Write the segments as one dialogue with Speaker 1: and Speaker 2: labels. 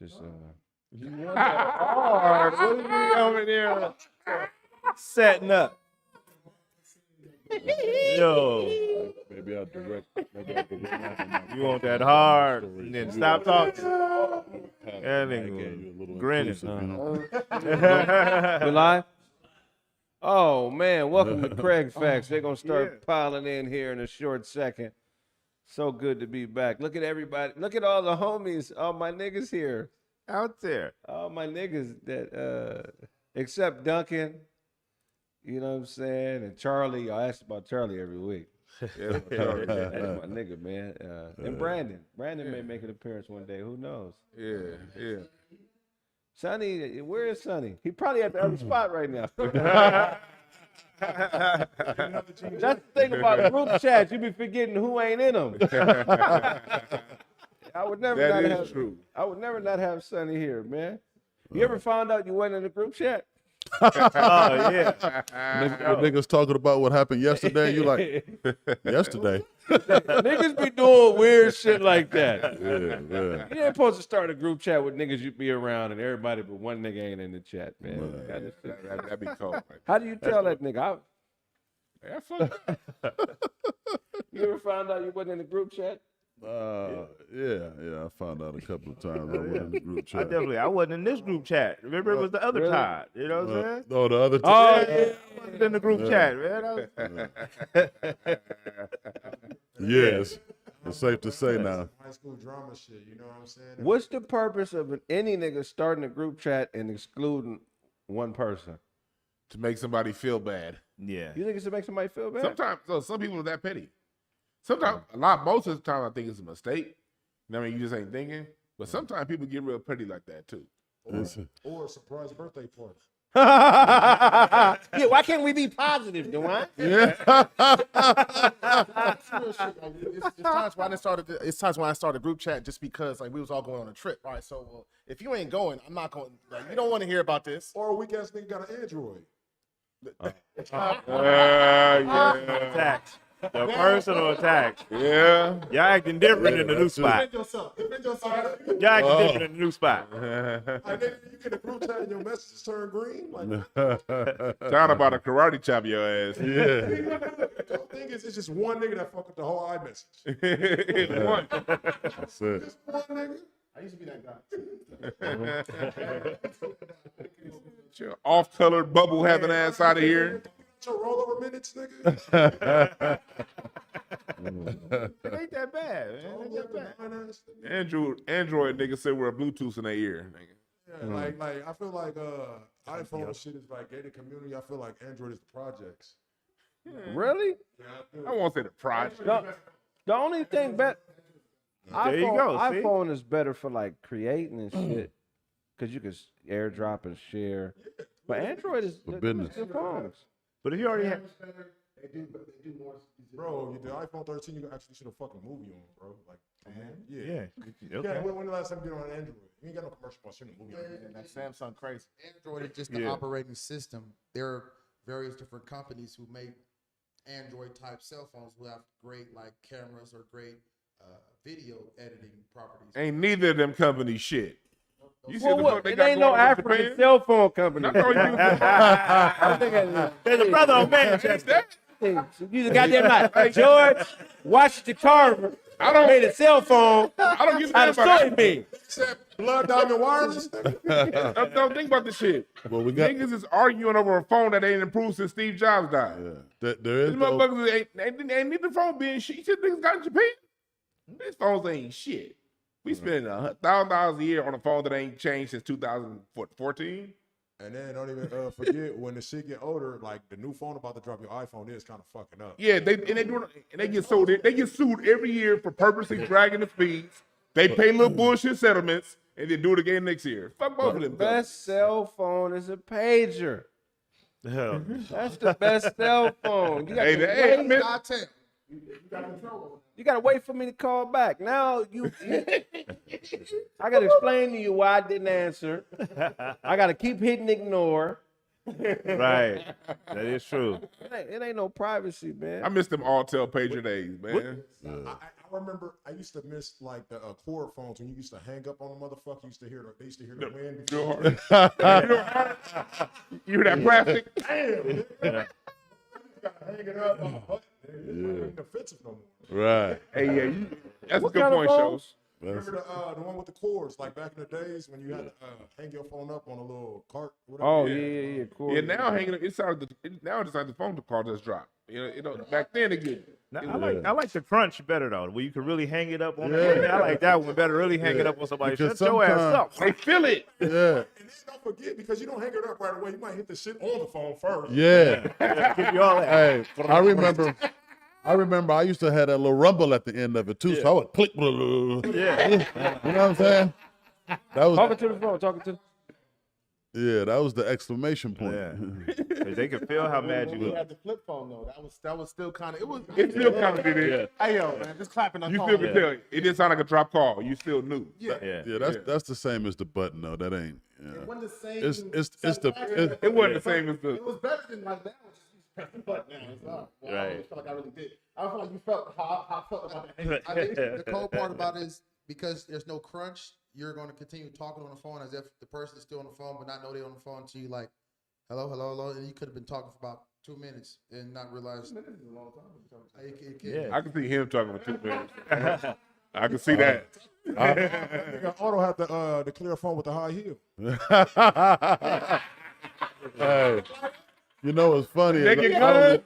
Speaker 1: Just
Speaker 2: You want that hard. What are you over there setting up? Yo.
Speaker 3: Maybe I'll direct.
Speaker 2: You want that hard, and then stop talking. That nigga grinning.
Speaker 1: we live? Oh man, welcome to Kraig Facts. They're gonna start piling in here in a short second. So good to be back. Look at everybody. Look at all the homies, all my niggas here.
Speaker 2: Out there.
Speaker 1: All my niggas that except Duncan, you know what I'm saying? And Charlie, I ask about Charlie every week. Yeah, Charlie, that's my nigga, man. And Brandyn. Brandyn may make an appearance one day. Who knows?
Speaker 3: Yeah.
Speaker 1: Sonny, where is Sonny? He probably at the other spot right now. That's the thing about group chats. You be forgetting who ain't in them. I would never not have Sonny here, man. You ever found out you went in the group chat?
Speaker 2: Oh yeah.
Speaker 3: Niggas talking about what happened yesterday. You like yesterday?
Speaker 1: Niggas be doing weird shit like that.
Speaker 3: Yeah.
Speaker 1: You ain't supposed to start a group chat with niggas you be around and everybody but one nigga ain't in the chat, man.
Speaker 3: That'd be cold. Man.
Speaker 1: How do you tell that nigga?
Speaker 3: Have fun.
Speaker 1: You ever found out you wasn't in the group chat?
Speaker 3: Yeah. I found out a couple of times I went in the group chat.
Speaker 2: I wasn't in this group chat. Remember, it was the other Todd. You know what I'm saying?
Speaker 3: Oh, the other
Speaker 2: Oh, yeah. I wasn't in the group chat, man.
Speaker 3: Yes. It's safe to say now.
Speaker 4: High school drama shit, you know what I'm saying?
Speaker 1: What's the purpose of any nigga starting a group chat and excluding one person?
Speaker 5: To make somebody feel bad.
Speaker 2: Yeah.
Speaker 1: You think it's to make somebody feel bad?
Speaker 5: Sometimes, some people are that petty. Sometimes, most of the time, I think it's a mistake. You know what I mean? You just ain't thinking. But sometimes people get real petty like that too.
Speaker 4: Or a surprise birthday party.
Speaker 1: Yeah, why can't we be positive, Dewan?
Speaker 5: Yeah.
Speaker 6: It's times when I started a group chat just because like we was all going on a trip. All right, so if you ain't going, I'm not going. Like, you don't want to hear about this.
Speaker 4: Or a weak ass nigga got an Android.
Speaker 2: Attacks. The personal attacks.
Speaker 5: Yeah.
Speaker 2: Y'all acting different in the new spot.
Speaker 4: Defend yourself.
Speaker 2: Y'all acting different in the new spot.
Speaker 4: Like, nigga, you get a group chat and your messages turn green. Like,
Speaker 5: Talking about a karate chop your ass.
Speaker 3: Yeah.
Speaker 4: the thing is, it's just one nigga that fuck up the whole iMessage.
Speaker 5: One.
Speaker 3: That's it.
Speaker 4: Just one nigga.
Speaker 6: I used to be that guy.
Speaker 5: Off-colored bubble having ass out of here.
Speaker 4: Your rollover minutes, nigga.
Speaker 2: It ain't that bad, man. It ain't that bad.
Speaker 5: Android niggas say we're a Bluetooth in their ear. Nigga.
Speaker 4: Yeah, like I feel like iPhone shit is like gated community. I feel like Android is the projects.
Speaker 1: Really?
Speaker 5: I won't say the project.
Speaker 1: The only thing better.
Speaker 2: There you go, see?
Speaker 1: iPhone is better for like creating and shit, because you can airdrop and share. But Android is
Speaker 3: For business.
Speaker 1: the phones.
Speaker 2: But if you already have,
Speaker 6: They do more.
Speaker 4: Bro, the iPhone 13, you can actually shoot a fucking movie on, bro. Like,
Speaker 2: yeah.
Speaker 4: Yeah,
Speaker 2: Okay.
Speaker 4: when the last time you get on Android? You ain't got no commercial about shooting a movie on it.
Speaker 6: And that Samsung crazy.
Speaker 7: Android is just the operating system. There are various different companies who make Android type cell phones who have great like cameras or great video editing properties.
Speaker 5: Ain't neither of them companies shit. You
Speaker 1: Well,
Speaker 5: the
Speaker 1: what?
Speaker 5: fuck they
Speaker 1: It
Speaker 5: got
Speaker 1: ain't no
Speaker 5: going on in
Speaker 1: African
Speaker 5: Japan?
Speaker 1: cell phone company.
Speaker 2: There's a brother on Manchester.
Speaker 1: You just goddamn right. George Washington Carver made a cell phone
Speaker 5: I don't give a
Speaker 1: out
Speaker 5: damn
Speaker 1: of
Speaker 5: about
Speaker 1: soybean.
Speaker 4: Blood Diamond Wireless.
Speaker 5: Don't think about this shit.
Speaker 3: Well, we got.
Speaker 5: Niggas is arguing over a phone that ain't improved since Steve Jobs died.
Speaker 3: Yeah. There is.
Speaker 5: These motherfuckers ain't need the phone being shit. You see niggas got in Japan? These phones ain't shit. We spend $1,000 a year on a phone that ain't changed since 2014.
Speaker 4: And then don't even forget when the shit get older, like the new phone about to drop, your iPhone is kind of fucking up.
Speaker 5: Yeah, they get sold. They get sued every year for purposely dragging the speeds. They pay little bullshit settlements and then do it again next year. Fuck both of them.
Speaker 1: Best cell phone is a pager. That's the best cell phone. You got you gotta wait for me to call back. Now I gotta explain to you why I didn't answer. I gotta keep hitting ignore.
Speaker 2: Right. That is true.
Speaker 1: It ain't no privacy, man.
Speaker 5: I miss them all-tel pager days, man.
Speaker 4: I remember I used to miss like the cord phones when you used to hang up on a motherfucker. They used to hear the wind.
Speaker 5: You hear that plastic?
Speaker 4: Damn, you gotta hang it up on a button. It ain't offensive no more.
Speaker 3: Right.
Speaker 5: Hey, yeah, that's
Speaker 1: What
Speaker 5: a good
Speaker 1: kind of
Speaker 5: point,
Speaker 1: phone?
Speaker 5: shows.
Speaker 4: Remember the one with the cords, like back in the days when you had to hang your phone up on a little cart? Whatever.
Speaker 1: Oh yeah. Cool.
Speaker 5: Yeah, now hanging up, now it's like the phone call just dropped. Back then it get.
Speaker 2: Now, I like the crunch better though, where you can really hang it up on the hand. I like that one better. Really hang it up on somebody.
Speaker 3: Because
Speaker 2: Shut your ass up.
Speaker 5: They feel it.
Speaker 3: Yeah.
Speaker 4: And then don't forget, because you don't hang it up right away, you might hit the shit on the phone first.
Speaker 3: Yeah.
Speaker 2: Give you all that.
Speaker 3: Hey, I remember I used to have that little rumble at the end of it too, so I would click.
Speaker 2: Yeah.
Speaker 3: You know what I'm saying? That was
Speaker 1: Talking to the phone. Talking to.
Speaker 3: yeah, that was the exclamation point.
Speaker 2: Yeah. They can feel how mad you
Speaker 6: We
Speaker 2: look.
Speaker 6: had the flip phone though. That was still kind of.
Speaker 5: It still kind of did it.
Speaker 6: Hey yo, man, just clapping on
Speaker 5: You
Speaker 6: phone.
Speaker 5: still can tell. It didn't sound like a drop call. You still knew.
Speaker 2: Yeah.
Speaker 3: Yeah, that's the same as the button though. That ain't. Yeah.
Speaker 6: It wasn't the same.
Speaker 5: It wasn't the same as the.
Speaker 6: It was better than like that. Press the button now. It's not. Well, I
Speaker 2: Right.
Speaker 6: always felt like I really did. I feel like you felt how I felt about that.
Speaker 7: I think the cold part about it is because there's no crunch, you're going to continue talking on the phone as if the person is still on the phone, but not know they're on the phone to you like, hello, and you could have been talking for about 2 minutes and not realize.
Speaker 5: I can see him talking for 2 minutes. I can see that.
Speaker 4: Nigga, Auto had the clear phone with the high heel.
Speaker 3: Hey, you know what's funny?
Speaker 5: Naked gun.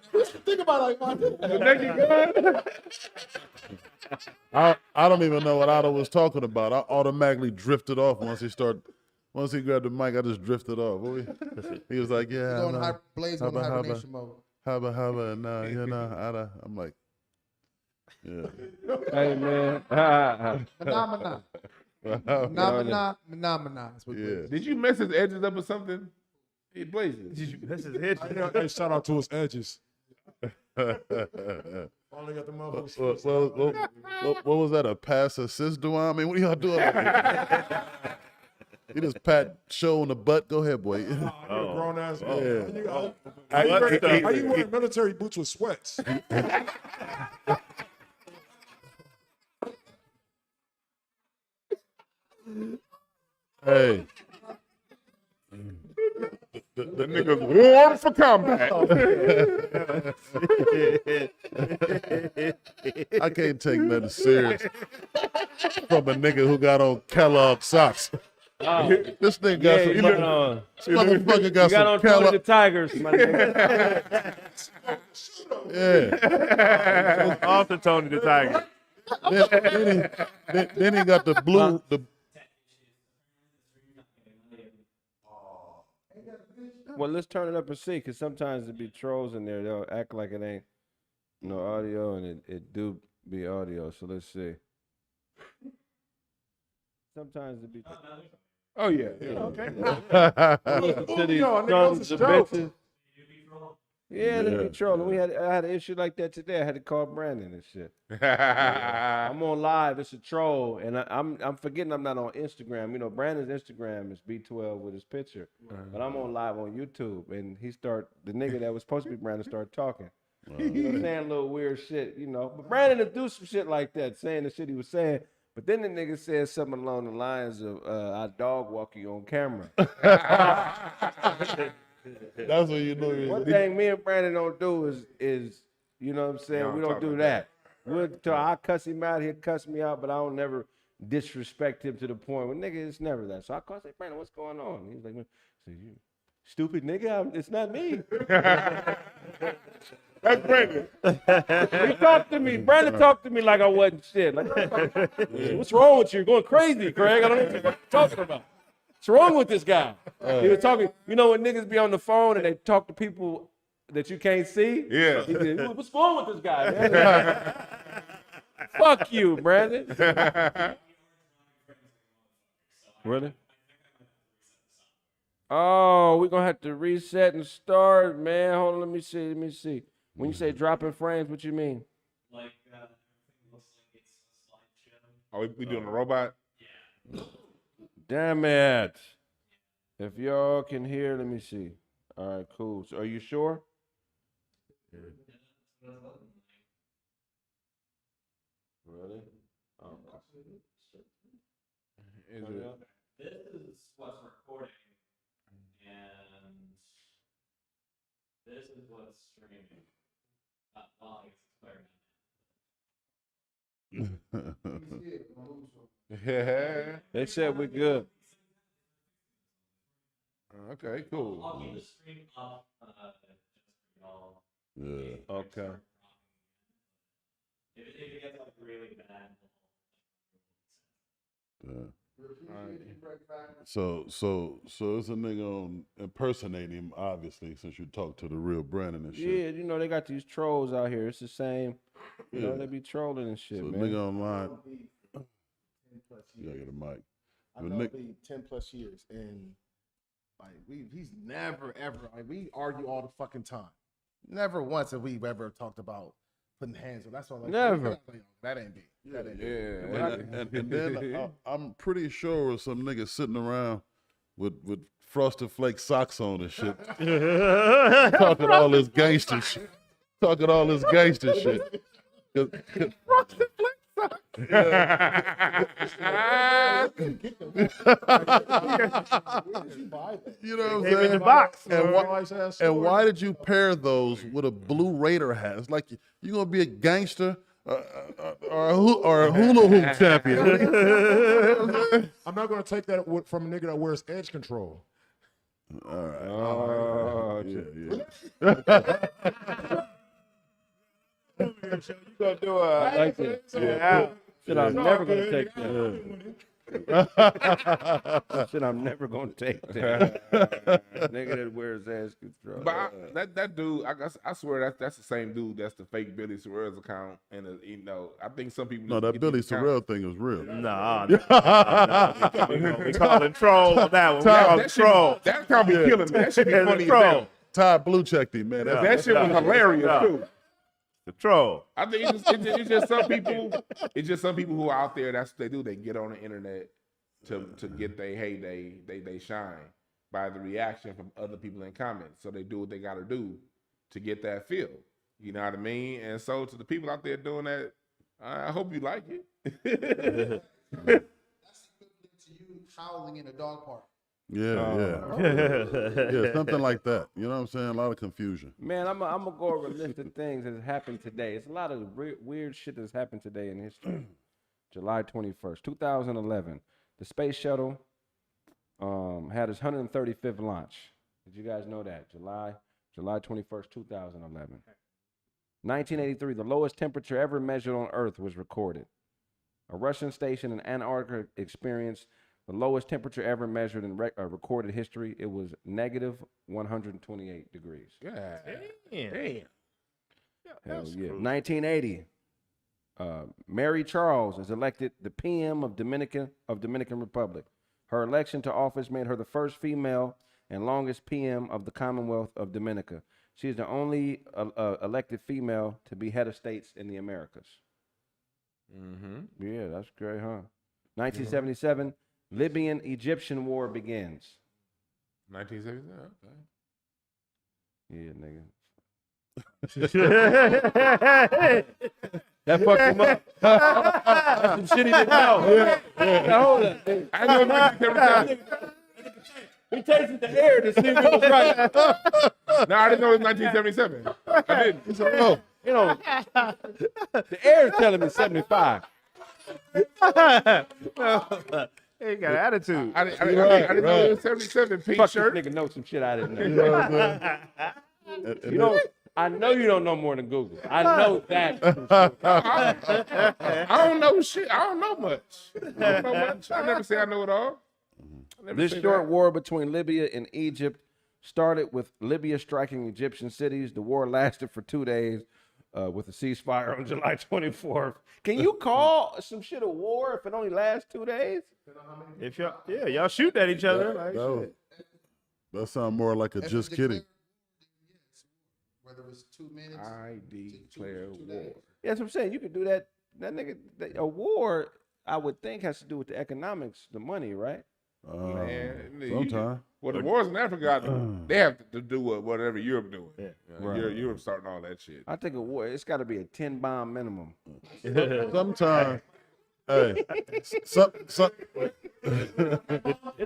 Speaker 6: Think about it like
Speaker 5: The naked gun.
Speaker 3: I don't even know what Otto was talking about. I automatically drifted off once he grabbed the mic. I just drifted off. He was like, "Yeah,
Speaker 7: Going
Speaker 3: no,
Speaker 7: Blaze going
Speaker 3: hubba,
Speaker 7: hibernation mode.
Speaker 3: hubba, no, you know, I'm like, yeah,
Speaker 1: Hey man.
Speaker 7: Phenomena. Phenomena. That's what it
Speaker 3: yeah.
Speaker 7: is.
Speaker 5: Did you mess his edges up or something? He blazes.
Speaker 2: This is it.
Speaker 4: Hey, shout out to his edges. Finally got the motherfuckers.
Speaker 3: What was that? A pass assist, Duane? I mean, what are y'all doing? He just pat show on the butt. Go ahead, boy.
Speaker 4: You're a grown ass man.
Speaker 3: Yeah.
Speaker 4: How you wearing military boots with sweats?
Speaker 3: Hey.
Speaker 5: The nigga's warm for combat.
Speaker 3: I can't take nothing serious from a nigga who got on Kellogg socks. This nigga got
Speaker 1: Yeah,
Speaker 3: some.
Speaker 1: you got on.
Speaker 3: Motherfucker got
Speaker 1: You got
Speaker 3: some
Speaker 1: on Tony the
Speaker 3: Kellogg.
Speaker 1: Tigers, my nigga.
Speaker 3: Yeah.
Speaker 2: Off to Tony the Tiger.
Speaker 3: Then he got the blue.
Speaker 1: Well, let's turn it up and see, because sometimes it be trolls in there. They'll act like it ain't no audio, and it do be audio. So let's see. Sometimes it be.
Speaker 5: Oh yeah.
Speaker 1: Okay. Listen to these sons of bitches. Yeah, they be trolling. I had an issue like that today. I had to call Brandon and shit. I'm on live. It's a troll, and I'm forgetting I'm not on Instagram. You know, Brandon's Instagram is B12 with his picture, but I'm on live on YouTube, and the nigga that was supposed to be Brandon started talking. You know, saying little weird shit, you know. But Brandon would do some shit like that, saying the shit he was saying. But then the nigga said something along the lines of, I dog walk you on camera.
Speaker 3: That's what you know.
Speaker 1: One thing me and Brandon don't do is you know what I'm saying? We don't do that. I cuss him out, he'll cuss me out, but I don't never disrespect him to the point where, nigga, it's never that. So I call, say, Brandon, what's going on? He's like, you stupid nigga, it's not me.
Speaker 5: That's Brandon.
Speaker 1: He talked to me. Brandon talked to me like I wasn't shit. Like, what's wrong with you? You're going crazy, Craig. I don't know what you're talking about. What's wrong with this guy? He was talking, you know, when niggas be on the phone and they talk to people that you can't see?
Speaker 5: Yeah.
Speaker 1: He said, what's wrong with this guy, man? Fuck you, Brandon. Really? Oh, we're going to have to reset and start, man. Hold on, let me see. When you say dropping frames, what you mean?
Speaker 8: Like, everything looks like it's a slideshow.
Speaker 5: Are we doing a robot?
Speaker 1: Damn it. If y'all can hear, let me see. All right, cool. So are you sure? Really? Oh.
Speaker 5: Is it?
Speaker 8: This is what's recording, and this is what's streaming. While it's experimenting.
Speaker 5: Yeah.
Speaker 1: They said we're good.
Speaker 5: Okay, cool.
Speaker 8: I'll keep the stream up just for y'all.
Speaker 3: Yeah.
Speaker 1: Okay.
Speaker 8: If it gets like really bad,
Speaker 3: So it's a nigga on impersonating him, obviously, since you talked to the real Brandon and shit.
Speaker 1: Yeah, you know they got these trolls out here. It's the same. You know
Speaker 3: Yeah.
Speaker 1: they be trolling and shit,
Speaker 3: So
Speaker 1: man.
Speaker 3: nigga online.
Speaker 6: 10 plus
Speaker 3: You gotta
Speaker 6: years.
Speaker 3: get a mic.
Speaker 6: I
Speaker 3: The
Speaker 6: know
Speaker 3: Nick-
Speaker 6: Lee 10 plus years, and like he's never ever like we argue all the fucking time. Never once have we ever talked about putting hands on. That's all. Like,
Speaker 1: Never.
Speaker 6: That ain't me. That ain't me.
Speaker 5: Yeah.
Speaker 3: And then I'm pretty sure some nigga sitting around with Frosted Flake socks on and shit, talking all this gangster shit. Talking all this gangster shit.
Speaker 6: Frosted Flake socks.
Speaker 3: You know what I'm
Speaker 2: Came in
Speaker 3: saying?
Speaker 2: the box.
Speaker 3: And why did you pair those with a blue Raider hat? It's like you gonna be a gangster or a hula hoop champion.
Speaker 4: I'm not gonna take that from a nigga that wears edge control.
Speaker 3: All right.
Speaker 1: Oh,
Speaker 3: Yeah.
Speaker 2: You gonna do a
Speaker 1: I like that.
Speaker 2: yeah.
Speaker 1: Shit, I'm never gonna take that. Shit, I'm never gonna take that. Nigga that wears ass control.
Speaker 5: But that dude, I swear that's the same dude. That's the fake Billy Sorrell's account, and you know, I think some people.
Speaker 3: No, that
Speaker 5: get
Speaker 3: Billy
Speaker 5: these accounts-
Speaker 3: Sorrell thing is real.
Speaker 2: Nah, we calling troll on that one. We
Speaker 5: That
Speaker 2: calling
Speaker 5: shit-
Speaker 2: troll.
Speaker 5: That can't be killing me. That should be
Speaker 2: It's a
Speaker 5: funny as
Speaker 2: troll.
Speaker 5: hell.
Speaker 3: Ty blue checked him, man. That's-
Speaker 5: That shit was hilarious too.
Speaker 2: The troll.
Speaker 5: I think it's just some people. It's just some people who are out there. That's what they do. They get on the internet to get their heyday. They shine by the reaction from other people in comments. So they do what they got to do to get that feel. You know what I mean? And so to the people out there doing that, I hope you like it.
Speaker 7: That's equivalent to you howling in a dog park.
Speaker 3: Yeah, something like that. You know what I'm saying? A lot of confusion.
Speaker 1: Man, I'm gonna go over a list of things that has happened today. It's a lot of weird shit that's happened today in history. July 21st, 2011. The space shuttle had its 135th launch. Did you guys know that? July 21st, 2011. 1983, the lowest temperature ever measured on Earth was recorded. A Russian station in Antarctica experienced the lowest temperature ever measured in recorded history. It was negative 128 degrees.
Speaker 5: Yeah.
Speaker 2: Damn.
Speaker 1: Hell yeah. 1980. Mary Charles is elected the PM of Dominican Republic. Her election to office made her the first female and longest PM of the Commonwealth of Dominica. She is the only elected female to be head of states in the Americas.
Speaker 5: Mm-hmm.
Speaker 1: Yeah, that's great, huh? 1977, Libyan-Egyptian war begins.
Speaker 5: 1977. Okay.
Speaker 1: Yeah, nigga. That fucked him up. That's some shit he didn't know. Now, hold on.
Speaker 5: I know 1977.
Speaker 1: He tasted the air to see if it was right.
Speaker 5: No, I didn't know it was 1977. I didn't.
Speaker 1: You know, the air is telling me 75.
Speaker 2: He got attitude.
Speaker 5: I didn't know it was 77. Pink
Speaker 1: Fuck
Speaker 5: shirt.
Speaker 1: this nigga know some shit I didn't know.
Speaker 3: You know what I'm saying?
Speaker 1: You know, I know you don't know more than Google. I know that.
Speaker 5: I don't know shit. I don't know much. I never say I know it all. I never
Speaker 1: This
Speaker 5: say
Speaker 1: short
Speaker 5: that.
Speaker 1: war between Libya and Egypt started with Libya striking Egyptian cities. The war lasted for 2 days with a ceasefire on July 24th. Can you call some shit a war if it only lasts 2 days?
Speaker 2: If y'all shoot at each other, like shit.
Speaker 3: That sounds more like a
Speaker 7: If
Speaker 3: just
Speaker 7: it's
Speaker 3: kidding.
Speaker 7: declared, yes, whether it's 2 minutes.
Speaker 5: I declare
Speaker 7: two
Speaker 5: war.
Speaker 7: days.
Speaker 1: Yeah, that's what I'm saying. You could do that. That nigga, a war, I would think, has to do with the economics, the money, right?
Speaker 5: Man,
Speaker 3: Sometimes.
Speaker 5: Well, the wars in Africa, they have to do whatever Europe doing.
Speaker 2: Yeah.
Speaker 5: Europe starting all that shit.
Speaker 1: I think a war, it's got to be a 10 bomb minimum.
Speaker 3: Sometimes. Hey,
Speaker 1: It's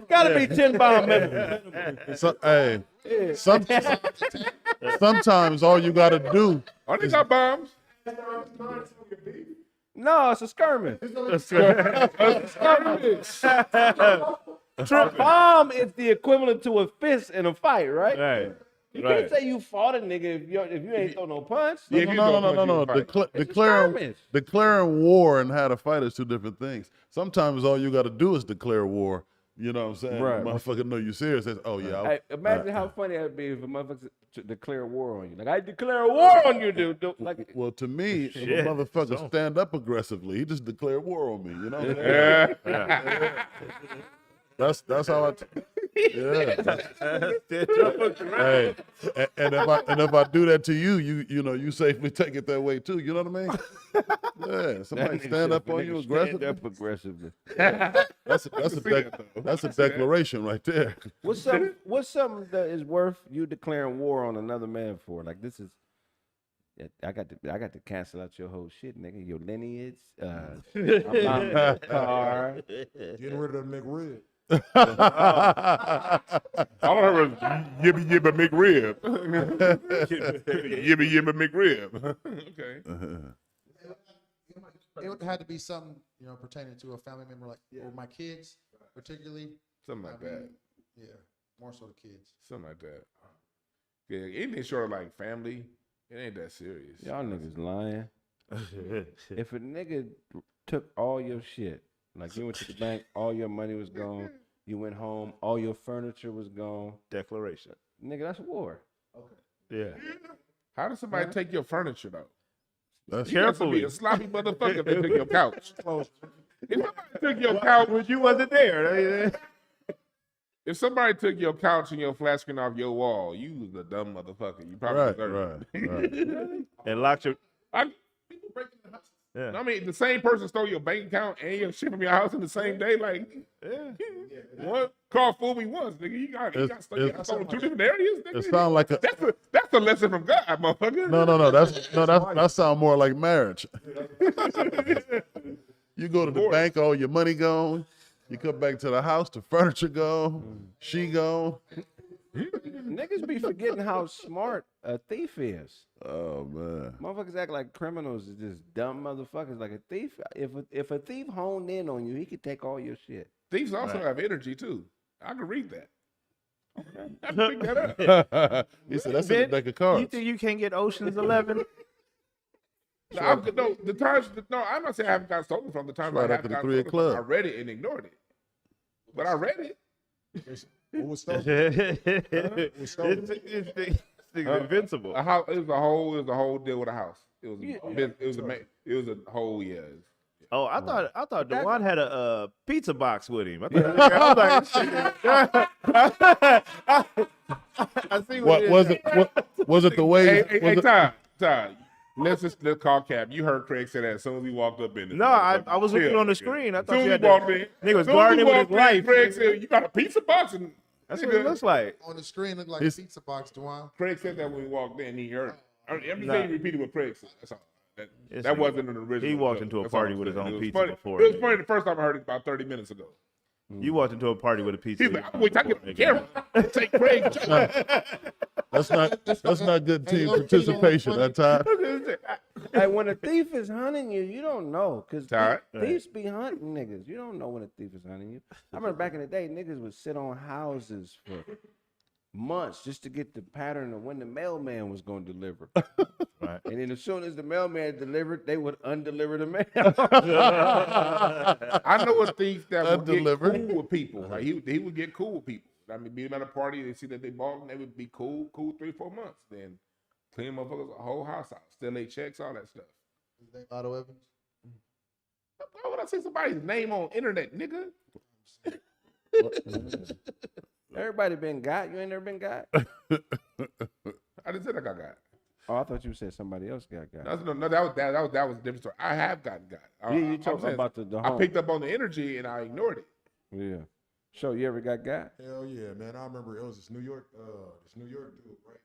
Speaker 1: got to be 10 bomb minimum.
Speaker 3: hey, sometimes all you gotta do.
Speaker 5: Oh, they got bombs.
Speaker 1: No, it's a skirmish. A bomb is the equivalent to a fist in a fight, right?
Speaker 2: Right.
Speaker 1: You can't say you fought a nigga if you ain't throw no punch.
Speaker 3: No. Declaring war and how to fight is two different things. Sometimes all you got to do is declare war. You know what I'm saying?
Speaker 1: Right.
Speaker 3: Motherfucker know you serious. Says, oh yeah.
Speaker 1: Hey, imagine how funny that'd be if a motherfucker declare war on you. Like, I declare war on you, dude. Like,
Speaker 3: Well, to me, if a motherfucker stand up aggressively, he just declared war on me. You know what I'm saying? That's how I. Hey, and if I do that to you, you safely take it that way too. You know what I mean? Yeah, somebody stand up on you aggressively.
Speaker 1: Stand up aggressively.
Speaker 3: That's a declaration right there.
Speaker 1: What's something that is worth you declaring war on another man for? Like, this is, I got to cancel out your whole shit, nigga. Your lineage, I'm buying a car.
Speaker 4: Getting rid of the McRib.
Speaker 5: All I heard was yibba yibba McRib. Yibba yibba McRib. Okay.
Speaker 7: It would have to be something, pertaining to a family member, like or my kids, particularly.
Speaker 5: Something like that.
Speaker 7: Yeah, more so the kids.
Speaker 5: Something like that. Yeah, anything short of like family, it ain't that serious.
Speaker 1: Y'all niggas lying. If a nigga took all your shit, like you went to the bank, all your money was gone, you went home, all your furniture was gone.
Speaker 2: Declaration.
Speaker 1: Nigga, that's war.
Speaker 2: Yeah.
Speaker 5: How does somebody take your furniture though?
Speaker 3: That's
Speaker 5: You got to be a sloppy motherfucker if they took your couch. If somebody took your couch,
Speaker 2: You wasn't there.
Speaker 5: if somebody took your couch and your flat screen off your wall, you was a dumb motherfucker. You probably deserve it.
Speaker 3: right.
Speaker 2: And locked your.
Speaker 5: People breaking the house.
Speaker 2: Yeah.
Speaker 5: I mean, the same person stole your bank account and your shit from your house in the same day. Like, one car fooled me once, nigga. You got stolen in two different areas, nigga.
Speaker 3: It sounds like a.
Speaker 5: That's a lesson from God, motherfucker.
Speaker 3: No. That sound more like marriage. You go to the bank, all your money gone. You come back to the house, the furniture gone, she gone.
Speaker 1: Niggas be forgetting how smart a thief is.
Speaker 3: Oh man.
Speaker 1: Motherfuckers act like criminals is just dumb motherfuckers. Like a thief, if a thief honed in on you, he could take all your shit.
Speaker 5: Thieves also have energy too. I can read that.
Speaker 1: Okay.
Speaker 5: I can pick that up.
Speaker 3: He said that's in the deck of cards.
Speaker 2: You think you can't get Ocean's 11?
Speaker 5: I'm not saying I haven't got stolen from the time
Speaker 3: Right
Speaker 5: I
Speaker 3: after
Speaker 5: haven't
Speaker 3: the
Speaker 5: got
Speaker 3: 3
Speaker 5: stolen from.
Speaker 3: o'clock.
Speaker 5: I read it and ignored it. But I read it.
Speaker 4: What was stolen?
Speaker 2: It's invincible.
Speaker 5: It was a whole deal with a house. It was a whole
Speaker 2: Oh, I thought Dewan had a pizza box with him. I see
Speaker 3: What was it? Was it the way?
Speaker 5: Hey, Ty. Let's call Cap. You heard Kraig say that as soon as we walked up in.
Speaker 2: No, I was looking on the screen. I thought you had
Speaker 5: walked in.
Speaker 2: Nigga was guarding with his life.
Speaker 5: Kraig said, "You got a pizza box?" And
Speaker 2: that's what it looks like.
Speaker 7: On the screen, looked like a pizza box, Dewan.
Speaker 5: Kraig said that when we walked in. He heard it. Everything he repeated what Kraig said. That's all. That wasn't an original.
Speaker 2: He walked
Speaker 5: joke.
Speaker 2: into a
Speaker 5: That's
Speaker 2: party
Speaker 5: all
Speaker 2: with his
Speaker 5: I'm
Speaker 2: own
Speaker 5: saying.
Speaker 2: pizza
Speaker 5: Funny.
Speaker 2: before.
Speaker 5: It was funny the first time I heard it about 30 minutes ago.
Speaker 2: You walked into a party with a pizza.
Speaker 5: He's like, "Wait, I get on camera. Take Kraig."
Speaker 3: That's not good team participation that time.
Speaker 1: Hey, when a thief is hunting you, you don't know. Because
Speaker 5: Right.
Speaker 1: thieves be hunting niggas. You don't know when a thief is hunting you. I remember back in the day, niggas would sit on houses for months just to get the pattern of when the mailman was going to deliver.
Speaker 2: Right.
Speaker 1: And then as soon as the mailman delivered, they would undeliver the mail.
Speaker 5: I know a thief that would get
Speaker 3: Undelivered.
Speaker 5: cool with people. Like he would get cool with people. I mean, be at a party, they see that they bought, and they would be cool 3-4 months. Then clean motherfuckers a whole house out, still they checks, all that stuff.
Speaker 7: Otto Evans.
Speaker 5: Why would I say somebody's name on internet, nigga?
Speaker 1: Everybody been got. You ain't never been got?
Speaker 5: I just said I got.
Speaker 1: Oh, I thought you said somebody else got.
Speaker 5: No, that was a different story. I have gotten got.
Speaker 1: Yeah, you talking about the
Speaker 5: I
Speaker 1: home.
Speaker 5: picked up on the energy and I ignored it.
Speaker 1: Yeah. So you ever got
Speaker 4: Hell yeah, man. I remember it was this New York dude, right?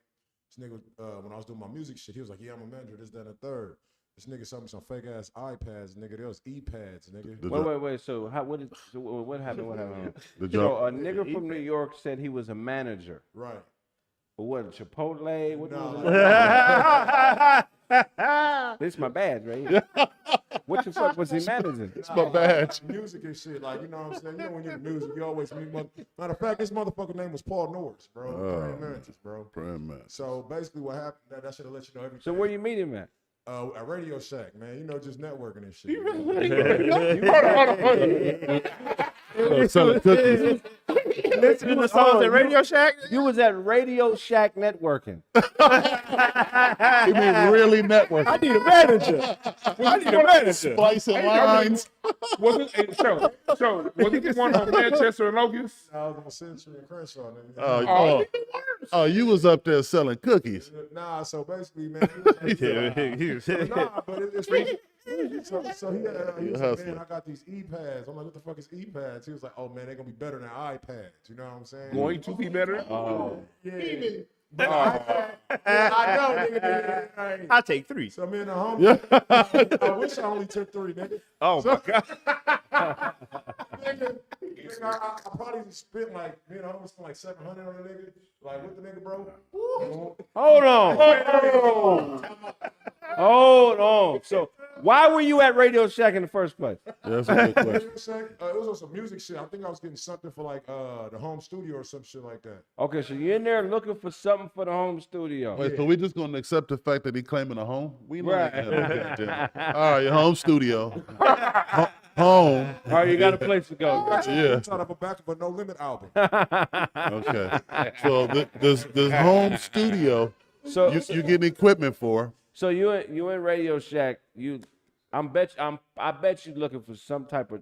Speaker 4: This nigga, when I was doing my music shit, he was like, yeah, I'm a manager, this, that, and the third. This nigga sent me some fake ass iPads, nigga. There was e-pads, nigga.
Speaker 1: Wait. So what happened?
Speaker 3: The
Speaker 1: So
Speaker 3: job.
Speaker 1: a nigga from New York said he was a manager.
Speaker 4: Right.
Speaker 1: But what, Chipotle? What was
Speaker 4: Nah.
Speaker 1: it? This is my badge right here. What the fuck was he managing?
Speaker 3: It's my badge.
Speaker 4: Music and shit, like, you know what I'm saying? You know when you're in music, you always meet matter of fact, this motherfucker name was Paul Norris, bro. Praying Mantis, bro.
Speaker 3: Praying Mantis.
Speaker 4: So basically what happened, that should have let you know everything.
Speaker 1: So where you meet him at?
Speaker 4: At Radio Shack, man. You know, just networking and shit.
Speaker 3: Selling cookies.
Speaker 2: Listen to the songs at Radio Shack.
Speaker 1: You was at Radio Shack networking.
Speaker 3: You mean really networking?
Speaker 2: I need a manager. I need a manager.
Speaker 3: Splicing lines.
Speaker 5: Was it so was it the one on Manchester and Locust?
Speaker 4: I was on Century and Crenshaw, nigga.
Speaker 3: Oh, you was up there selling cookies.
Speaker 4: Nah, so basically, man. Nah, but it's really. So he said, man, I got these e-pads. I'm like, what the fuck is e-pads? He was like, oh man, they're gonna be better than iPads. You know what I'm saying?
Speaker 5: Going to be better?
Speaker 4: Yeah. But I know, nigga.
Speaker 2: I take 3.
Speaker 4: So me and the homie, I wish I only took 3, nigga.
Speaker 2: Oh my god.
Speaker 4: Nigga, I probably just spent like, me and the homie spent like $700 on the nigga. Like, what the nigga, bro?
Speaker 1: Hold on. Hold on. So why were you at Radio Shack in the first place?
Speaker 3: That's a good question.
Speaker 4: It was on some music shit. I think I was getting something for like the home studio or some shit like that.
Speaker 1: Okay, so you're in there looking for something for the home studio.
Speaker 3: Wait, so we just gonna accept the fact that he claiming a home? We know
Speaker 1: Right.
Speaker 3: that. All right, your home studio. Home.
Speaker 1: All right, you got a place to go.
Speaker 3: Yeah.
Speaker 4: I'm trying to go back to a No Limit album.
Speaker 3: Okay. So this home studio,
Speaker 1: So
Speaker 3: you getting equipment for?
Speaker 1: So you in Radio Shack. I bet you looking for some type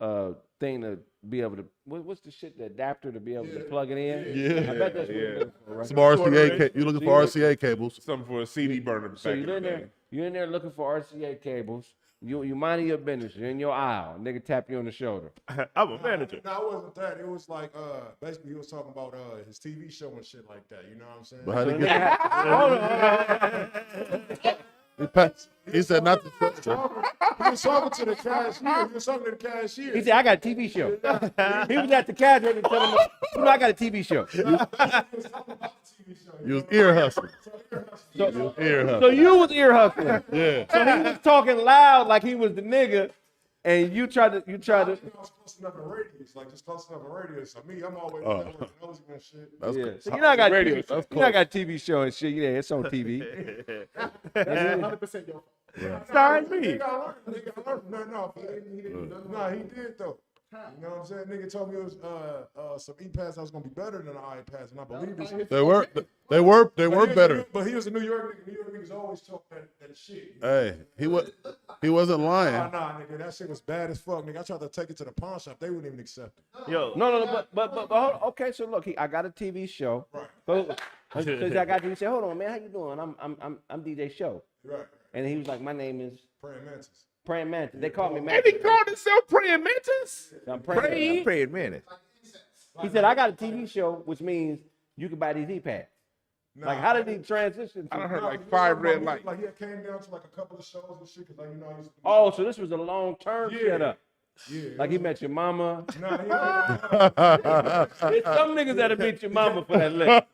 Speaker 1: of thing to be able to. What's the shit? The adapter to be able to plug it in.
Speaker 3: Yeah.
Speaker 1: I bet that's what you're looking for, right?
Speaker 3: Some RCA. You looking for RCA cables?
Speaker 5: Something for a CD burner.
Speaker 1: So you're in there looking for RCA cables. You minding your business. You're in your aisle. Nigga tap you on the shoulder.
Speaker 2: I'm a manager.
Speaker 4: No, it wasn't that. It was like basically he was talking about his TV show and shit like that. You know what I'm saying?
Speaker 3: But how to get? He said not to.
Speaker 4: He was talking to the cashier. He was talking to the cashier.
Speaker 1: He said, "I got a TV show." He was at the cash register telling me, "I got a TV show."
Speaker 3: You was ear hustling.
Speaker 1: So you was ear hustling.
Speaker 3: Yeah.
Speaker 1: So he was talking loud like he was the nigga, and you tried to.
Speaker 4: I was close enough in radius, like just close enough in radius. So me, I'm always nosy and shit.
Speaker 3: That's
Speaker 1: Yeah.
Speaker 3: cool.
Speaker 1: So you're not got
Speaker 3: Radio.
Speaker 1: TV,
Speaker 3: That's
Speaker 1: you're not got TV show and shit. Yeah, it's on TV.
Speaker 6: That's 100% your fault.
Speaker 2: Starring me.
Speaker 4: Nigga, I learned. No, he did though. You know what I'm saying? Nigga told me it was some e-pads that was gonna be better than the iPads, and I believe this shit.
Speaker 3: They were better.
Speaker 4: But he was a New York nigga. New York niggas always talk that shit.
Speaker 3: Hey, he wasn't lying.
Speaker 4: Nah, nigga, that shit was bad as fuck, nigga. I tried to take it to the pawn shop, they wouldn't even accept it.
Speaker 2: Yo.
Speaker 1: No, but hold on. Okay, so look, I got a TV show.
Speaker 4: Right.
Speaker 1: So I got TV show. Hold on, man, how you doing? I'm DJ Show.
Speaker 4: Right.
Speaker 1: And he was like, my name is
Speaker 4: Praying Mantis.
Speaker 1: Praying Mantis. They called me
Speaker 5: And
Speaker 1: Mantis.
Speaker 5: he called himself Praying Mantis?
Speaker 1: I'm praying.
Speaker 2: Praying Mantis.
Speaker 1: He said, I got a TV show, which means you can buy these e-pads.
Speaker 4: Nah,
Speaker 1: Like, how did he transition?
Speaker 5: I done heard
Speaker 4: nah,
Speaker 5: like
Speaker 4: you
Speaker 5: 5
Speaker 4: know,
Speaker 5: red lights.
Speaker 4: Like he had came down to like a couple of shows and shit, cause like you know I used to.
Speaker 1: Oh, so this was a long-term
Speaker 4: Yeah.
Speaker 1: setup.
Speaker 4: Yeah.
Speaker 1: Like he met your mama.
Speaker 4: Nah, he
Speaker 1: There's some niggas that'll meet your mama for that lick.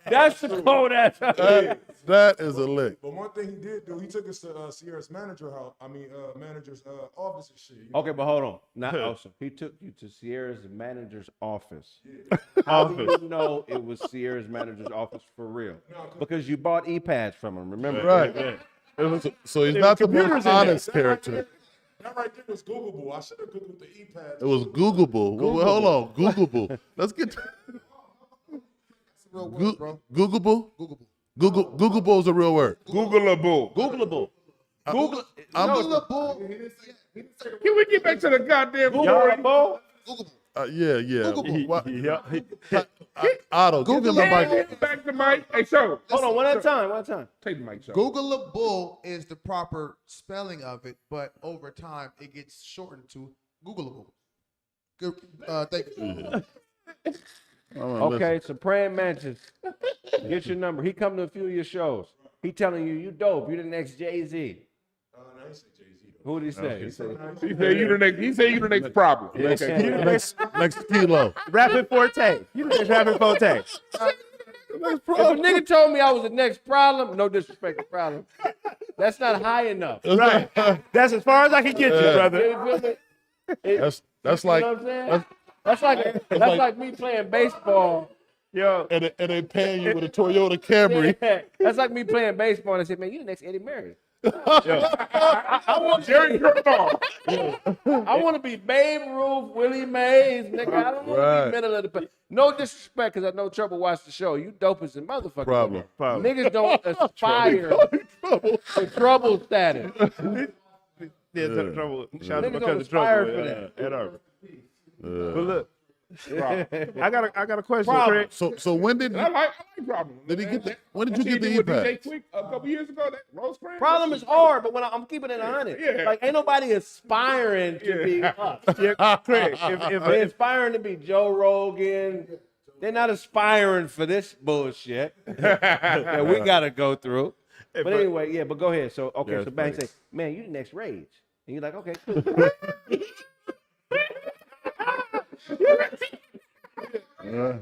Speaker 1: That's the cold ass.
Speaker 3: That is a lick.
Speaker 4: But one thing he did do, he took us to Sierra's manager's office and shit. You know?
Speaker 1: Okay, but hold on. Not awesome. He took you to Sierra's manager's office. How do you know it was Sierra's manager's office for real? Because you bought e-pads from him, remember?
Speaker 3: Right. So he's not the most honest character.
Speaker 4: That right there was Googleable. I should have Googled the e-pads.
Speaker 3: It was Googleable. Well, hold on, Googleable. Let's get
Speaker 7: It's a real word, bro.
Speaker 3: Googleable.
Speaker 7: Googleable.
Speaker 3: Googleable is a real word.
Speaker 5: Googleable.
Speaker 1: Googleable. Google.
Speaker 7: Googleable.
Speaker 5: Can we get back to the goddamn story?
Speaker 1: Googleable.
Speaker 3: Yeah.
Speaker 7: Googleable.
Speaker 3: Otto, give him the mic.
Speaker 5: Get back the mic. Hey, show.
Speaker 1: Hold on, one at a time.
Speaker 5: Take the mic, show.
Speaker 7: Googleable is the proper spelling of it, but over time it gets shortened to Googleable. Good. Thank you.
Speaker 1: Okay, so Praying Mantis, get your number. He come to a few of your shows. He telling you dope. You the next Jay-Z.
Speaker 4: No, I didn't say Jay-Z though.
Speaker 1: Who did he say? He said,
Speaker 5: He said you the next. He said you the next problem.
Speaker 1: Yeah.
Speaker 5: Okay.
Speaker 3: Next kilo.
Speaker 2: Rapid Forte. You the next Rapid Forte.
Speaker 1: if a nigga told me I was the next problem, no disrespect to problem, that's not high enough.
Speaker 2: Right. That's as far as I can get you, brother.
Speaker 1: You feel me?
Speaker 3: That's
Speaker 1: You
Speaker 3: like
Speaker 1: know what I'm saying? That's like me playing baseball.
Speaker 2: Yo,
Speaker 3: and they paying you with a Toyota Camry.
Speaker 1: That's like me playing baseball and I said, man, you the next Eddie Murray.
Speaker 2: yo.
Speaker 1: I want
Speaker 5: Jerry Curl.
Speaker 1: I want to be Babe Ruth, Willie Mays, nigga. I don't want to be middle of the pack. No disrespect, because I know Trouble watched the show. You dope as a motherfucker.
Speaker 3: Problem.
Speaker 1: Niggas don't aspire to Trouble status.
Speaker 2: Yeah, Trouble. Shout out
Speaker 1: Niggas
Speaker 2: to my
Speaker 1: don't
Speaker 2: cousin
Speaker 1: aspire
Speaker 2: Trouble.
Speaker 1: for that.
Speaker 2: Ann Arbor. But look, I got a question,
Speaker 1: Problem.
Speaker 2: Craig.
Speaker 3: So when did
Speaker 5: I like problem.
Speaker 3: Did he get the- when did you
Speaker 5: That
Speaker 3: get the
Speaker 5: shit he did with
Speaker 3: E-pads?
Speaker 5: DJ Quick a couple years ago. That Rose Cran.
Speaker 1: Problem is hard, but when I'm keeping it 100.
Speaker 5: Yeah.
Speaker 1: Like, ain't nobody aspiring to be us.
Speaker 2: Yeah, Craig,
Speaker 1: They're aspiring to be Joe Rogan. They're not aspiring for this bullshit that we got to go through. But anyway, yeah, but go ahead. So, okay,
Speaker 2: Yeah,
Speaker 1: so Bang
Speaker 2: funny.
Speaker 1: say, man, you the next Rage. And you're like, okay, cool.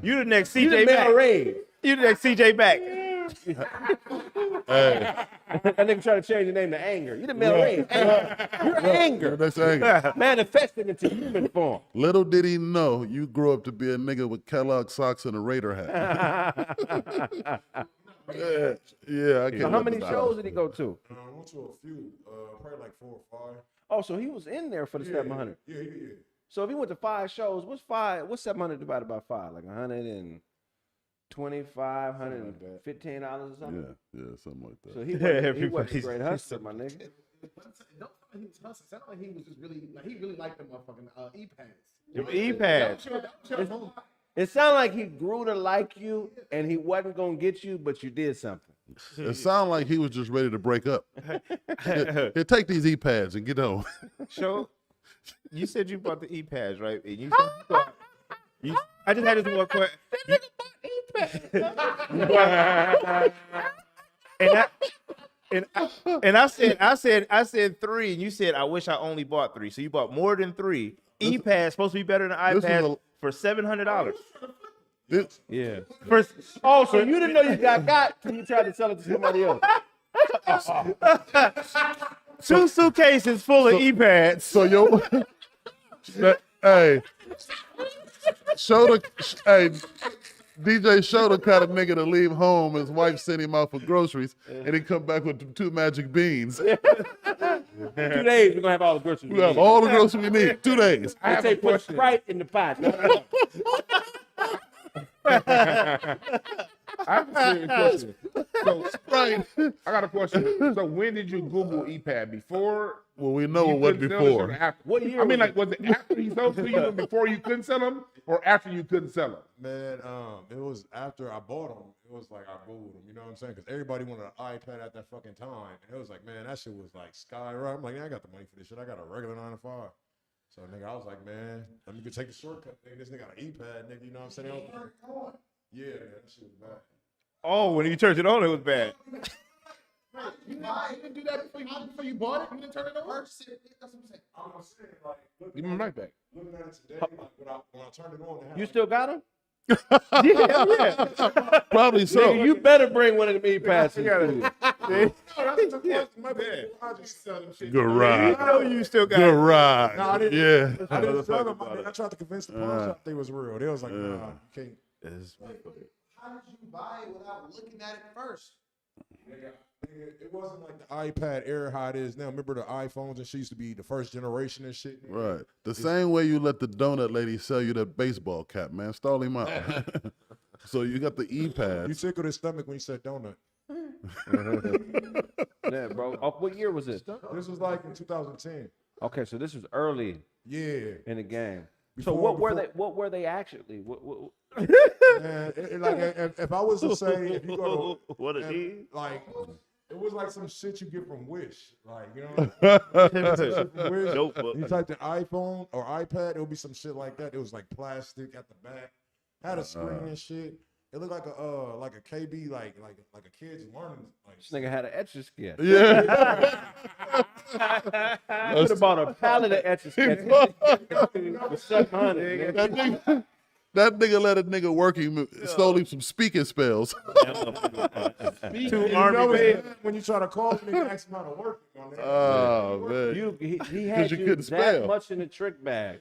Speaker 2: you the next
Speaker 1: You the
Speaker 2: CJ
Speaker 1: male
Speaker 2: Back.
Speaker 1: Rage.
Speaker 2: You the next CJ Back.
Speaker 3: Hey,
Speaker 1: That nigga trying to change the name to Anger. You the male Rage. Anger. You're anger.
Speaker 3: that's anger.
Speaker 1: Manifesting into human form.
Speaker 3: Little did he know you grew up to be a nigga with Kellogg socks and a Raider hat. Yeah, I can't.
Speaker 1: So how many shows did he go to?
Speaker 4: I went to a few, probably like 4 or 5.
Speaker 1: Oh, so he was in there for the 700.
Speaker 4: Yeah.
Speaker 1: So if he went to 5 shows, what's 700 divided by 5? Like $125, $115 or something?
Speaker 3: Yeah, something like that.
Speaker 1: So he wasn't a
Speaker 2: Everybody's-
Speaker 1: great hustler, my nigga.
Speaker 6: Don't tell me he was hustling. Sound like he was just really like he really liked them motherfucking e-pads.
Speaker 2: Them E-pads.
Speaker 1: It sounded like he grew to like you and he wasn't going to get you, but you did something.
Speaker 3: It sounded like he was just ready to break up. Here, take these E-pads and get on.
Speaker 2: So, you said you bought the E-pads, right? And you I just had this one question. I said 3, and you said I wish I only bought 3. So you bought more than 3. E-pads supposed to be better than
Speaker 3: This is
Speaker 2: iPads for $700.
Speaker 3: This-
Speaker 1: Yeah.
Speaker 2: First,
Speaker 1: Oh, so you didn't know you got till you tried to sell it to somebody else.
Speaker 2: 2 suitcases full of E-pads.
Speaker 3: So yo, hey, DJ show the kind of nigga to leave home. His wife sent him out for groceries, and he come back with 2 magic beans.
Speaker 1: 2 days, we're going to have all the groceries.
Speaker 3: We have all the groceries we need. 2 days.
Speaker 5: I have
Speaker 1: They
Speaker 5: a
Speaker 1: put
Speaker 5: question.
Speaker 1: Sprite in the pot.
Speaker 5: I have a serious question. So,
Speaker 3: Right.
Speaker 5: I got a question. So, when did you Google EPAD? Before?
Speaker 3: Well, we know
Speaker 5: you
Speaker 3: it wasn't
Speaker 5: couldn't sell it, or
Speaker 3: before.
Speaker 5: after?
Speaker 1: What year
Speaker 5: I mean,
Speaker 1: was
Speaker 5: like, was it after he sold to you and before you couldn't sell them, or after you couldn't sell them?
Speaker 4: Man, it was after I bought them. It was like I Googled them. You know what I'm saying? Because everybody wanted an iPad at that fucking time, and it was like, man, that shit was like skyrocket. I'm like, yeah, I got the money for this shit. I got a regular 9 to 5. So nigga, I was like, man, let me go take the shortcut. Nigga, this nigga got an iPad, nigga. You know what I'm saying? Yeah, man, that shit was bad.
Speaker 2: Oh, when you turned it on, it was bad.
Speaker 6: You didn't do that before you bought it? You didn't turn it over? That's what I'm saying.
Speaker 4: I'm saying, like,
Speaker 5: Give me my mic back.
Speaker 4: looking at it today, like, when I turned it on, it had
Speaker 1: You
Speaker 4: like,
Speaker 1: still got them?
Speaker 3: Probably so.
Speaker 1: Nigga, you better bring one of them E-pads to the studio.
Speaker 4: my bad. I just sell them shit.
Speaker 3: Garage.
Speaker 2: I know you still got it.
Speaker 3: Garage.
Speaker 4: No, I didn't.
Speaker 3: Yeah.
Speaker 4: I didn't sell them. I tried to convince the pawn shop they was real. They was like, nah, you can't.
Speaker 7: How did you buy it without looking at it first?
Speaker 4: Nigga, it wasn't like the iPad Air how it is now. Remember the iPhones and shit used to be the first generation and shit.
Speaker 3: Right. The same way you let the donut lady sell you that baseball cap, man. Stall him out. So you got the
Speaker 4: You
Speaker 3: E-pads.
Speaker 4: tickled his stomach when you said donut.
Speaker 1: Yeah, bro. Oh, what year was this?
Speaker 4: This was like in 2010.
Speaker 1: Okay, so this was early
Speaker 4: Yeah.
Speaker 1: in the game.
Speaker 4: Before-
Speaker 1: So what
Speaker 4: before-
Speaker 1: were they actually? What
Speaker 4: Man, like if I was to say, if you go to
Speaker 2: What a
Speaker 4: and,
Speaker 2: D.
Speaker 4: like It was like some shit you get from Wish, like you know, some shit from Wish.
Speaker 2: Notebook.
Speaker 4: You typed in iPhone or iPad, it would be some shit like that. It was like plastic at the back, had a screen and shit. It looked like a KB, like a kid's learning. Like,
Speaker 1: This nigga had an etch a sketch.
Speaker 3: Yeah.
Speaker 1: You could have bought a pallet of etch a sketches for $700.
Speaker 3: That nigga let a nigga work him, stole him some speaking spells.
Speaker 2: Two army men.
Speaker 4: when you try to call him, they ask him how to work.
Speaker 3: Oh, man.
Speaker 1: He had
Speaker 3: you
Speaker 1: you
Speaker 3: couldn't
Speaker 1: that
Speaker 3: spell.
Speaker 1: much in the trick bag.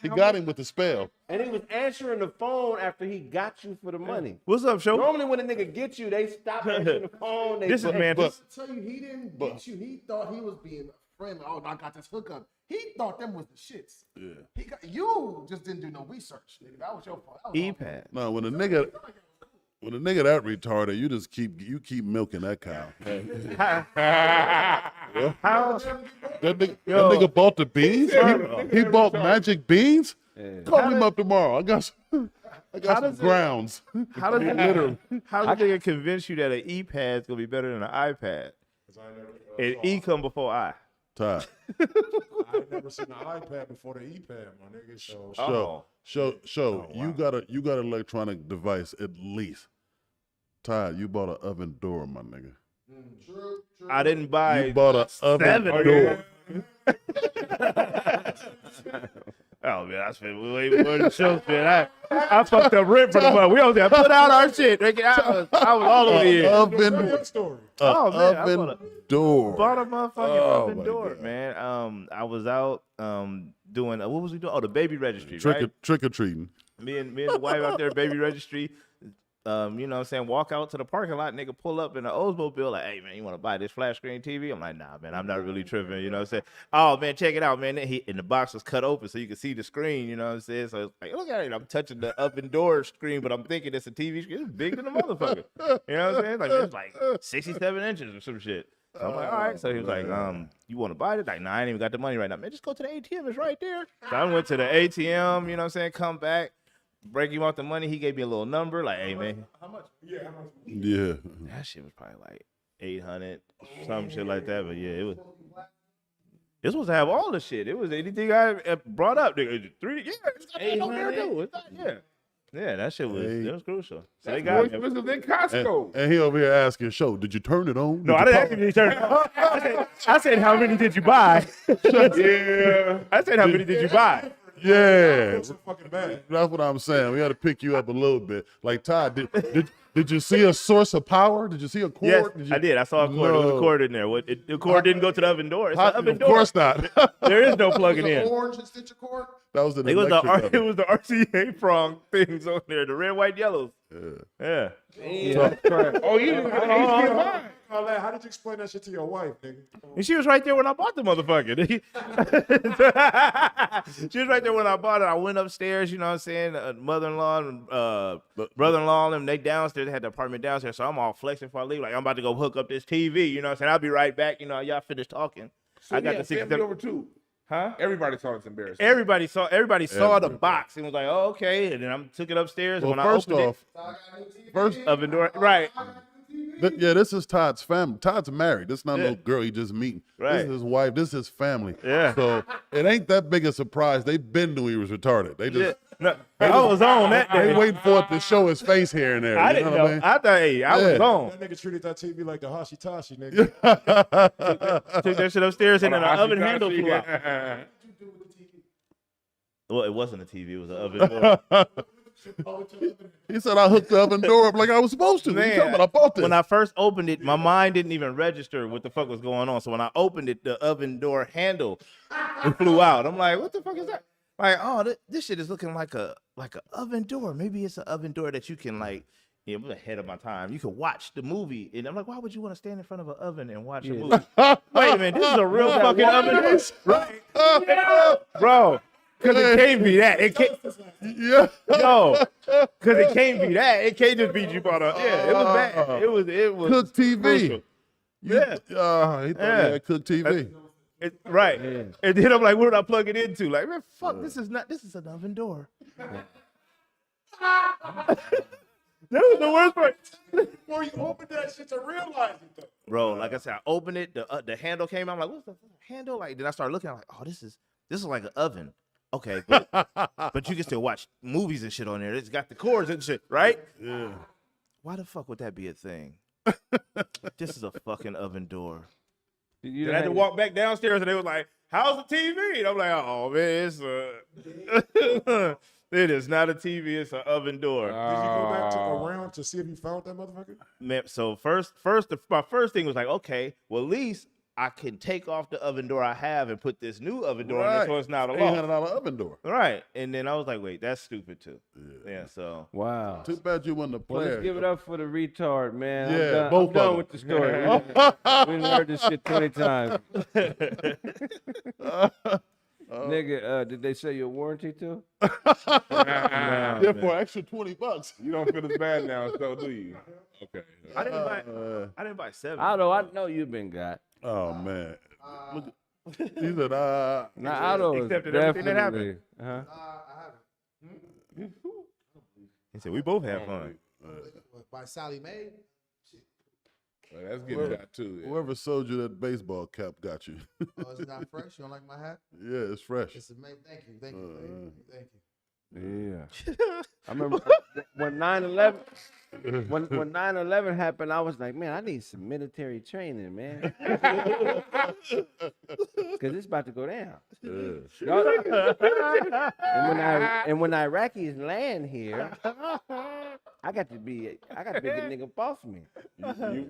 Speaker 3: He got him with the spell.
Speaker 1: And he was answering the phone after he got you for the money.
Speaker 2: What's up, show?
Speaker 1: Normally when a nigga get you, they stop answering the phone. They
Speaker 2: This is man.
Speaker 3: But-
Speaker 6: I tell you, he didn't get you. He thought he was being a friend. Oh, I got this hookup. He thought them was the shits.
Speaker 3: Yeah.
Speaker 6: He got you. Just didn't do no research, nigga. That was your fault. That was all
Speaker 2: E-pad.
Speaker 3: No, when a nigga that retarded, you just keep milking that cow.
Speaker 2: How?
Speaker 3: That nigga bought the beans. He bought magic beans. Call him up tomorrow. I got some grounds.
Speaker 2: How does nigga convince you that an E-pad is gonna be better than an iPad? And E come before I.
Speaker 3: Todd.
Speaker 4: I ain't never seen an iPad before the ePad, my nigga. So
Speaker 3: Show. You got an electronic device at least. Todd, you bought an oven door, my nigga.
Speaker 6: True.
Speaker 2: I didn't buy.
Speaker 3: You bought an oven door.
Speaker 2: Oh man, I spent way more than the show spent. I fucked up rent for the month. We only put out our shit. Nigga. I was all over here.
Speaker 3: Oven
Speaker 4: story.
Speaker 2: Oh man, I
Speaker 3: oven door.
Speaker 2: bought a motherfucking
Speaker 3: Oh,
Speaker 2: oven
Speaker 3: my
Speaker 2: door,
Speaker 3: God.
Speaker 2: man. I was out doing what was we doing? Oh, the baby registry,
Speaker 3: Trick
Speaker 2: right?
Speaker 3: or treating.
Speaker 2: Me and the wife out there, baby registry. You know what I'm saying? Walk out to the parking lot, nigga pull up in an Oldsmobile, like, hey man, you want to buy this flat screen TV? I'm like, nah, man, I'm not really tripping. You know what I'm saying? Oh man, check it out, man. And the box was cut open so you can see the screen. You know what I'm saying? So it's like, look at it. I'm touching the oven door screen, but I'm thinking it's a TV screen. It's big than a motherfucker. You know what I'm saying? Like it's like 67 inches or some shit. So I'm like, all right. So he was like, you want to buy it? Like, nah, I ain't even got the money right now. Man, just go to the ATM. It's right there. So I went to the ATM. You know what I'm saying? Come back. Break him off the money. He gave me a little number. Like, hey, man.
Speaker 4: How much? Yeah, how much?
Speaker 3: Yeah.
Speaker 2: That shit was probably like 800, some shit like that. But yeah, it was. This was to have all the shit. It was anything I brought up. Nigga, 3, yeah, it's got that on there too. It's not, yeah, that shit was, it was crucial. So they got
Speaker 5: More
Speaker 2: me.
Speaker 5: expensive than Costco.
Speaker 3: And he over here asking, show, did you turn it on?
Speaker 2: No, I didn't ask him to turn it on. I said, how many did you buy?
Speaker 5: Yeah.
Speaker 2: I said, how many did you buy?
Speaker 3: Yeah.
Speaker 4: It's fucking bad.
Speaker 3: That's what I'm saying. We had to pick you up a little bit. Like, Todd, did you see a source of power? Did you see a cord?
Speaker 2: Yes, I did. I saw a cord. There was a cord in there. The cord didn't go to the oven door. It's the oven
Speaker 3: Of
Speaker 2: door.
Speaker 3: course not.
Speaker 2: There is no plugging
Speaker 7: Was it
Speaker 2: in.
Speaker 7: orange extension cord?
Speaker 3: That was an
Speaker 2: It was
Speaker 3: electric
Speaker 2: it
Speaker 3: oven.
Speaker 2: was the RCA prong things on there, the red, white, yellows. Yeah.
Speaker 5: Oh, you didn't get mine.
Speaker 4: How did you explain that shit to your wife, nigga?
Speaker 2: And she was right there when I bought the motherfucker. She was right there when I bought it. I went upstairs, you know what I'm saying? Mother-in-law and brother-in-law and them, they downstairs. They had the apartment downstairs. So I'm all flexing before I leave. Like, I'm about to go hook up this TV, you know what I'm saying? I'll be right back. You know, y'all finished talking.
Speaker 5: So
Speaker 2: I got
Speaker 5: yeah,
Speaker 2: the
Speaker 5: family
Speaker 2: 67.
Speaker 5: over too.
Speaker 2: Huh?
Speaker 5: Everybody saw it's embarrassing.
Speaker 2: Everybody saw the box and was like, oh, okay. And then I took it upstairs.
Speaker 3: Well,
Speaker 2: and when
Speaker 3: first
Speaker 2: I opened
Speaker 3: off,
Speaker 2: it, oven door, right.
Speaker 3: this is Todd's family. Todd's married. This is not no girl he just meeting.
Speaker 2: Right.
Speaker 3: This is his wife. This is his family.
Speaker 2: Yeah.
Speaker 3: So it ain't that big a surprise. They been knew he was retarded. They just
Speaker 2: No, I was on that day.
Speaker 3: they waiting for it to show his face here and there.
Speaker 2: I
Speaker 3: You
Speaker 2: didn't
Speaker 3: know
Speaker 2: know.
Speaker 3: what I mean?
Speaker 2: I thought, hey, I was
Speaker 3: Yeah.
Speaker 2: on.
Speaker 4: That nigga treated that TV like the Hashitashi, nigga.
Speaker 2: Took that shit upstairs and then the oven handle flew out.
Speaker 5: out.
Speaker 2: Well, it wasn't a TV. It was an oven door.
Speaker 3: He said I hooked the oven door up like I was supposed to. What you talking about? I bought this.
Speaker 2: When I first opened it, my mind didn't even register what the fuck was going on. So when I opened it, the oven door handle flew out. I'm like, what the fuck is that? Like, oh, this shit is looking like a oven door. Maybe it's an oven door that you can like. Yeah, I'm ahead of my time. You can watch the movie, and I'm like, why would you want to stand in front of an oven and watch a movie? Wait a minute, this is a real fucking oven door, right? Bro. Because it can't be that. It can't.
Speaker 3: yeah.
Speaker 2: Yo, because it can't be that. It can't just be you brought up. Yeah, it was bad. It was
Speaker 3: Cook TV.
Speaker 2: crucial. Yeah.
Speaker 3: He thought he had Cook TV.
Speaker 2: Right. And then I'm like, what did I plug it into? Like, man, fuck, this is an oven door. That was the worst part.
Speaker 4: Before you open that shit to realize it, though.
Speaker 2: Bro, like I said, I opened it. The handle came out. I'm like, what's the handle? Like, then I started looking. I'm like, oh, this is like an oven. Okay, but you can still watch movies and shit on there. It's got the cords and shit, right?
Speaker 3: Yeah.
Speaker 2: Why the fuck would that be a thing? This is a fucking oven door.
Speaker 1: You
Speaker 2: Then I had to walk back downstairs, and they was like, "How's the TV?" And I'm like, "Oh man, it's it is not a TV. It's an oven door."
Speaker 4: Did you go back around to see if you found that motherfucker?
Speaker 2: Man, so my first thing was like, okay, well at least I can take off the oven door I have and put this new oven door in there, so it's not a loss.
Speaker 3: $800 oven door.
Speaker 2: Right, and then I was like, wait, that's stupid too. Yeah, so
Speaker 1: Wow.
Speaker 3: Too bad you wasn't a
Speaker 1: Well,
Speaker 3: player.
Speaker 1: let's give it up for the retard, man.
Speaker 3: Yeah,
Speaker 1: I'm
Speaker 3: both
Speaker 1: done
Speaker 3: of
Speaker 1: with the story.
Speaker 3: them.
Speaker 1: We done heard this shit 20 times. Nigga, did they say your warranty too?
Speaker 3: Yeah, for an extra $20.
Speaker 5: You don't feel as bad now, so do you? Okay.
Speaker 2: I didn't buy 7.
Speaker 1: Otto, I know you've been got.
Speaker 3: Oh man. Look, he said,
Speaker 1: Now, Otto is
Speaker 2: accepted everything that
Speaker 1: definitely.
Speaker 7: I haven't.
Speaker 2: He said we both have fun.
Speaker 7: By Sally Mae.
Speaker 5: Well, that's getting got too. Yeah.
Speaker 3: whoever sold you that baseball cap got you.
Speaker 7: Oh, it's not fresh. You don't like my hat?
Speaker 3: Yeah, it's fresh.
Speaker 7: It's amazing. Thank you. Thank you. Thank you.
Speaker 1: Yeah. I remember when 9/11 when 9/11 happened, I was like, man, I need some military training, man. Cause it's about to go down. And when Iraqis land here, I got to be a nigga boss me.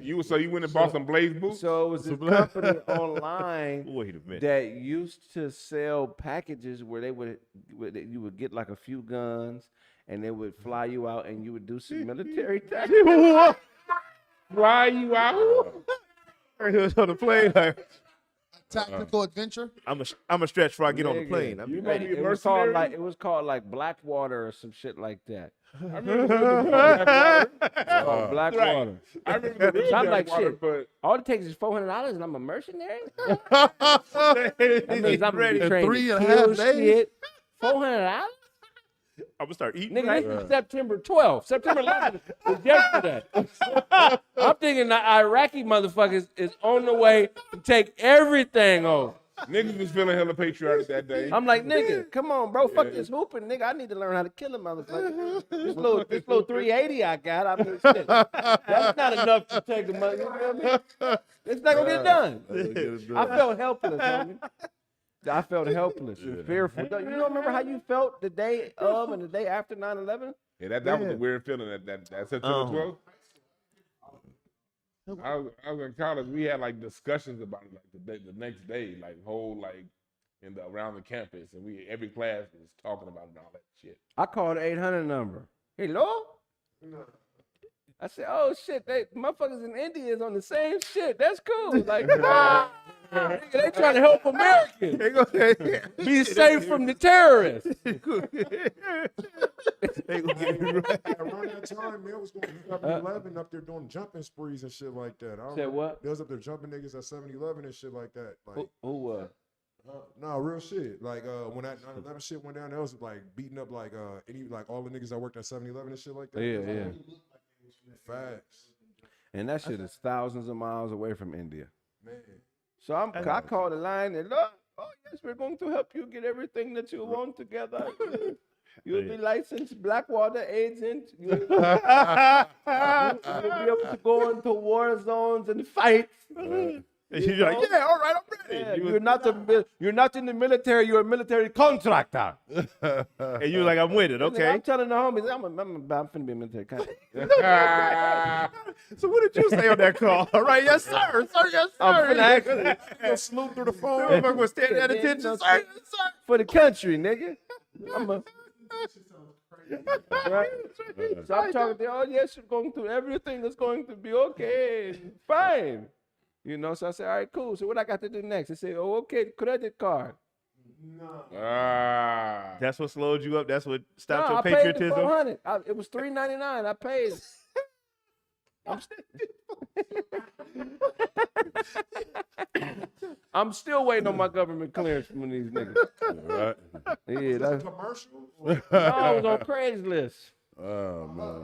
Speaker 5: You went and bought some Blaze boots?
Speaker 1: So it was this company online
Speaker 2: Wait a minute.
Speaker 1: that used to sell packages where you would get like a few guns and they would fly you out and you would do some military time.
Speaker 5: Fly you out?
Speaker 2: He was on the plane. Like,
Speaker 7: Tactical adventure.
Speaker 2: I'm a stretch before I get on the
Speaker 1: Nigga,
Speaker 2: plane.
Speaker 5: You
Speaker 1: Right,
Speaker 5: gonna be a
Speaker 1: it was called like Blackwater or some shit like that.
Speaker 5: I remember Blackwater.
Speaker 1: Blackwater.
Speaker 5: I remember the
Speaker 1: I'm like,
Speaker 5: Blackwater,
Speaker 1: shit.
Speaker 5: but
Speaker 1: All it takes is $400 and I'm a mercenary. That means I'm gonna be
Speaker 3: In
Speaker 1: trained
Speaker 3: 3.5 days?
Speaker 1: $400.
Speaker 2: I'm gonna start eating.
Speaker 1: Nigga, this is September 12th. September 11th was yesterday. I'm thinking the Iraqi motherfuckers is on the way to take everything over.
Speaker 5: niggas was feeling hella patriotic that day.
Speaker 1: I'm like, nigga, come on, bro. Fuck this hooping, nigga. I need to learn how to kill a motherfucker. This little 380 I got, I mean, shit. That's not enough to take the money. You feel me? It's not gonna get done. I felt helpless, homie. I felt helpless and fearful. You don't remember how you felt the day of and the day after 9/11?
Speaker 5: Yeah, that was a weird feeling that September 12th. I was in college. We had like discussions about it like the next day, like whole like around the campus, and every class was talking about it and all that shit.
Speaker 1: I called the 800 number. Hello? I said, oh shit, they motherfuckers in India is on the same shit. That's cool. Like, nigga, they trying to help Americans. Be safe from the terrorists.
Speaker 4: Around that time, man, was going to 7-Eleven up there doing jumping sprees and shit like that. I
Speaker 1: Said what?
Speaker 4: They was up there jumping niggas at 7-Eleven and shit like that. Like,
Speaker 1: Who was?
Speaker 4: no, real shit. Like when that 9/11 shit went down, that was like beating up like all the niggas that worked at 7-Eleven and shit like that.
Speaker 1: Yeah.
Speaker 4: Facts.
Speaker 1: And that shit is thousands of miles away from India.
Speaker 4: Man.
Speaker 1: So I called the line and look, oh yes, we're going to help you get everything that you want together. You'll be licensed Blackwater agent. You'll be able to go into war zones and fight.
Speaker 2: And you're like, yeah, all right, I'm ready.
Speaker 1: Yeah, you're not in the military. You're a military contractor.
Speaker 2: And you're like, I'm with it, okay.
Speaker 1: I'm telling the homies, I'm finna be a military contractor.
Speaker 2: So what did you say on that call? All right, yes, sir. Sir, yes, sir.
Speaker 1: I'm finna actually
Speaker 4: Salute through the phone.
Speaker 2: Motherfucker was standing at attention, sir, yes, sir.
Speaker 1: for the country, nigga. Right? So I'm talking to them, oh yes, you're going through everything is going to be okay, fine. You know, so I said, all right, cool. So what I got to do next? They say, oh, okay, credit card.
Speaker 2: That's what slowed you up. That's what stopped your
Speaker 1: I
Speaker 2: patriotism.
Speaker 1: paid the $400. It was $399. I paid. I'm still waiting on my government clearance from these niggas.
Speaker 3: Right.
Speaker 1: Yeah, that's
Speaker 4: Commercial?
Speaker 1: no, I was on Craigslist.
Speaker 3: Oh man.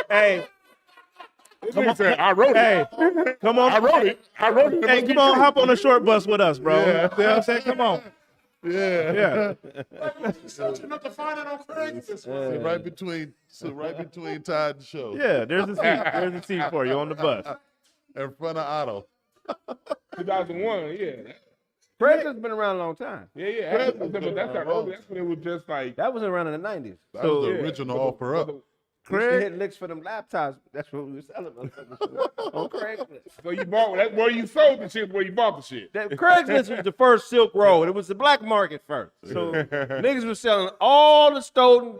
Speaker 2: Hey,
Speaker 5: Come on, I wrote it.
Speaker 2: hey, come on.
Speaker 5: I wrote it. It
Speaker 2: Hey,
Speaker 5: must
Speaker 2: come
Speaker 5: be
Speaker 2: on,
Speaker 5: true.
Speaker 2: hop on the short bus with us, bro.
Speaker 3: Yeah.
Speaker 2: You know what I'm saying? Come on.
Speaker 3: Yeah.
Speaker 2: Yeah.
Speaker 4: Searching up to find it on Craigslist.
Speaker 3: Sit right between Todd and Show.
Speaker 2: Yeah, there's a seat. There's a seat for you on the bus.
Speaker 3: In front of Otto.
Speaker 5: 2001, yeah.
Speaker 1: Craigslist been around a long time.
Speaker 5: Yeah. But that's not early. That's when it was just like.
Speaker 1: That was around in the 90s.
Speaker 3: That was the
Speaker 5: yeah.
Speaker 3: original offer up.
Speaker 1: We used to
Speaker 2: Craig,
Speaker 1: hit licks for them laptops. That's what we were selling on Craigslist.
Speaker 5: So you bought that's where you sold the shit, where you bought the shit.
Speaker 1: That Craigslist was the first Silk Road. It was the black market first. So niggas was selling all the stolen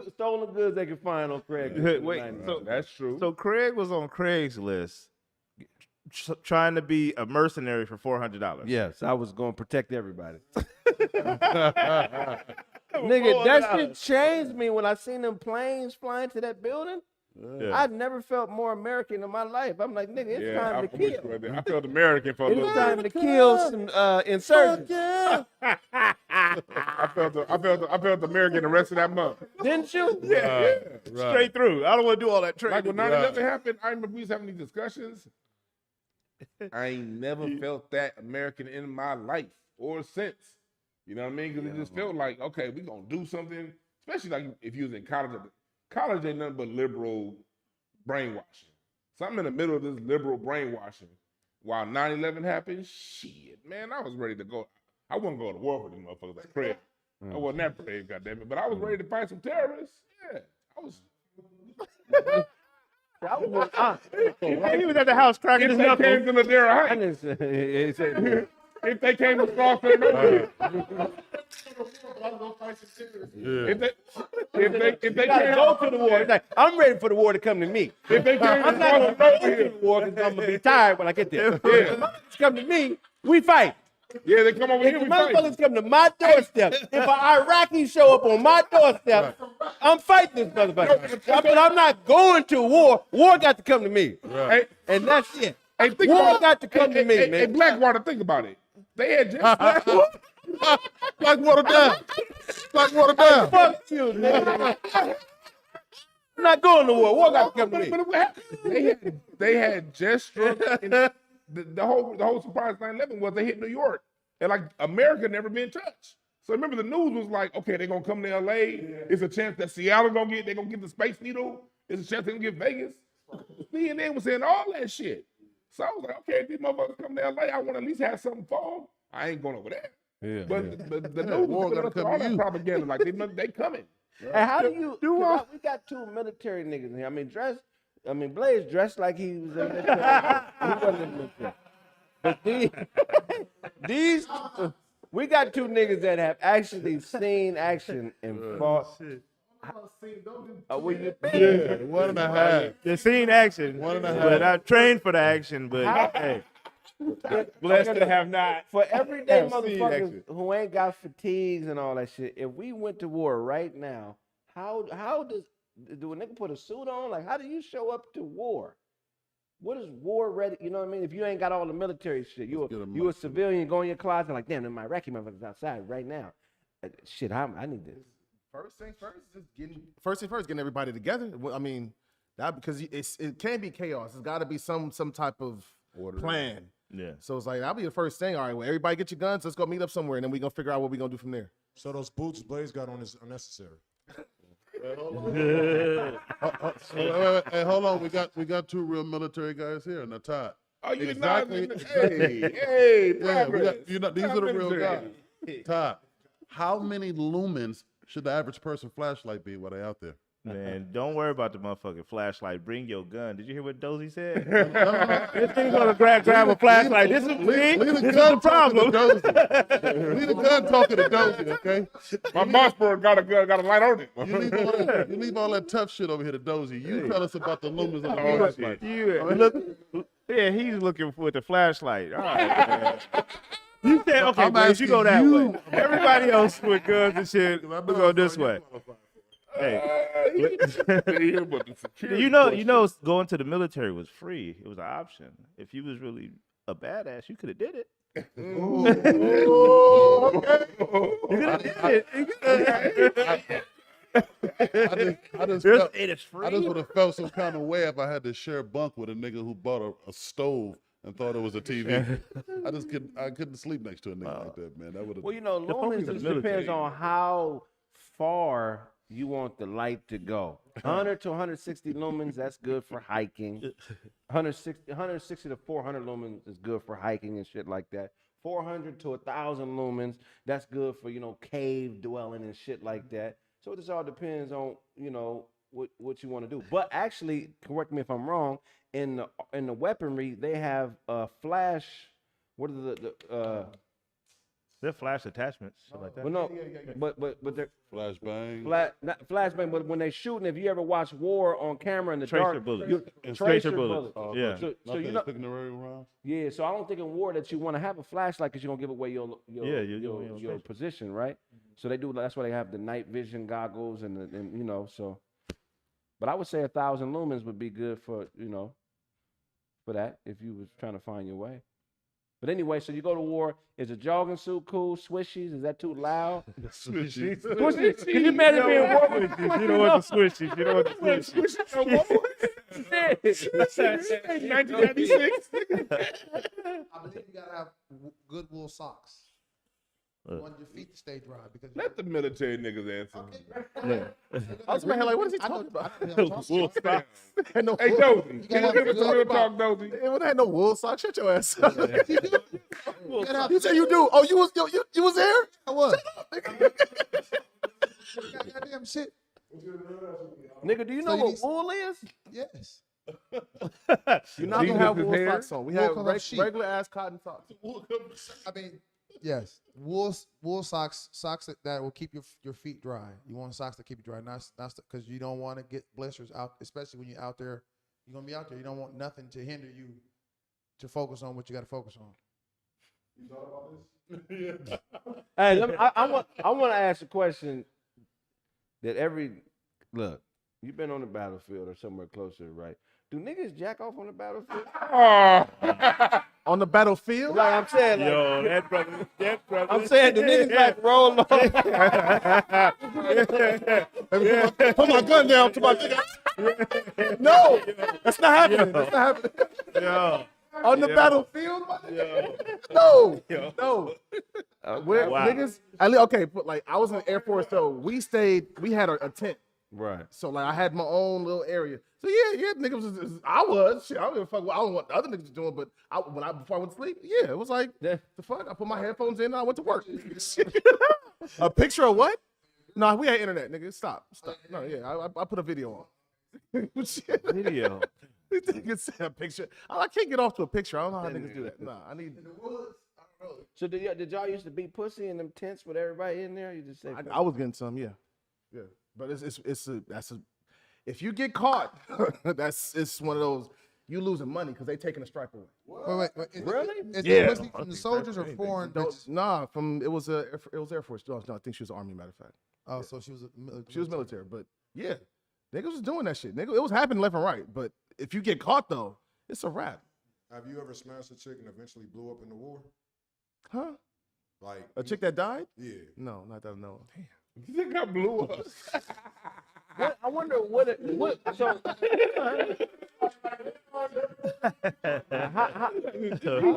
Speaker 1: goods they could find on Craigslist.
Speaker 2: Wait, so
Speaker 5: That's true.
Speaker 2: So Craig was on Craigslist trying to be a mercenary for $400.
Speaker 1: Yes, I was going to protect everybody. Nigga, that shit changed me when I seen them planes flying to that building.
Speaker 2: Yeah.
Speaker 1: I'd never felt more American in my life. I'm like, nigga, it's time to
Speaker 5: I'm with
Speaker 1: kill.
Speaker 5: you right there. I felt American for a
Speaker 1: It's
Speaker 5: little
Speaker 1: time
Speaker 5: bit.
Speaker 1: to kill some insurgents.
Speaker 5: I felt American the rest of that month.
Speaker 1: Didn't you?
Speaker 5: Yeah.
Speaker 2: Straight through. I don't want to do all that
Speaker 5: Like
Speaker 2: trading.
Speaker 5: when 9/11 happened, I remember we was having these discussions. I ain't never felt that American in my life or since. You know what I mean? Because it just felt like, okay, we gonna do something. Especially like if you was in college. College ain't nothing but liberal brainwashing. So I'm in the middle of this liberal brainwashing while 9/11 happened. Shit, man, I was ready to go. I wouldn't go to war for these motherfuckers like Craig. I wasn't that brave, goddammit. But I was ready to fight some terrorists. Yeah, I was.
Speaker 2: He was at the house cracking his
Speaker 5: If they came
Speaker 2: knuckles.
Speaker 5: to Ladera
Speaker 1: I
Speaker 5: Heights,
Speaker 1: didn't say,
Speaker 5: if they came across the road, if they
Speaker 1: gotta
Speaker 5: came,
Speaker 1: go to the war. It's like, I'm ready for the war to come to me.
Speaker 5: if they came
Speaker 1: I'm not
Speaker 5: across
Speaker 1: gonna
Speaker 5: the road
Speaker 1: go to
Speaker 5: here,
Speaker 1: the war because I'm gonna be tired when I get there.
Speaker 5: Yeah.
Speaker 1: If the motherfuckers come to me, we fight.
Speaker 5: yeah, they come over
Speaker 1: If
Speaker 5: here.
Speaker 1: the
Speaker 5: We fight.
Speaker 1: motherfuckers come to my doorstep, if an Iraqi show up on my doorstep, I'm fighting this motherfucker. But I'm not going to war. War got to come to me.
Speaker 5: Hey,
Speaker 1: And that's it.
Speaker 5: hey, think
Speaker 1: War
Speaker 5: about
Speaker 1: got to come to me,
Speaker 5: Hey,
Speaker 1: man.
Speaker 5: Blackwater, think about it. They had just
Speaker 3: Blackwater down. Blackwater down.
Speaker 1: Fuck you, nigga. I'm not going to war. War got to come to me.
Speaker 5: But what happened? They had just struck. The whole surprise 9/11 was they hit New York, and like America never been touched. So remember the news was like, okay, they're gonna come to LA. It's a chance that Seattle they're gonna get the Space Needle. It's a chance they're gonna get Vegas. CNN was saying all that shit. So I was like, okay, if these motherfuckers come to LA, I want to at least have something for them. I ain't going over there.
Speaker 1: Yeah.
Speaker 5: But the news
Speaker 3: war
Speaker 5: was
Speaker 3: gotta
Speaker 5: putting
Speaker 3: come
Speaker 5: all
Speaker 3: to
Speaker 5: that
Speaker 3: you.
Speaker 5: propaganda like they coming.
Speaker 1: And how do you do? We got two military niggas in here. I mean, Blaze dressed like he was in the military. He wasn't in the military. But these we got two niggas that have actually seen action and fought. Where you been?
Speaker 3: Yeah, 1.5.
Speaker 2: The scene action.
Speaker 3: 1.5.
Speaker 2: But I trained for the action, but hey. Blessed to have not.
Speaker 1: For everyday
Speaker 2: Have seen
Speaker 1: motherfuckers
Speaker 2: action.
Speaker 1: who ain't got fatigues and all that shit, if we went to war right now, how do a nigga put a suit on? Like, how do you show up to war? What is war ready? You know what I mean? If you ain't got all the military shit, you a civilian, go in your closet like, damn, them Iraqi motherfuckers outside right now. Shit, I need this.
Speaker 6: First thing first, getting everybody together. I mean, that because it can't be chaos. It's got to be some type of plan.
Speaker 2: Yeah.
Speaker 6: So it's like that'll be the first thing. All right, well, everybody get your guns. Let's go meet up somewhere, and then we gonna figure out what we gonna do from there.
Speaker 4: So those boots Blaze got on is unnecessary.
Speaker 3: Hey, hold on. We got two real military guys here. Now, Todd.
Speaker 5: Oh, you
Speaker 3: Exactly.
Speaker 5: not? Hey,
Speaker 3: Yeah,
Speaker 5: progress.
Speaker 3: these are the real guys. Todd, how many lumens should the average person flashlight be while they out there?
Speaker 2: Man, don't worry about the motherfucking flashlight. Bring your gun. Did you hear what Dozie said?
Speaker 3: This
Speaker 2: Thing's gonna grab a flashlight. This is the problem.
Speaker 3: Leave the gun talking to Dozie, okay?
Speaker 5: My Mossberg got a light on it.
Speaker 3: You leave all that tough shit over here to Dozie. You tell us about the lumens of the flashlight.
Speaker 2: Yeah, he's looking for the flashlight. All right, man. You said, okay,
Speaker 3: I'm
Speaker 2: Blaze, you go that
Speaker 3: asking
Speaker 2: way.
Speaker 3: you.
Speaker 2: Everybody else with guns and shit, we go this way. Hey, you know, going to the military was free. It was an option. If you was really a badass, you could have did it.
Speaker 3: Ooh, okay.
Speaker 2: You could have did it.
Speaker 3: I just
Speaker 2: It's
Speaker 3: felt,
Speaker 2: free.
Speaker 3: I just would have felt some kind of way if I had to share bunk with a nigga who bought a stove and thought it was a TV. I couldn't sleep next to a nigga like that, man. That would have.
Speaker 1: Well, you know,
Speaker 2: police
Speaker 1: lumens
Speaker 2: are
Speaker 1: just
Speaker 2: military.
Speaker 1: depends on how far you want the light to go. 100 to 160 lumens, that's good for hiking. 160 to 400 lumens is good for hiking and shit like that. 400 to 1,000 lumens, that's good for, cave dwelling and shit like that. So it just all depends on, what you want to do. But actually, correct me if I'm wrong, in the weaponry, they have flash, what are the
Speaker 2: They're flash attachments, shit like that.
Speaker 1: well, no, but they're
Speaker 3: Flashbang.
Speaker 1: not flashbang. But when they shooting, if you ever watch war on camera in the
Speaker 2: Tracer
Speaker 1: dark,
Speaker 2: bullets.
Speaker 1: tracer
Speaker 2: bullets.
Speaker 1: bullets.
Speaker 2: Yeah.
Speaker 1: So
Speaker 3: Nothing
Speaker 1: you know,
Speaker 3: sticking around.
Speaker 1: yeah. So I don't think in war that you want to have a flashlight because you're gonna give away your
Speaker 2: your
Speaker 1: position, right? So they do. That's why they have the night vision goggles and so. But I would say 1,000 lumens would be good for for that if you was trying to find your way. But anyway, so you go to war. Is a jogging suit cool? Swishies? Is that too loud?
Speaker 3: Swishies.
Speaker 1: Swishies? Can you imagine being war?
Speaker 2: You don't want the swishies. You don't want the swishies.
Speaker 5: 1996.
Speaker 7: I believe you gotta have good wool socks. You want your feet to stay dry because
Speaker 5: Let the military niggas answer.
Speaker 6: I was man, like, what is he
Speaker 7: I know-
Speaker 6: talking about?
Speaker 7: I know what I'm talking
Speaker 2: Wool
Speaker 7: about.
Speaker 2: socks.
Speaker 6: Had no
Speaker 5: Hey,
Speaker 6: wool-
Speaker 5: Dozie,
Speaker 7: You
Speaker 5: can
Speaker 7: gotta
Speaker 5: you give us
Speaker 7: have
Speaker 5: some real
Speaker 7: good
Speaker 5: talk, Dozie?
Speaker 6: It would have no wool socks. Shut your ass up.
Speaker 7: You gotta have
Speaker 6: You say you do. Oh, you was there?
Speaker 7: I was. Goddamn shit.
Speaker 1: Nigga, do you know
Speaker 7: So you
Speaker 1: what
Speaker 7: need-
Speaker 1: wool is?
Speaker 7: Yes.
Speaker 6: You're not gonna have
Speaker 5: Jesus'
Speaker 6: wool
Speaker 5: hair?
Speaker 6: socks on. We
Speaker 7: Wool
Speaker 6: have
Speaker 7: come off sheep.
Speaker 6: regular ass cotton socks.
Speaker 7: I mean, yes. Wool socks that will keep your feet dry. You want socks that keep you dry, not because you don't want to get blisters out, especially when you're out there. You're gonna be out there. You don't want nothing to hinder you to focus on what you got to focus on.
Speaker 4: You thought about this?
Speaker 1: Hey, I want to ask a question that look, you've been on the battlefield or somewhere closer, right? Do niggas jack off on the battlefield?
Speaker 6: On the battlefield?
Speaker 1: Like I'm saying, like,
Speaker 2: Yo, that brother.
Speaker 1: I'm saying the niggas like roll on.
Speaker 6: Put my gun down to my nigga. No, that's not happening. That's not happening.
Speaker 2: Yo.
Speaker 6: On the battlefield? No. Where
Speaker 2: Wow.
Speaker 6: niggas? Okay, but like I was in the Air Force, so we had a tent.
Speaker 1: Right.
Speaker 6: So like I had my own little area. So yeah, niggas. I don't give a fuck what I don't know what the other niggas was doing, but before I went to sleep, yeah, it was like
Speaker 1: Yeah.
Speaker 6: the fuck. I put my headphones in and I went to work. A picture of what? No, we had internet, nigga. Stop. No, yeah, I put a video on.
Speaker 2: Video.
Speaker 6: These niggas sent a picture. I can't get off to a picture. I don't know how niggas do that. Nah, I need.
Speaker 1: So did y'all used to beat pussy in them tents with everybody in there? You just say
Speaker 6: I was getting some, yeah. But if you get caught, it's one of those you losing money because they taking a stripe away.
Speaker 7: Wait.
Speaker 1: Really?
Speaker 7: Is
Speaker 6: Yeah.
Speaker 7: it pussy from the soldiers or foreign? bitches?
Speaker 6: Nah, it was Air Force. No, I think she was Army. Matter of fact,
Speaker 7: Oh, so she was military.
Speaker 6: she was military. But yeah, niggas was doing that shit. Nigga, it was happening left and right. But if you get caught though, it's a wrap.
Speaker 4: Have you ever smashed a chick and eventually blew up in the war?
Speaker 6: Huh?
Speaker 4: Like
Speaker 6: A chick that died?
Speaker 4: Yeah.
Speaker 6: No, not that I know of.
Speaker 5: You think I blew up?
Speaker 1: I wonder what so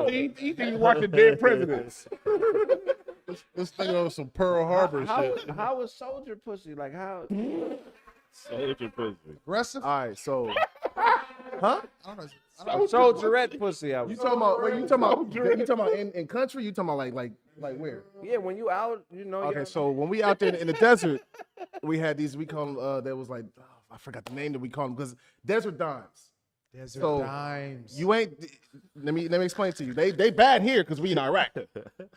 Speaker 5: He think you watching Dead Presidents.
Speaker 3: Let's think of some Pearl Harbor shit.
Speaker 1: how was soldier pussy? Like how
Speaker 2: Soldier pussy.
Speaker 7: Aggressive?
Speaker 6: All right, so, huh?
Speaker 7: I don't know.
Speaker 1: soldierette pussy? I was
Speaker 6: You talking about? Wait, you talking about in country? You talking about like where?
Speaker 1: yeah, when you out,
Speaker 6: Okay, so when we out there in the desert, we had these. We call them. There was like I forgot the name that we call them because desert dimes.
Speaker 7: Desert
Speaker 6: So,
Speaker 7: dimes.
Speaker 6: You ain't. Let me explain to you. They bad here because we in Iraq.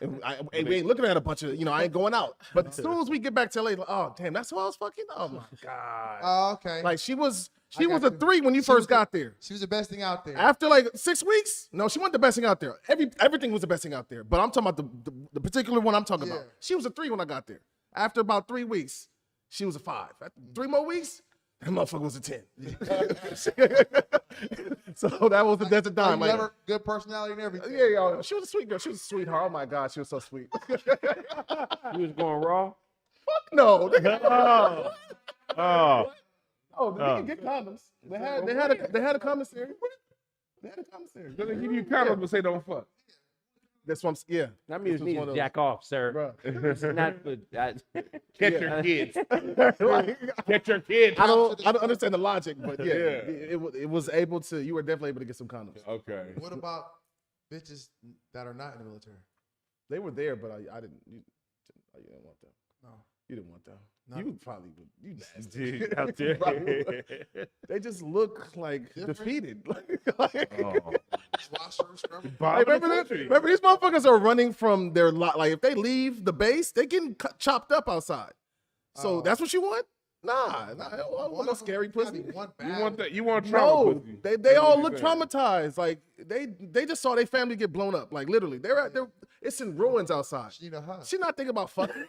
Speaker 6: And we ain't looking at a bunch of. I ain't going out. But as soon as we get back to LA, like, oh damn, that's who I was fucking. Oh my god.
Speaker 7: Oh, okay.
Speaker 6: Like she was
Speaker 7: got
Speaker 6: a
Speaker 7: you.
Speaker 6: 3 when you
Speaker 7: She
Speaker 6: first
Speaker 7: was
Speaker 6: got there.
Speaker 7: She was the best thing out there.
Speaker 6: After like 6 weeks, no, she wasn't the best thing out there. Everything was the best thing out there. But I'm talking about the particular one I'm talking about.
Speaker 7: Yeah.
Speaker 6: She was a 3 when I got there. After about 3 weeks, she was a 5. After 3 more weeks, That motherfucker was a 10. So that was the desert dime.
Speaker 7: You
Speaker 6: Like,
Speaker 7: never good personality and everything.
Speaker 6: yeah, yo, she was a sweet girl. She was a sweetheart. Oh my God, she was so sweet.
Speaker 1: You was going raw?
Speaker 6: No,
Speaker 2: Oh,
Speaker 6: oh, they can get condoms. They had a commissary. They had a commissary.
Speaker 5: So they give you condoms but say don't fuck.
Speaker 6: That's what I'm. Yeah.
Speaker 9: That means
Speaker 6: This was
Speaker 9: need
Speaker 6: one
Speaker 9: to
Speaker 6: of
Speaker 9: jack off, sir.
Speaker 6: Bruh.
Speaker 9: It's not for
Speaker 5: Catch your kids.
Speaker 6: Like,
Speaker 5: Catch your kids.
Speaker 6: I don't understand the logic, but yeah, it was able to. You were definitely able to get some condoms.
Speaker 5: Okay.
Speaker 7: What about bitches that are not in the military?
Speaker 6: They were there, but I didn't. You didn't want them.
Speaker 7: No.
Speaker 6: You didn't want them.
Speaker 7: No.
Speaker 6: You probably would. You nasty.
Speaker 2: dude, out there.
Speaker 6: Probably would. They just look like
Speaker 7: Different?
Speaker 6: defeated.
Speaker 7: Swasher, scrubber.
Speaker 6: Like, remember these motherfuckers are running from their lot. Like if they leave the base, they getting chopped up outside. So that's what you want? Nah, I don't want no scary pussy.
Speaker 5: You want trauma
Speaker 6: No,
Speaker 5: pussy.
Speaker 6: they
Speaker 5: That's
Speaker 6: all
Speaker 5: what
Speaker 6: look
Speaker 5: you're saying.
Speaker 6: traumatized. Like they just saw their family get blown up. Like literally, it's in ruins outside.
Speaker 7: She need a hug.
Speaker 6: She not thinking about fucking.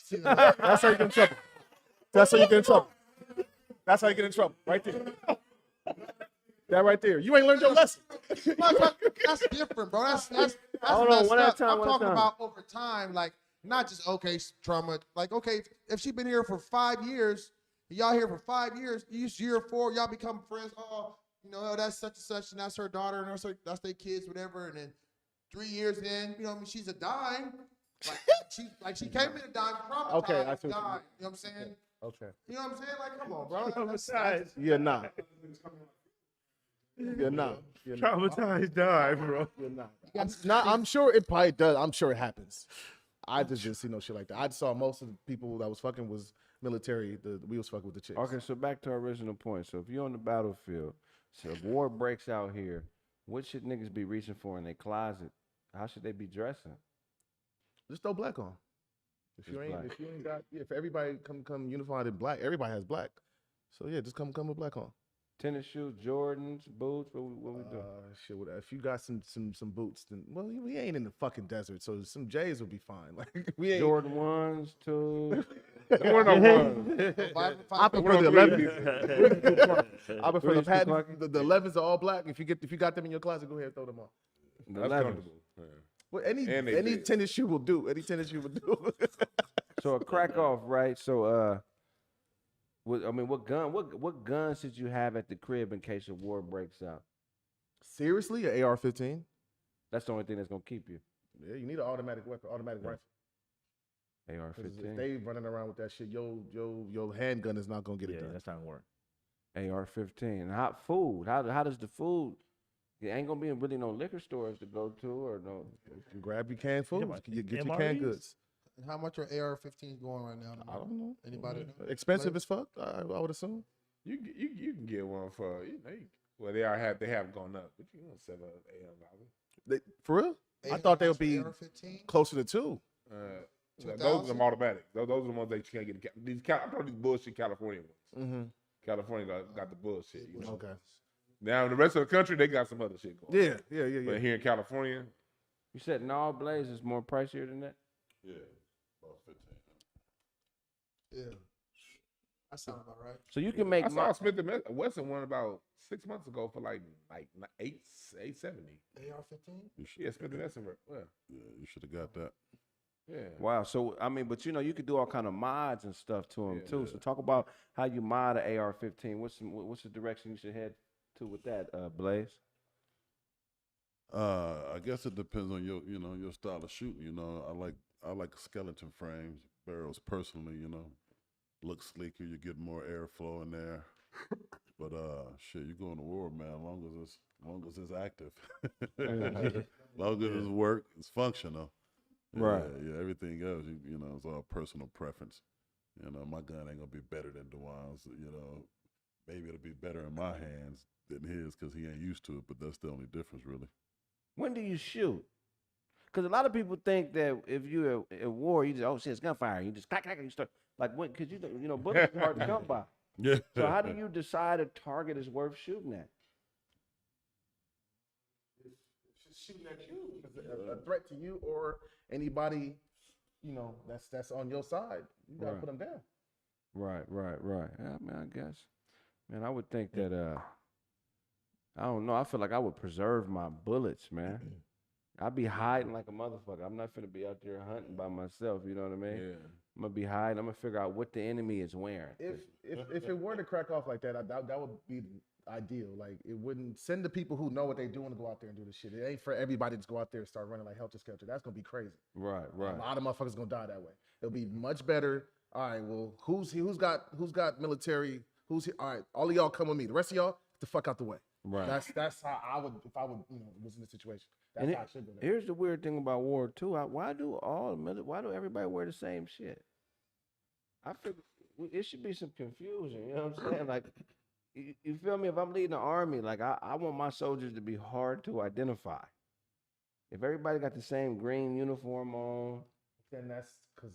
Speaker 7: She need a hug.
Speaker 6: That's how you get in trouble. That's how you get in trouble. That's how you get in trouble. Right there. That right there. You ain't learned your lesson.
Speaker 7: That's different, bro. That's
Speaker 9: Hold on,
Speaker 7: messed
Speaker 9: one at a
Speaker 7: up.
Speaker 9: time,
Speaker 7: I'm
Speaker 9: one at a
Speaker 7: talking
Speaker 9: time.
Speaker 7: about over time, like not just trauma. Like if she been here for 5 years, y'all here for 5 years, year 4, y'all become friends. Oh, that's such and such, and that's her daughter, and that's their kids, whatever. And then 3 years in, she's a dime. Like she came in a dime, traumatized,
Speaker 6: Okay, I see what you
Speaker 7: died.
Speaker 6: mean.
Speaker 7: You know what I'm saying?
Speaker 6: Okay.
Speaker 7: You know what I'm saying? Like, come on, bro.
Speaker 2: Traumatized.
Speaker 6: You're not. You're not. You're not.
Speaker 2: Traumatized die, bro.
Speaker 6: You're not. I'm sure it probably does. I'm sure it happens. I just see no shit like that. I saw most of the people that was fucking was military. We was fucking with the chicks.
Speaker 1: Okay, so back to our original point. So if you're on the battlefield, so if war breaks out here, what should niggas be reaching for in their closet? How should they be dressing?
Speaker 6: Just throw black on. If you ain't got, if everybody come unified in black, everybody has black. So yeah, just come with black on.
Speaker 1: Tennis shoes, Jordans, boots. What we do?
Speaker 6: Shit. If you got some boots, then we ain't in the fucking desert, so some J's would be fine. Like we ain't.
Speaker 1: Jordan 1s, 2s.
Speaker 5: There were no ones.
Speaker 6: I prefer the 11s. I prefer the patent. The 11s are all black. If you got them in your closet, go ahead and throw them on.
Speaker 1: The
Speaker 5: That's
Speaker 1: 11s.
Speaker 5: comfortable. Yeah.
Speaker 6: Well,
Speaker 5: And they
Speaker 6: any
Speaker 5: big.
Speaker 6: tennis shoe will do. Any tennis shoe will do.
Speaker 1: So a crack off, right? So what gun should you have at the crib in case a war breaks out?
Speaker 6: Seriously, an AR-15?
Speaker 1: That's the only thing that's gonna keep you.
Speaker 6: Yeah, you need an automatic weapon, automatic rifle. 'Cause if
Speaker 1: AR-15.
Speaker 6: they running around with that shit, your handgun is not gonna get it
Speaker 2: Yeah,
Speaker 6: done.
Speaker 2: that's not gonna work.
Speaker 1: AR-15. And hot food. How does the food? It ain't gonna be really no liquor stores to go to or no.
Speaker 6: You can grab your canned food.
Speaker 2: but
Speaker 6: You get your
Speaker 2: MREs?
Speaker 6: canned goods.
Speaker 7: And how much are AR-15s going right now?
Speaker 6: I don't know.
Speaker 7: Anybody know?
Speaker 6: Expensive as fuck. I would assume.
Speaker 5: You can get one for they have gone up, but you want $700-800.
Speaker 6: For real? I thought they would be
Speaker 7: AR-15?
Speaker 6: closer to 2.
Speaker 5: Those are them automatic. Those are the ones that you can't get. I'm talking these bullshit California ones.
Speaker 6: Mm-hmm.
Speaker 5: California got the bullshit. You know?
Speaker 6: Okay.
Speaker 5: Now in the rest of the country, they got some other shit going.
Speaker 6: Yeah.
Speaker 5: But here in California,
Speaker 1: You said all blaze is more pricier than that?
Speaker 3: Yeah, about 15.
Speaker 7: Yeah. That sounds about right.
Speaker 1: So you can make
Speaker 5: I saw Smith & Wesson one about 6 months ago for like $870.
Speaker 7: AR-15?
Speaker 5: Yeah, Smith & Wesson. Well,
Speaker 3: Yeah, you should have got that.
Speaker 5: yeah.
Speaker 1: Wow. So but you could do all kind of mods and stuff to them too.
Speaker 3: Yeah.
Speaker 1: So talk about how you mod an AR-15. What's the direction you should head to with that, Blaze?
Speaker 3: I guess it depends on your style of shooting. I like skeleton frames, barrels personally. Look sleeker. You get more airflow in there. But shit, you go to war, man. As long as it's active, as long as it's work, it's functional.
Speaker 1: Right.
Speaker 3: Yeah. Everything else, it's all personal preference. My gun ain't gonna be better than DeWine's. Maybe it'll be better in my hands than his because he ain't used to it. But that's the only difference, really.
Speaker 1: When do you shoot? Because a lot of people think that if you're at war, you just it's gunfire. You just clack, you start like when because bullets are hard to come by.
Speaker 3: Yeah.
Speaker 1: So how do you decide a target is worth shooting at?
Speaker 6: It's shooting at you. It's a threat to you or anybody, that's on your side. You gotta put them down.
Speaker 1: Right. Yeah, I guess. Man, I would think that I don't know. I feel like I would preserve my bullets, man. I'd be hiding like a motherfucker. I'm not finna be out there hunting by myself. You know what I mean?
Speaker 5: Yeah.
Speaker 1: I'm gonna be hiding. I'm gonna figure out what the enemy is wearing.
Speaker 6: If it were to crack off like that, that would be ideal. Like it wouldn't send the people who know what they're doing to go out there and do this shit. It ain't for everybody to go out there and start running like helter skelter. That's gonna be crazy.
Speaker 1: Right, right.
Speaker 6: A lot of motherfuckers gonna die that way. It'll be much better. All right, well, who's got military? All right, all of y'all come with me. The rest of y'all, get the fuck out the way.
Speaker 1: Right.
Speaker 6: That's how I would if I would was in this situation. That's
Speaker 1: And
Speaker 6: how I should go.
Speaker 1: Here's the weird thing about war too. Why do everybody wear the same shit? I figure it should be some confusion. You know what I'm saying? Like, you feel me? If I'm leading the army, like I want my soldiers to be hard to identify. If everybody got the same green uniform on,
Speaker 6: Then that's because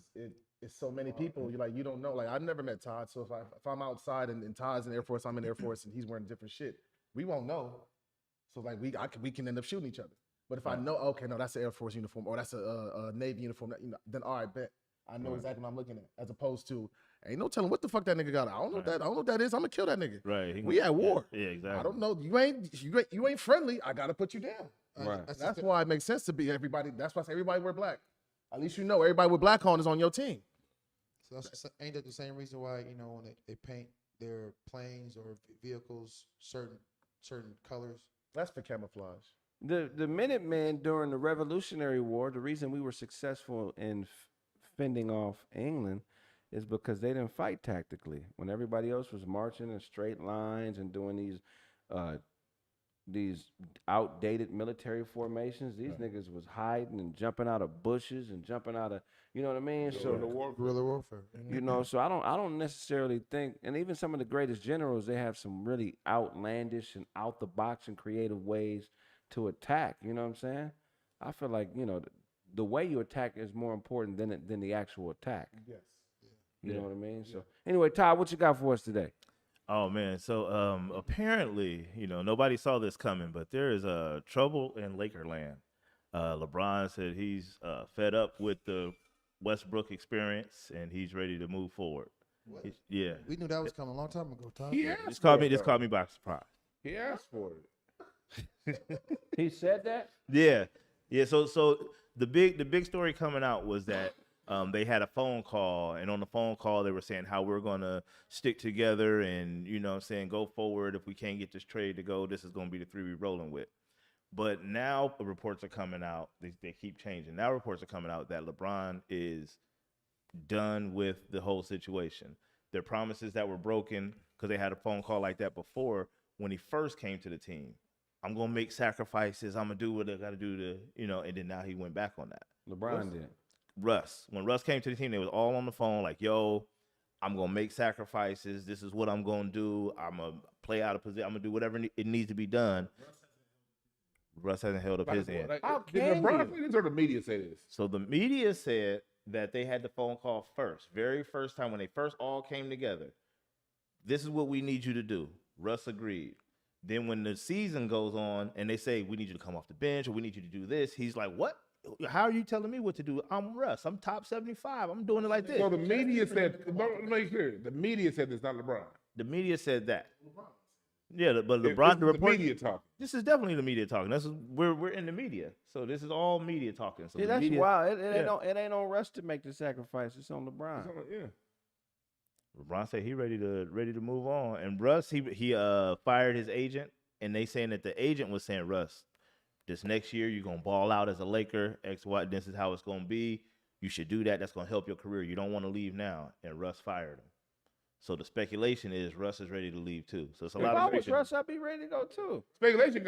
Speaker 6: it's so many people. You don't know. Like I've never met Todd, so if I'm outside and Todd's in Air Force, I'm in Air Force, and he's wearing different shit, we won't know. So like we can end up shooting each other. But if I know, okay, no, that's an Air Force uniform or that's a Navy uniform, then all right, bet. I know exactly what I'm looking at, as opposed to ain't no telling what the fuck that nigga got. I don't know I don't know what that is. I'm gonna kill that nigga.
Speaker 2: Right.
Speaker 6: We at war.
Speaker 2: Yeah, exactly.
Speaker 6: I don't know. You ain't friendly. I gotta put you down.
Speaker 1: right?
Speaker 6: That's why it makes sense to be everybody. That's why I say everybody wear black. At least you know everybody with black on is on your team.
Speaker 7: So ain't that the same reason why when they paint their planes or vehicles certain colors?
Speaker 6: That's for camouflage.
Speaker 1: The Minutemen during the Revolutionary War, the reason we were successful in fending off England is because they didn't fight tactically. When everybody else was marching in straight lines and doing these outdated military formations, these niggas was hiding and jumping out of bushes and jumping out of, you know what I mean?
Speaker 7: Guerrilla warfare.
Speaker 1: So I don't necessarily think, and even some of the greatest generals, they have some really outlandish and out the box and creative ways to attack. You know what I'm saying? I feel like the way you attack is more important than the actual attack.
Speaker 6: Yes.
Speaker 1: You know what I mean? So anyway, Todd, what you got for us today?
Speaker 2: Oh man, so apparently, nobody saw this coming, but there is trouble in Lakerland. LeBron said he's fed up with the Westbrook experience and he's ready to move forward. Yeah,
Speaker 7: We knew that was coming a long time ago, Tom.
Speaker 2: This caught me by surprise.
Speaker 5: He asked for it.
Speaker 1: He said that?
Speaker 2: Yeah. So the big story coming out was that they had a phone call, and on the phone call they were saying how we're gonna stick together and go forward. If we can't get this trade to go, this is gonna be the three we're rolling with. But now the reports are coming out. They keep changing. Now reports are coming out that LeBron is done with the whole situation. Their promises that were broken because they had a phone call like that before when he first came to the team. I'm gonna make sacrifices. I'm gonna do what I gotta do to, and then now he went back on that.
Speaker 1: LeBron did.
Speaker 2: When Russ came to the team, they was all on the phone like, yo, I'm gonna make sacrifices. This is what I'm gonna do. I'm gonna play out of position. I'm gonna do whatever it needs to be done. Russ hasn't held up his end.
Speaker 1: How
Speaker 5: Did
Speaker 1: can
Speaker 5: LeBron
Speaker 1: you?
Speaker 5: say this or the media say this?
Speaker 2: So the media said that they had the phone call first, very first time when they first all came together. This is what we need you to do. Russ agreed. Then when the season goes on and they say, we need you to come off the bench or we need you to do this, he's like, what? How are you telling me what to do? I'm Russ. I'm top 75. I'm doing it like this.
Speaker 5: So the media said, let me make clear, the media said it's not LeBron.
Speaker 2: The media said that. Yeah, but
Speaker 5: This
Speaker 2: LeBron,
Speaker 5: is
Speaker 2: the report,
Speaker 5: the media talking.
Speaker 2: this is definitely the media talking. We're in the media, so this is all media talking. So
Speaker 1: Yeah,
Speaker 2: the
Speaker 1: that's
Speaker 2: media,
Speaker 1: wild. It ain't on Russ to make the sacrifice. It's on LeBron.
Speaker 5: Yeah.
Speaker 2: LeBron said he ready to move on, and Russ he fired his agent, and they saying that the agent was saying, Russ, this next year you're gonna ball out as a Laker. This is how it's gonna be. You should do that. That's gonna help your career. You don't want to leave now, and Russ fired him. So the speculation is Russ is ready to leave too. So it's a
Speaker 1: If
Speaker 2: lot
Speaker 1: I
Speaker 2: of
Speaker 1: was Russ, I'd be ready to go too.
Speaker 5: Speculation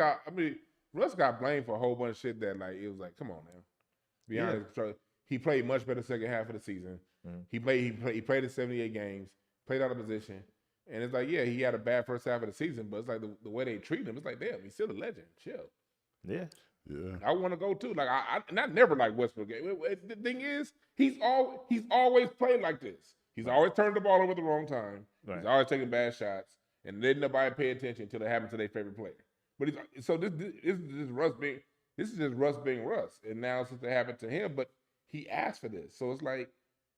Speaker 5: Russ got blamed for a whole bunch of shit that it was like, come on now. Be honest. So he played much better second half of the season.
Speaker 2: Mhm.
Speaker 5: He played in 78 games, played out of position. And it's like, yeah, he had a bad first half of the season, but it's like the way they treat him, it's like, damn, he's still a legend. Chill.
Speaker 2: Yeah.
Speaker 5: I want to go too. Like I never liked Westbrook. The thing is, he's always played like this. He's always turned the ball over at the wrong time.
Speaker 2: Right.
Speaker 5: He's always taking bad shots, and didn't nobody pay attention until it happened to their favorite player. But this is just Russ being Russ, and now since it happened to him, but he asked for this, so it's like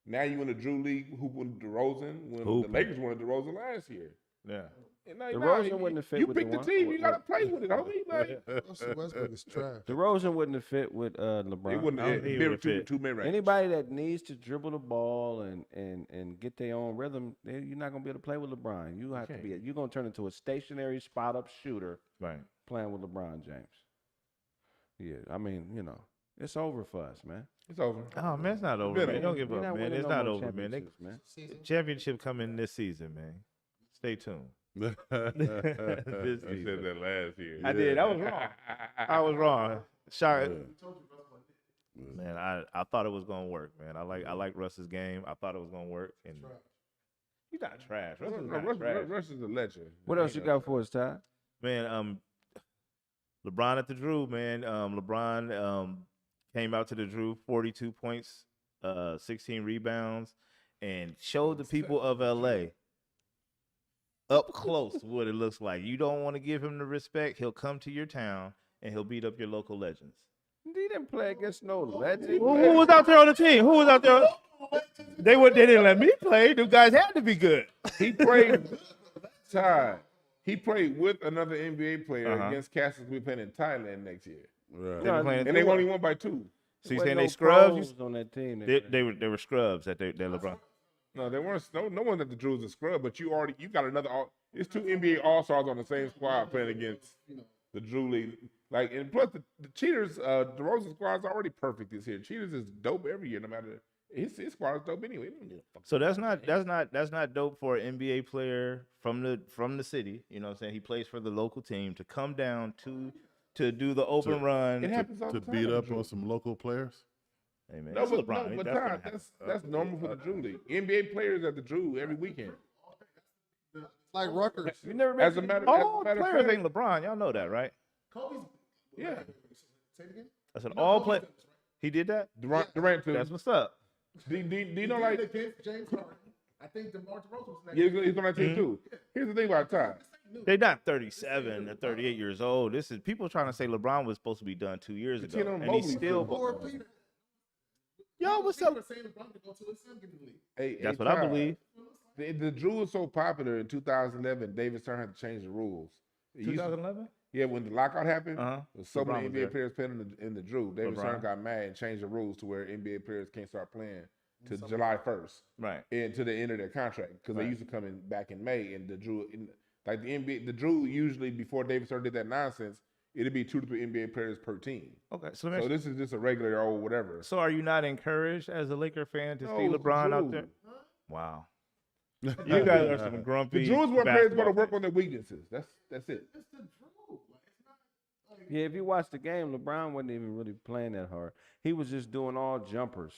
Speaker 5: now you in the Drew League who wanted DeRozan when the Lakers wanted DeRozan last year.
Speaker 2: Yeah.
Speaker 1: DeRozan wouldn't have fit
Speaker 5: You
Speaker 1: with
Speaker 5: pick the
Speaker 1: one.
Speaker 5: team, you gotta play with it, homie. Like,
Speaker 7: Russell Westbrook is trash.
Speaker 1: DeRozan wouldn't have fit with
Speaker 5: it
Speaker 1: LeBron.
Speaker 5: wouldn't
Speaker 2: I don't think he
Speaker 5: have
Speaker 2: would
Speaker 5: been
Speaker 2: fit.
Speaker 5: two mid range.
Speaker 1: Anybody that needs to dribble the ball and get their own rhythm, you're not gonna be able to play with LeBron. You have to be. You're gonna turn into a stationary spot up shooter
Speaker 2: Right.
Speaker 1: playing with LeBron James. Yeah, I mean, it's over for us, man.
Speaker 5: It's over.
Speaker 2: Oh man, it's not over,
Speaker 5: Been
Speaker 2: man.
Speaker 5: over.
Speaker 2: Don't give
Speaker 1: We're
Speaker 2: up,
Speaker 1: not
Speaker 2: man.
Speaker 1: winning
Speaker 2: It's
Speaker 1: no
Speaker 2: not
Speaker 1: more
Speaker 2: over, man.
Speaker 1: championships, man.
Speaker 7: Season.
Speaker 2: Championship coming this season, man. Stay tuned.
Speaker 3: This
Speaker 5: I said that last year.
Speaker 2: I did. I was wrong. I was wrong. Shock.
Speaker 3: Yeah.
Speaker 2: Man, I thought it was gonna work, man. I like Russ's game. I thought it was gonna work, and he's not trash. Russ is not trash.
Speaker 5: Russ is a legend.
Speaker 1: What else you got for us, Ty?
Speaker 2: Man, LeBron at the Drew, man. LeBron came out to the Drew, 42 points, 16 rebounds, and showed the people of LA up close what it looks like. You don't want to give him the respect, he'll come to your town and he'll beat up your local legends.
Speaker 1: He didn't play against no legend.
Speaker 2: Who was out there on the team? Who was out there? They didn't let me play. Them guys had to be good.
Speaker 5: He played He played with another NBA player against Cassius. We playing in Thailand next year,
Speaker 3: Right.
Speaker 5: and they only won by 2.
Speaker 2: So you
Speaker 1: Wasn't
Speaker 2: saying
Speaker 1: no
Speaker 2: they scrubs?
Speaker 1: pros on that team.
Speaker 2: They were scrubs at their LeBron.
Speaker 5: No, they weren't. No one at the Drews is scrub, but you got another. It's 2 NBA All Stars on the same squad playing against the Drew League. Like, and plus the Cheaters, DeRozan squad's already perfect this year. Cheaters is dope every year, no matter his squad is dope anyway.
Speaker 2: So that's not dope for an NBA player from the city. You know what I'm saying? He plays for the local team to come down to do the open run.
Speaker 5: It happens all
Speaker 3: To
Speaker 5: the time.
Speaker 3: beat
Speaker 5: in the
Speaker 3: up
Speaker 5: Drew.
Speaker 3: on some local players.
Speaker 2: Hey, man,
Speaker 5: No,
Speaker 2: that's
Speaker 5: but,
Speaker 2: LeBron.
Speaker 5: no, but
Speaker 2: That's gonna
Speaker 5: Todd,
Speaker 2: happen.
Speaker 5: that's normal for the Drew League. NBA players at the Drew every weekend.
Speaker 7: Like Rutgers.
Speaker 1: You never been
Speaker 5: As
Speaker 1: to
Speaker 5: a
Speaker 1: the-
Speaker 5: matter,
Speaker 2: all
Speaker 5: as a matter of
Speaker 2: players
Speaker 5: fact,
Speaker 2: ain't LeBron. Y'all know that, right?
Speaker 5: yeah.
Speaker 6: Say it again.
Speaker 2: I said all play. He did that.
Speaker 5: Durant too.
Speaker 2: That's what's up.
Speaker 5: Do you
Speaker 6: He
Speaker 5: know
Speaker 6: did
Speaker 5: like
Speaker 6: it against James Harden. I think DeMar DeRozan was next.
Speaker 5: yeah, he's on that team too. Here's the thing about Todd.
Speaker 2: They're not 37 or 38 years old. This is people trying to say LeBron was supposed to be done 2 years ago,
Speaker 5: Tino
Speaker 2: and
Speaker 5: Mobley
Speaker 2: he's still.
Speaker 7: Poor people.
Speaker 2: Yo, what's
Speaker 6: People
Speaker 2: up?
Speaker 6: are saying LeBron could go to his son get in the league.
Speaker 5: Hey,
Speaker 2: That's
Speaker 5: hey,
Speaker 2: what I
Speaker 5: Todd,
Speaker 2: believe.
Speaker 5: The Drew was so popular in 2011. David Stern had to change the rules. It used to-
Speaker 2: 2011.
Speaker 5: Yeah, when the lockout happened,
Speaker 2: Uh-huh.
Speaker 5: there was so
Speaker 2: LeBron
Speaker 5: many
Speaker 2: was
Speaker 5: NBA
Speaker 2: there.
Speaker 5: players playing in the Drew. David
Speaker 2: LeBron.
Speaker 5: Stern got mad and changed the rules to where NBA players can't start playing to July 1st
Speaker 2: Right.
Speaker 5: and to the end of their contract because
Speaker 2: Right.
Speaker 5: they used to come in back in May. And the Drew, like the NBA, the Drew usually before David Stern did that nonsense, it'd be 2 to 3 NBA players per team.
Speaker 2: Okay. So, let me
Speaker 5: So
Speaker 2: ask
Speaker 5: this is just a regular old whatever.
Speaker 2: so are you not encouraged as a Laker fan to see
Speaker 5: No, it's
Speaker 2: LeBron out
Speaker 5: Drew.
Speaker 2: there? Wow. You guys are some grumpy.
Speaker 5: The Drew is where players go to
Speaker 2: basketball
Speaker 5: work
Speaker 2: fans.
Speaker 5: on their weaknesses. That's it.
Speaker 6: It's the Drew. Like, it's not like
Speaker 1: Yeah, if you watch the game, LeBron wasn't even really playing that hard. He was just doing all jumpers.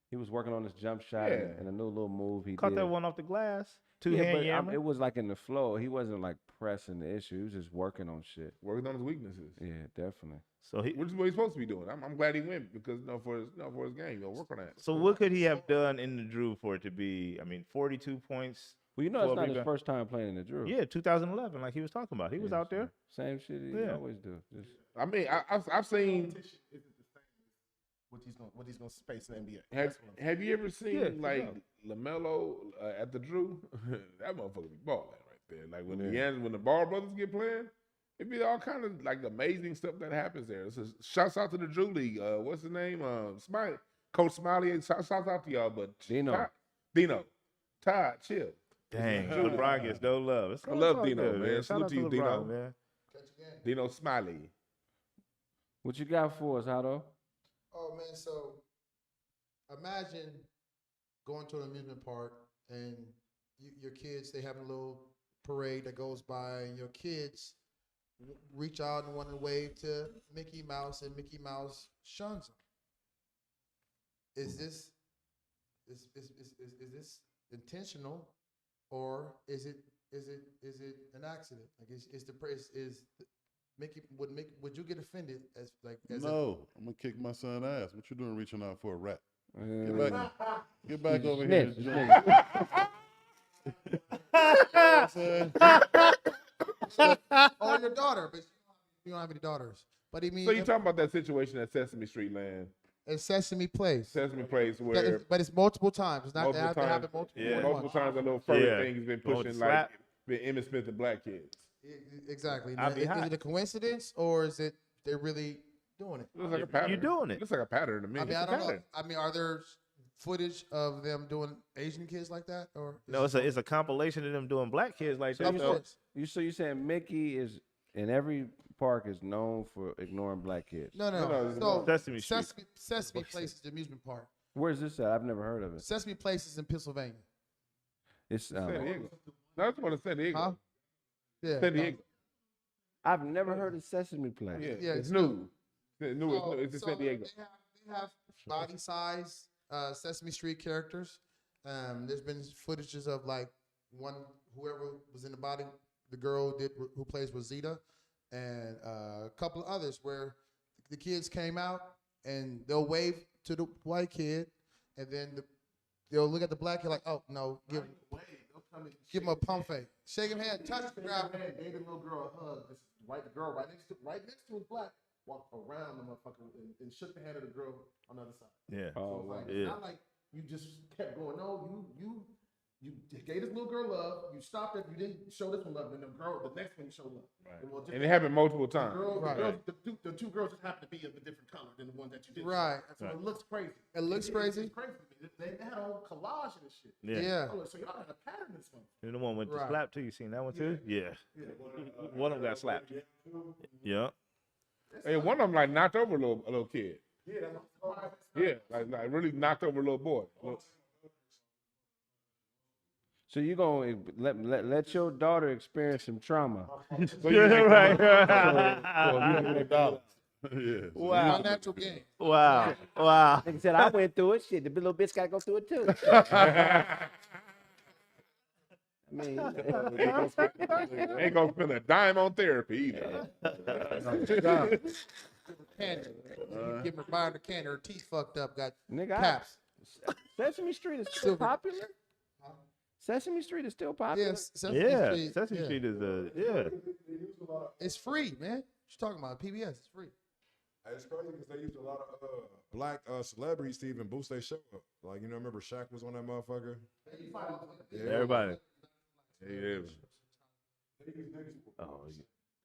Speaker 1: He was working on his jump shot
Speaker 5: Yeah.
Speaker 1: and a new little move he
Speaker 2: Caught
Speaker 1: did.
Speaker 2: that one off the glass.
Speaker 1: Yeah,
Speaker 2: Two-hand
Speaker 1: but
Speaker 2: yammer.
Speaker 1: it was like in the flow. He wasn't like pressing the issue. He was just working on shit.
Speaker 5: Working on his weaknesses.
Speaker 1: Yeah, definitely.
Speaker 2: So he.
Speaker 5: Which is what he's supposed to be doing. I'm glad he went because for his game, he'll work on that.
Speaker 2: So what could he have done in the Drew for it to be? I mean, 42 points.
Speaker 1: Well, you know,
Speaker 2: Well,
Speaker 1: it's not his
Speaker 2: rebound.
Speaker 1: first time playing in the Drew.
Speaker 2: Yeah, 2011, like he was talking about. He was
Speaker 1: Yeah,
Speaker 2: out there.
Speaker 1: Same shit he
Speaker 2: Yeah.
Speaker 1: always do. Just
Speaker 5: I mean, I've seen.
Speaker 6: competition isn't the same as what he's gonna face in the NBA.
Speaker 5: Have,
Speaker 6: That's what I'm saying.
Speaker 5: have you ever seen
Speaker 2: Yeah, for
Speaker 5: like
Speaker 2: sure.
Speaker 5: LaMelo at the Drew? That motherfucker be balling right there. Like when the Ball brothers get playing, it be all kind of like amazing stuff that happens there. So shouts out to the Drew League. What's his name? Smiley, Coach Smiley. Shouts out to y'all, but
Speaker 1: Dino.
Speaker 5: Todd, chill.
Speaker 2: Dang, LeBron gets no love. It's
Speaker 5: I love
Speaker 2: all
Speaker 5: Dino,
Speaker 2: good,
Speaker 5: man.
Speaker 2: Shout
Speaker 5: Salute
Speaker 2: out
Speaker 5: to you,
Speaker 2: LeBron,
Speaker 5: Dino.
Speaker 2: man.
Speaker 5: Dino Smiley.
Speaker 1: what you got for us, Otto?
Speaker 7: Oh man, so imagine going to an amusement park and your kids, they have a little parade that goes by, and your kids reach out and want to wave to Mickey Mouse, and Mickey Mouse shuns them. Is this intentional, or is it an accident? Like is Mickey would you get offended as
Speaker 3: No, I'm gonna kick my son's ass. What you doing reaching out for a rat?
Speaker 1: Uh,
Speaker 3: Get back over here.
Speaker 1: snitch,
Speaker 3: and
Speaker 1: snitch.
Speaker 7: or your daughter, but you don't have any daughters. But he means
Speaker 5: So you talking about that situation at Sesame Street Land,
Speaker 7: in Sesame Place.
Speaker 5: Sesame Place, where
Speaker 7: But it's multiple times. It's not
Speaker 5: multiple
Speaker 7: that
Speaker 5: times,
Speaker 7: happen multiple
Speaker 2: Yeah.
Speaker 7: at
Speaker 5: multiple
Speaker 7: once.
Speaker 5: times a little furry
Speaker 2: Yeah.
Speaker 5: thing's been
Speaker 2: Oh,
Speaker 5: pushing
Speaker 2: slap.
Speaker 5: like Emmitt Smith and black kids.
Speaker 7: Exactly.
Speaker 2: I'd be
Speaker 7: Is
Speaker 2: hot.
Speaker 7: it a coincidence or is it they're really doing it?
Speaker 5: Looks like a pattern.
Speaker 2: You doing it.
Speaker 5: Looks like a pattern to me.
Speaker 7: I mean,
Speaker 5: It's
Speaker 7: I
Speaker 5: a
Speaker 7: don't know.
Speaker 5: pattern.
Speaker 7: I mean, are there footage of them doing Asian kids like that, or
Speaker 2: No, it's a compilation of them doing black kids like that.
Speaker 7: Of
Speaker 2: though.
Speaker 7: course.
Speaker 1: So you saying Mickey is in every park is known for ignoring black kids?
Speaker 7: No.
Speaker 5: No,
Speaker 7: So
Speaker 2: Sesame Street.
Speaker 7: Sesame Place is the amusement park.
Speaker 1: Where's this at? I've never heard of it.
Speaker 7: Sesame Place is in Pennsylvania.
Speaker 1: It's
Speaker 5: San Diego. No, that's one of San Diego.
Speaker 7: Huh? Yeah.
Speaker 5: San Diego.
Speaker 1: I've never heard of Sesame Place.
Speaker 5: Yeah,
Speaker 7: it's
Speaker 5: it's new. It's new. It's in San Diego.
Speaker 7: They have body size Sesame Street characters. There's been footages of like whoever was in the body, the girl who plays Rosita, and a couple of others where the kids came out and they'll wave to the white kid, and then they'll look at the black kid like, oh no, give him a pump fake, shake him hand, touch him, grab him.
Speaker 6: Gave the little girl a hug. This white girl right next to his black walked around the motherfucker and shook the hand of the girl on the other side.
Speaker 2: Yeah.
Speaker 6: So it's like, it's not like you just kept going. No, you gave this little girl love. You stopped it. You didn't show this one love. And the next one you showed love.
Speaker 2: Right.
Speaker 5: And it happened multiple times.
Speaker 6: The two girls just happen to be of a different color than the one that you did.
Speaker 7: Right.
Speaker 6: So it looks crazy.
Speaker 7: It looks crazy.
Speaker 6: It's crazy. They had a whole collage of this shit.
Speaker 2: Yeah.
Speaker 7: Yeah.
Speaker 6: So y'all had a pattern in this one.
Speaker 2: And the one with the
Speaker 7: Right.
Speaker 2: slap too. You seen that one too? Yeah. One of them got slapped. Yeah.
Speaker 5: Hey, one of them like knocked over a little kid. Yeah, like really knocked over a little boy.
Speaker 1: So you gonna let your daughter experience some trauma?
Speaker 5: So you make
Speaker 2: Right.
Speaker 5: $100.
Speaker 3: Yeah.
Speaker 2: Wow.
Speaker 7: Unnatural game.
Speaker 2: Wow. Wow.
Speaker 1: Like I said, I went through it. Shit, the little bitch gotta go through it too. I mean,
Speaker 5: Ain't gonna spend a dime on therapy either.
Speaker 7: Candy. Give her buying her candy. Her teeth fucked up. Got
Speaker 1: nigga,
Speaker 7: caps.
Speaker 1: Sesame Street is still
Speaker 7: Silver.
Speaker 1: popular. Sesame Street is still popular.
Speaker 7: Yes. Sesame
Speaker 2: Yeah.
Speaker 7: Street,
Speaker 2: Sesame
Speaker 7: yeah.
Speaker 2: Street is
Speaker 7: It's free, man. What you talking about? PBS. It's free.
Speaker 4: It's crazy because they used a lot of black celebrities to even boost their show up. Like, you know, remember Shaq was on that motherfucker? Yeah.
Speaker 2: everybody.
Speaker 5: Yeah.
Speaker 2: Oh,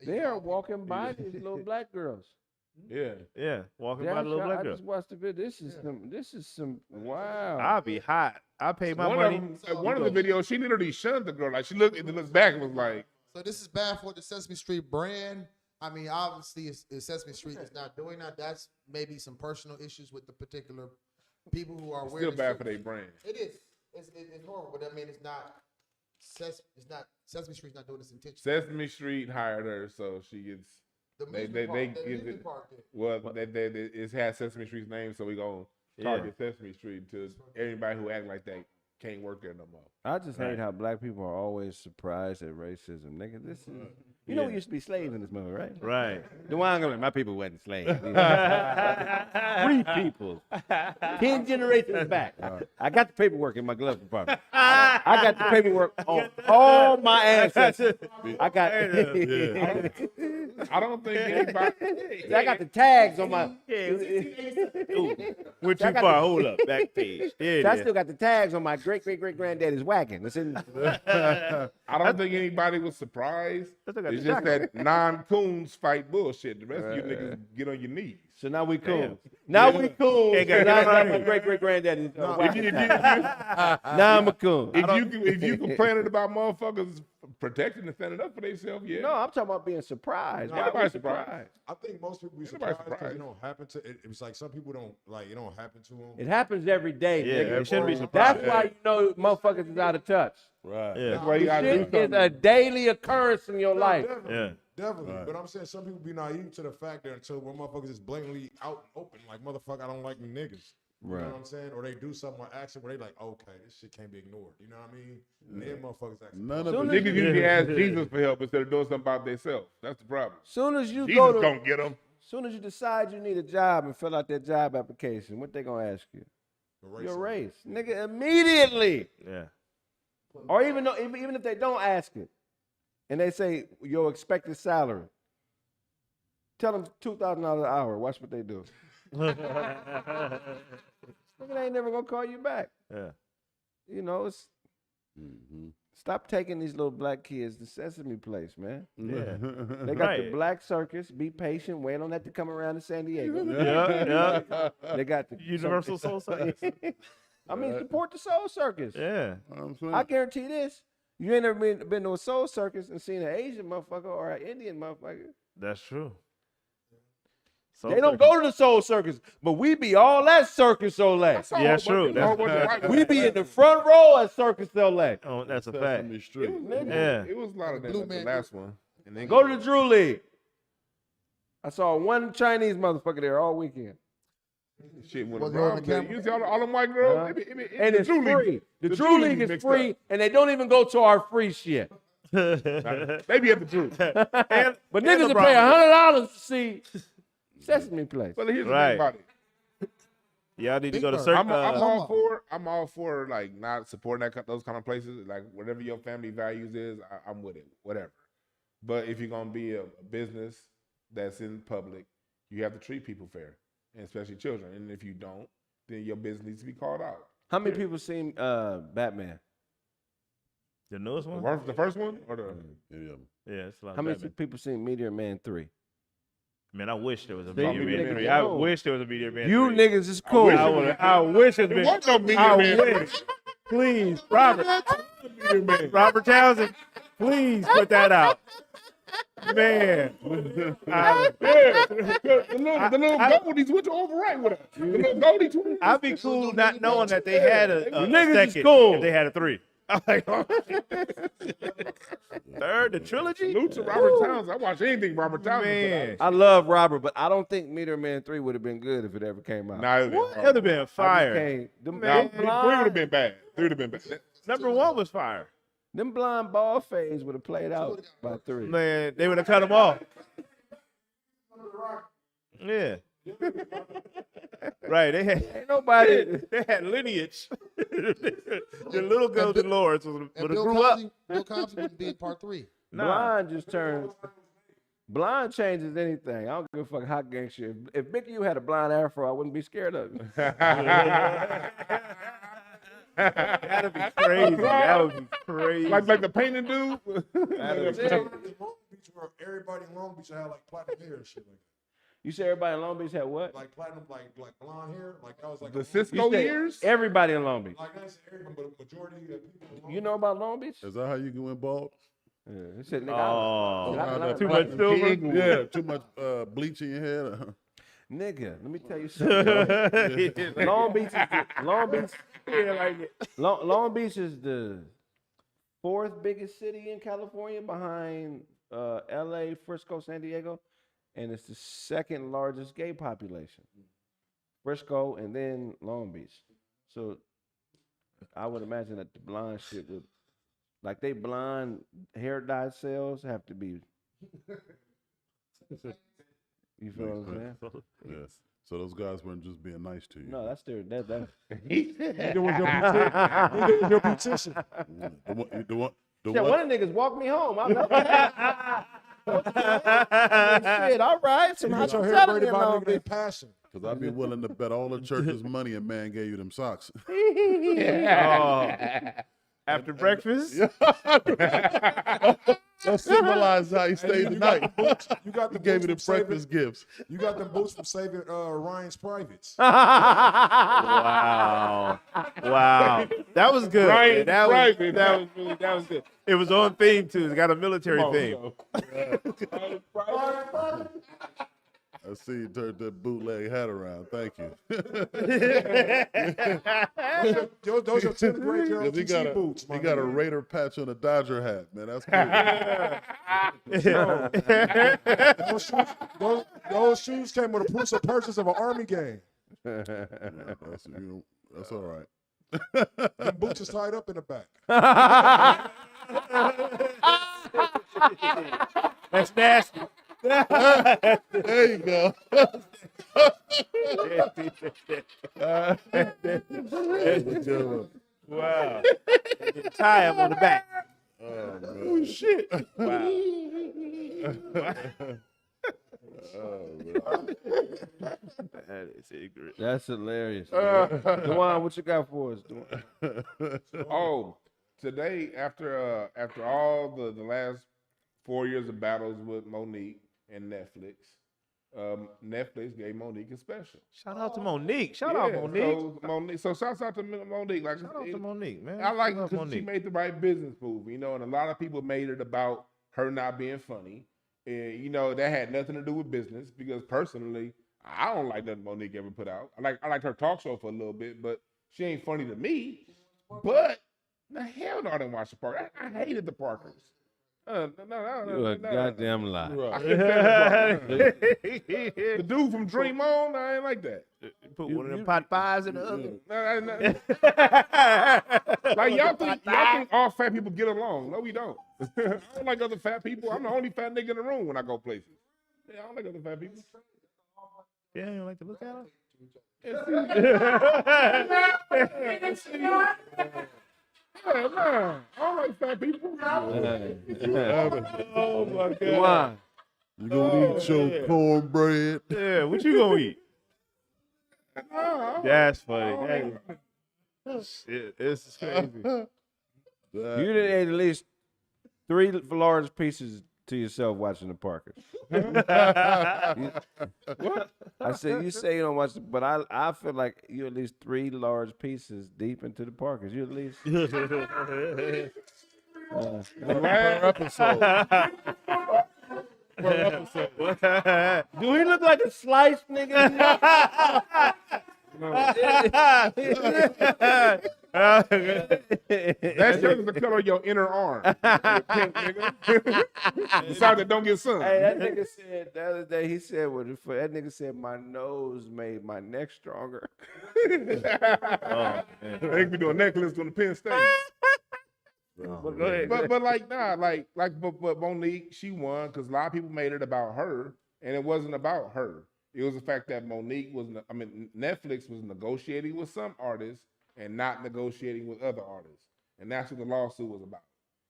Speaker 1: They are walking by these little black girls.
Speaker 5: Yeah.
Speaker 2: yeah. Walking
Speaker 1: Yeah,
Speaker 2: by the little black
Speaker 1: I
Speaker 2: girl.
Speaker 1: just watched the video. This is some wow.
Speaker 2: I'll be hot. I paid my
Speaker 5: One
Speaker 2: money.
Speaker 5: of the videos, she literally shunned the girl. Like she looked back and was like,
Speaker 7: So this is bad for the Sesame Street brand. I mean, obviously, Sesame Street is not doing that. That's maybe some personal issues with the particular people who are wearing.
Speaker 5: still bad for their brand.
Speaker 7: It is. It's horrible, but I mean, it's not. Sesame Street's not doing this intentionally.
Speaker 5: Sesame Street hired her, so she gets.
Speaker 7: The
Speaker 5: They
Speaker 7: amusement
Speaker 5: give
Speaker 7: amusement
Speaker 5: it.
Speaker 7: park did.
Speaker 5: Well, it has Sesame Street's name, so we gonna target Sesame Street to everybody who act like they can't work there no more.
Speaker 1: I just hate how black people are always surprised at racism. Nigga, this is you know we used to be slaves in this movie, right?
Speaker 2: Right.
Speaker 1: The one going, my people wasn't slaves. Free people. 10 generations back. I got the paperwork in my glove compartment. I got the paperwork on all my ancestors. I got
Speaker 5: I don't think anybody.
Speaker 1: I got the tags on my
Speaker 2: Went too
Speaker 1: I got
Speaker 2: far. Hold up. Back page. Yeah.
Speaker 1: I still got the tags on my great-great-great-granddaddy's wagon. It's in
Speaker 5: I don't think anybody was surprised.
Speaker 2: I still got
Speaker 5: It's
Speaker 2: the
Speaker 5: just that non-coons fight bullshit. The rest of you niggas get on your knees.
Speaker 1: So now we cool. Now we cool.
Speaker 2: Ain't got
Speaker 1: Now I got
Speaker 2: nothing.
Speaker 1: my great-great-granddaddy's
Speaker 5: If
Speaker 1: wagon.
Speaker 5: you,
Speaker 1: Now I'm a coon.
Speaker 5: if you complaining about motherfuckers protecting and standing up for themselves, yeah.
Speaker 1: No, I'm talking about being surprised. Why
Speaker 5: Nobody's
Speaker 1: we
Speaker 5: surprised.
Speaker 4: I think most people be
Speaker 5: Nobody's
Speaker 4: surprised because
Speaker 5: surprised.
Speaker 4: it don't happen to. It's like some people don't like it don't happen to them.
Speaker 1: It happens every day.
Speaker 2: Yeah,
Speaker 1: nigga.
Speaker 2: it shouldn't be surprised.
Speaker 1: That's why you know motherfuckers is out of touch.
Speaker 3: Right.
Speaker 2: Yeah.
Speaker 5: That's why you gotta do
Speaker 1: Shit is
Speaker 5: something.
Speaker 1: a daily occurrence in your life.
Speaker 4: Definitely,
Speaker 2: Yeah.
Speaker 4: definitely.
Speaker 3: Right.
Speaker 4: But I'm saying some people be naive to the fact that until when motherfuckers is blatantly out and open, like motherfucker, I don't like niggas. You
Speaker 1: Right.
Speaker 4: know what I'm saying? Or they do something or action where they like, okay, this shit can't be ignored. You know what I mean? And then motherfuckers act.
Speaker 3: None of
Speaker 1: Soon
Speaker 3: it.
Speaker 1: as
Speaker 5: Niggas usually ask Jesus for help instead of doing something about themselves. That's the problem.
Speaker 1: Soon as you
Speaker 5: Jesus
Speaker 1: go to,
Speaker 5: don't get them.
Speaker 1: soon as you decide you need a job and fill out that job application, what they gonna ask you? Your race, nigga, immediately.
Speaker 2: Yeah.
Speaker 1: Or even though, even if they don't ask it, and they say your expected salary, tell them $2,000 an hour. Watch what they do. Nigga, they ain't never gonna call you back.
Speaker 2: Yeah.
Speaker 1: You know, it's Stop taking these little black kids to Sesame Place, man.
Speaker 2: Yeah.
Speaker 1: They got the
Speaker 2: Right.
Speaker 1: black circus. Be patient. Wait on that to come around to San Diego.
Speaker 2: Yeah.
Speaker 1: They got the
Speaker 2: Universal Soul Circus.
Speaker 1: I mean, support the Soul Circus.
Speaker 2: Yeah.
Speaker 3: I'm saying.
Speaker 1: I guarantee this. You ain't never been to a Soul Circus and seen an Asian motherfucker or an Indian motherfucker.
Speaker 2: That's true.
Speaker 1: They don't go to the Soul Circus, but we be all at Circus Olay.
Speaker 2: Yeah, true.
Speaker 1: We be in the front row at Circus Olay.
Speaker 2: Oh, that's a fact.
Speaker 3: Sesame Street.
Speaker 2: Yeah.
Speaker 5: It was a lot of that.
Speaker 7: Blue
Speaker 5: Like the
Speaker 7: man.
Speaker 5: last one. And then
Speaker 1: Go to the Drew League. I saw one Chinese motherfucker there all weekend.
Speaker 5: shit with
Speaker 7: Was
Speaker 5: a
Speaker 7: it on
Speaker 5: bomb.
Speaker 7: the camera?
Speaker 5: You see all them white girls?
Speaker 1: And it's free. The Drew League is free, and they don't even go to our free shit.
Speaker 5: They be at the Drew.
Speaker 1: But
Speaker 2: and
Speaker 1: niggas will
Speaker 2: LeBron.
Speaker 1: pay $100 to see Sesame Place.
Speaker 5: But here's the
Speaker 2: Right.
Speaker 5: thing about it.
Speaker 2: Y'all need to
Speaker 7: Big
Speaker 2: go to
Speaker 7: Bird.
Speaker 2: certain.
Speaker 5: I'm all for like not supporting those kind of places. Like whatever your family values is, I'm with it. Whatever. But if you're gonna be a business that's in public, you have to treat people fair, and especially children. And if you don't, then your business needs to be called out.
Speaker 1: How many people seen Batman?
Speaker 2: The newest one?
Speaker 5: The first one or the
Speaker 3: Yeah.
Speaker 2: Yeah, it's a lot
Speaker 1: How
Speaker 2: of
Speaker 1: many
Speaker 2: Batman.
Speaker 1: people seen Meteor Man 3?
Speaker 2: Man, I wish there was a
Speaker 1: See,
Speaker 2: Meteor
Speaker 1: you
Speaker 2: Man
Speaker 1: niggas
Speaker 2: 3. I
Speaker 1: know.
Speaker 2: wish there was a Meteor Man 3.
Speaker 1: You niggas is cool.
Speaker 2: I wish it
Speaker 5: There
Speaker 2: was.
Speaker 5: was no Meteor
Speaker 2: I
Speaker 5: Man 3.
Speaker 2: wish. Please, Robert Townsend, please put that out. Man.
Speaker 5: the little goldies went to overwrite with us. The little goldies went.
Speaker 2: I'd be cool not knowing that they had a
Speaker 1: niggas is
Speaker 2: second
Speaker 1: cool.
Speaker 2: if they had a 3. I'm like, oh, third, the trilogy?
Speaker 5: Salute to Robert Townsend. I watch anything Robert Townsend.
Speaker 2: Man.
Speaker 1: I love Robert, but I don't think Meteor Man 3 would have been good if it ever came out.
Speaker 5: Nah,
Speaker 2: What? It would have been fire.
Speaker 1: Them,
Speaker 5: Nah,
Speaker 1: them
Speaker 5: 3 would have
Speaker 1: blind,
Speaker 5: been bad. 3 would have been bad.
Speaker 2: Number 1 was fire.
Speaker 1: them blind ball fades would have played out by 3.
Speaker 2: Man, they would have cut them off. Yeah. Right, they had
Speaker 1: Ain't nobody.
Speaker 2: they had lineage. The little golden lords would
Speaker 7: And
Speaker 2: have grew up.
Speaker 7: Bill Cosby wouldn't be in part 3.
Speaker 1: Blind just turns. Blind changes anything. I don't give a fuck how gangster. If Big U had a blind afro, I wouldn't be scared of him.
Speaker 2: That'd be crazy. That would be crazy.
Speaker 5: Like the painting dude.
Speaker 4: In Long Beach, where everybody in Long Beach had like platinum hair and shit like that.
Speaker 1: You say everybody in Long Beach had what?
Speaker 4: Like platinum, like blonde hair. Like that was like
Speaker 5: The
Speaker 4: a-
Speaker 5: Cisco
Speaker 1: You say
Speaker 5: years.
Speaker 1: everybody in Long Beach.
Speaker 4: Like I said, everybody, but a majority of people. In Long
Speaker 1: You know about Long Beach?
Speaker 3: Is that how you went bald?
Speaker 1: Yeah. He said, nigga,
Speaker 2: Oh,
Speaker 1: I-
Speaker 2: too much silver.
Speaker 3: Yeah, too much bleach in your head.
Speaker 1: nigga, let me tell you something. Long Beach Long Beach is the 4th biggest city in California behind LA, Frisco, San Diego, and it's the 2nd largest gay population. Frisco and then Long Beach. So I would imagine that the blonde shit would, like they blonde hair dye sales have to be. You feel what I'm saying?
Speaker 3: Yes. So those guys weren't just being nice to you.
Speaker 1: No, that's their that.
Speaker 4: It was your petition.
Speaker 3: The one.
Speaker 1: Yeah, one of the niggas walked me home. I'm like, shit, all right. Some
Speaker 4: Get your hair
Speaker 1: hospitality
Speaker 4: braided
Speaker 1: in
Speaker 4: by
Speaker 1: Long
Speaker 4: nigga named
Speaker 1: Beach.
Speaker 4: Passion.
Speaker 3: Because I'd be willing to bet all the church's money a man gave you them socks.
Speaker 2: Oh. After breakfast?
Speaker 3: That symbolizes how he stayed the night.
Speaker 4: You got the
Speaker 3: He gave
Speaker 4: boots
Speaker 3: you the
Speaker 4: from
Speaker 3: breakfast gifts.
Speaker 4: You got them boots from saving Ryan's privates.
Speaker 2: Wow. Wow. That was good.
Speaker 5: Right,
Speaker 2: that
Speaker 5: right.
Speaker 2: was good. It was on theme too. It got a military theme.
Speaker 3: I see you turned that bootleg hat around. Thank you.
Speaker 4: Those are 10th grade Gerald
Speaker 3: he got
Speaker 4: TC
Speaker 3: a,
Speaker 4: boots.
Speaker 3: he
Speaker 4: my
Speaker 3: got a
Speaker 4: nigga.
Speaker 3: Raider patch on a Dodger hat, man. That's cool.
Speaker 4: Those shoes came with a proof of purchase of an Army game.
Speaker 3: That's all right.
Speaker 4: Them boots is tied up in the back.
Speaker 2: That's nasty.
Speaker 3: There you go.
Speaker 2: Wow. Tie him on the back.
Speaker 3: Oh, shit.
Speaker 2: Wow. That is ignorant.
Speaker 1: That's hilarious. Dewan, what you got for us? Dewan?
Speaker 5: Oh, today, after all the last 4 years of battles with Monique and Netflix, Netflix gave Monique a special.
Speaker 2: Shout out to Monique. Shout out Monique.
Speaker 5: So shouts out to Monique. Like,
Speaker 2: Shout out to Monique, man.
Speaker 5: I like
Speaker 2: Shout out
Speaker 5: because she
Speaker 2: Monique.
Speaker 5: made the right business move, and a lot of people made it about her not being funny. And, that had nothing to do with business because personally, I don't like nothing Monique ever put out. I liked her talk show for a little bit, but she ain't funny to me. But the hell no, I didn't watch the Parker. I hated the Parkers. No.
Speaker 1: You a goddamn lie.
Speaker 5: I couldn't stand the Parkers. The dude from Dream On, I ain't like that.
Speaker 2: Put one of them pot pies in the other.
Speaker 5: No. Like y'all think all fat people get along? No, we don't. I don't like other fat people. I'm the only fat nigga in the room when I go places. Yeah, I don't like other fat people.
Speaker 2: Yeah, you don't like to look at them?
Speaker 5: Yeah, man. I don't like fat people.
Speaker 2: Oh my God.
Speaker 1: Come on.
Speaker 3: You gonna eat your cornbread?
Speaker 2: Yeah, what you gonna eat?
Speaker 5: Nah,
Speaker 2: That's funny. Shit, this is crazy.
Speaker 1: You didn't eat at least 3 large pieces to yourself watching the Parkers.
Speaker 5: what?
Speaker 1: I said, you say you don't watch, but I feel like you at least 3 large pieces deep into the Parkers. You at least.
Speaker 3: Per episode.
Speaker 1: Do he look like a sliced nigga?
Speaker 5: That shirt is the color of your inner arm. Pink, nigga. The side that don't get sun.
Speaker 1: Hey, that nigga said the other day, he said, that nigga said, my nose made my neck stronger.
Speaker 5: They be doing necklace on the Penn State.
Speaker 1: But go ahead.
Speaker 5: But like, nah, but Monique, she won because a lot of people made it about her, and it wasn't about her. It was the fact that Netflix was negotiating with some artists and not negotiating with other artists. And that's what the lawsuit was about.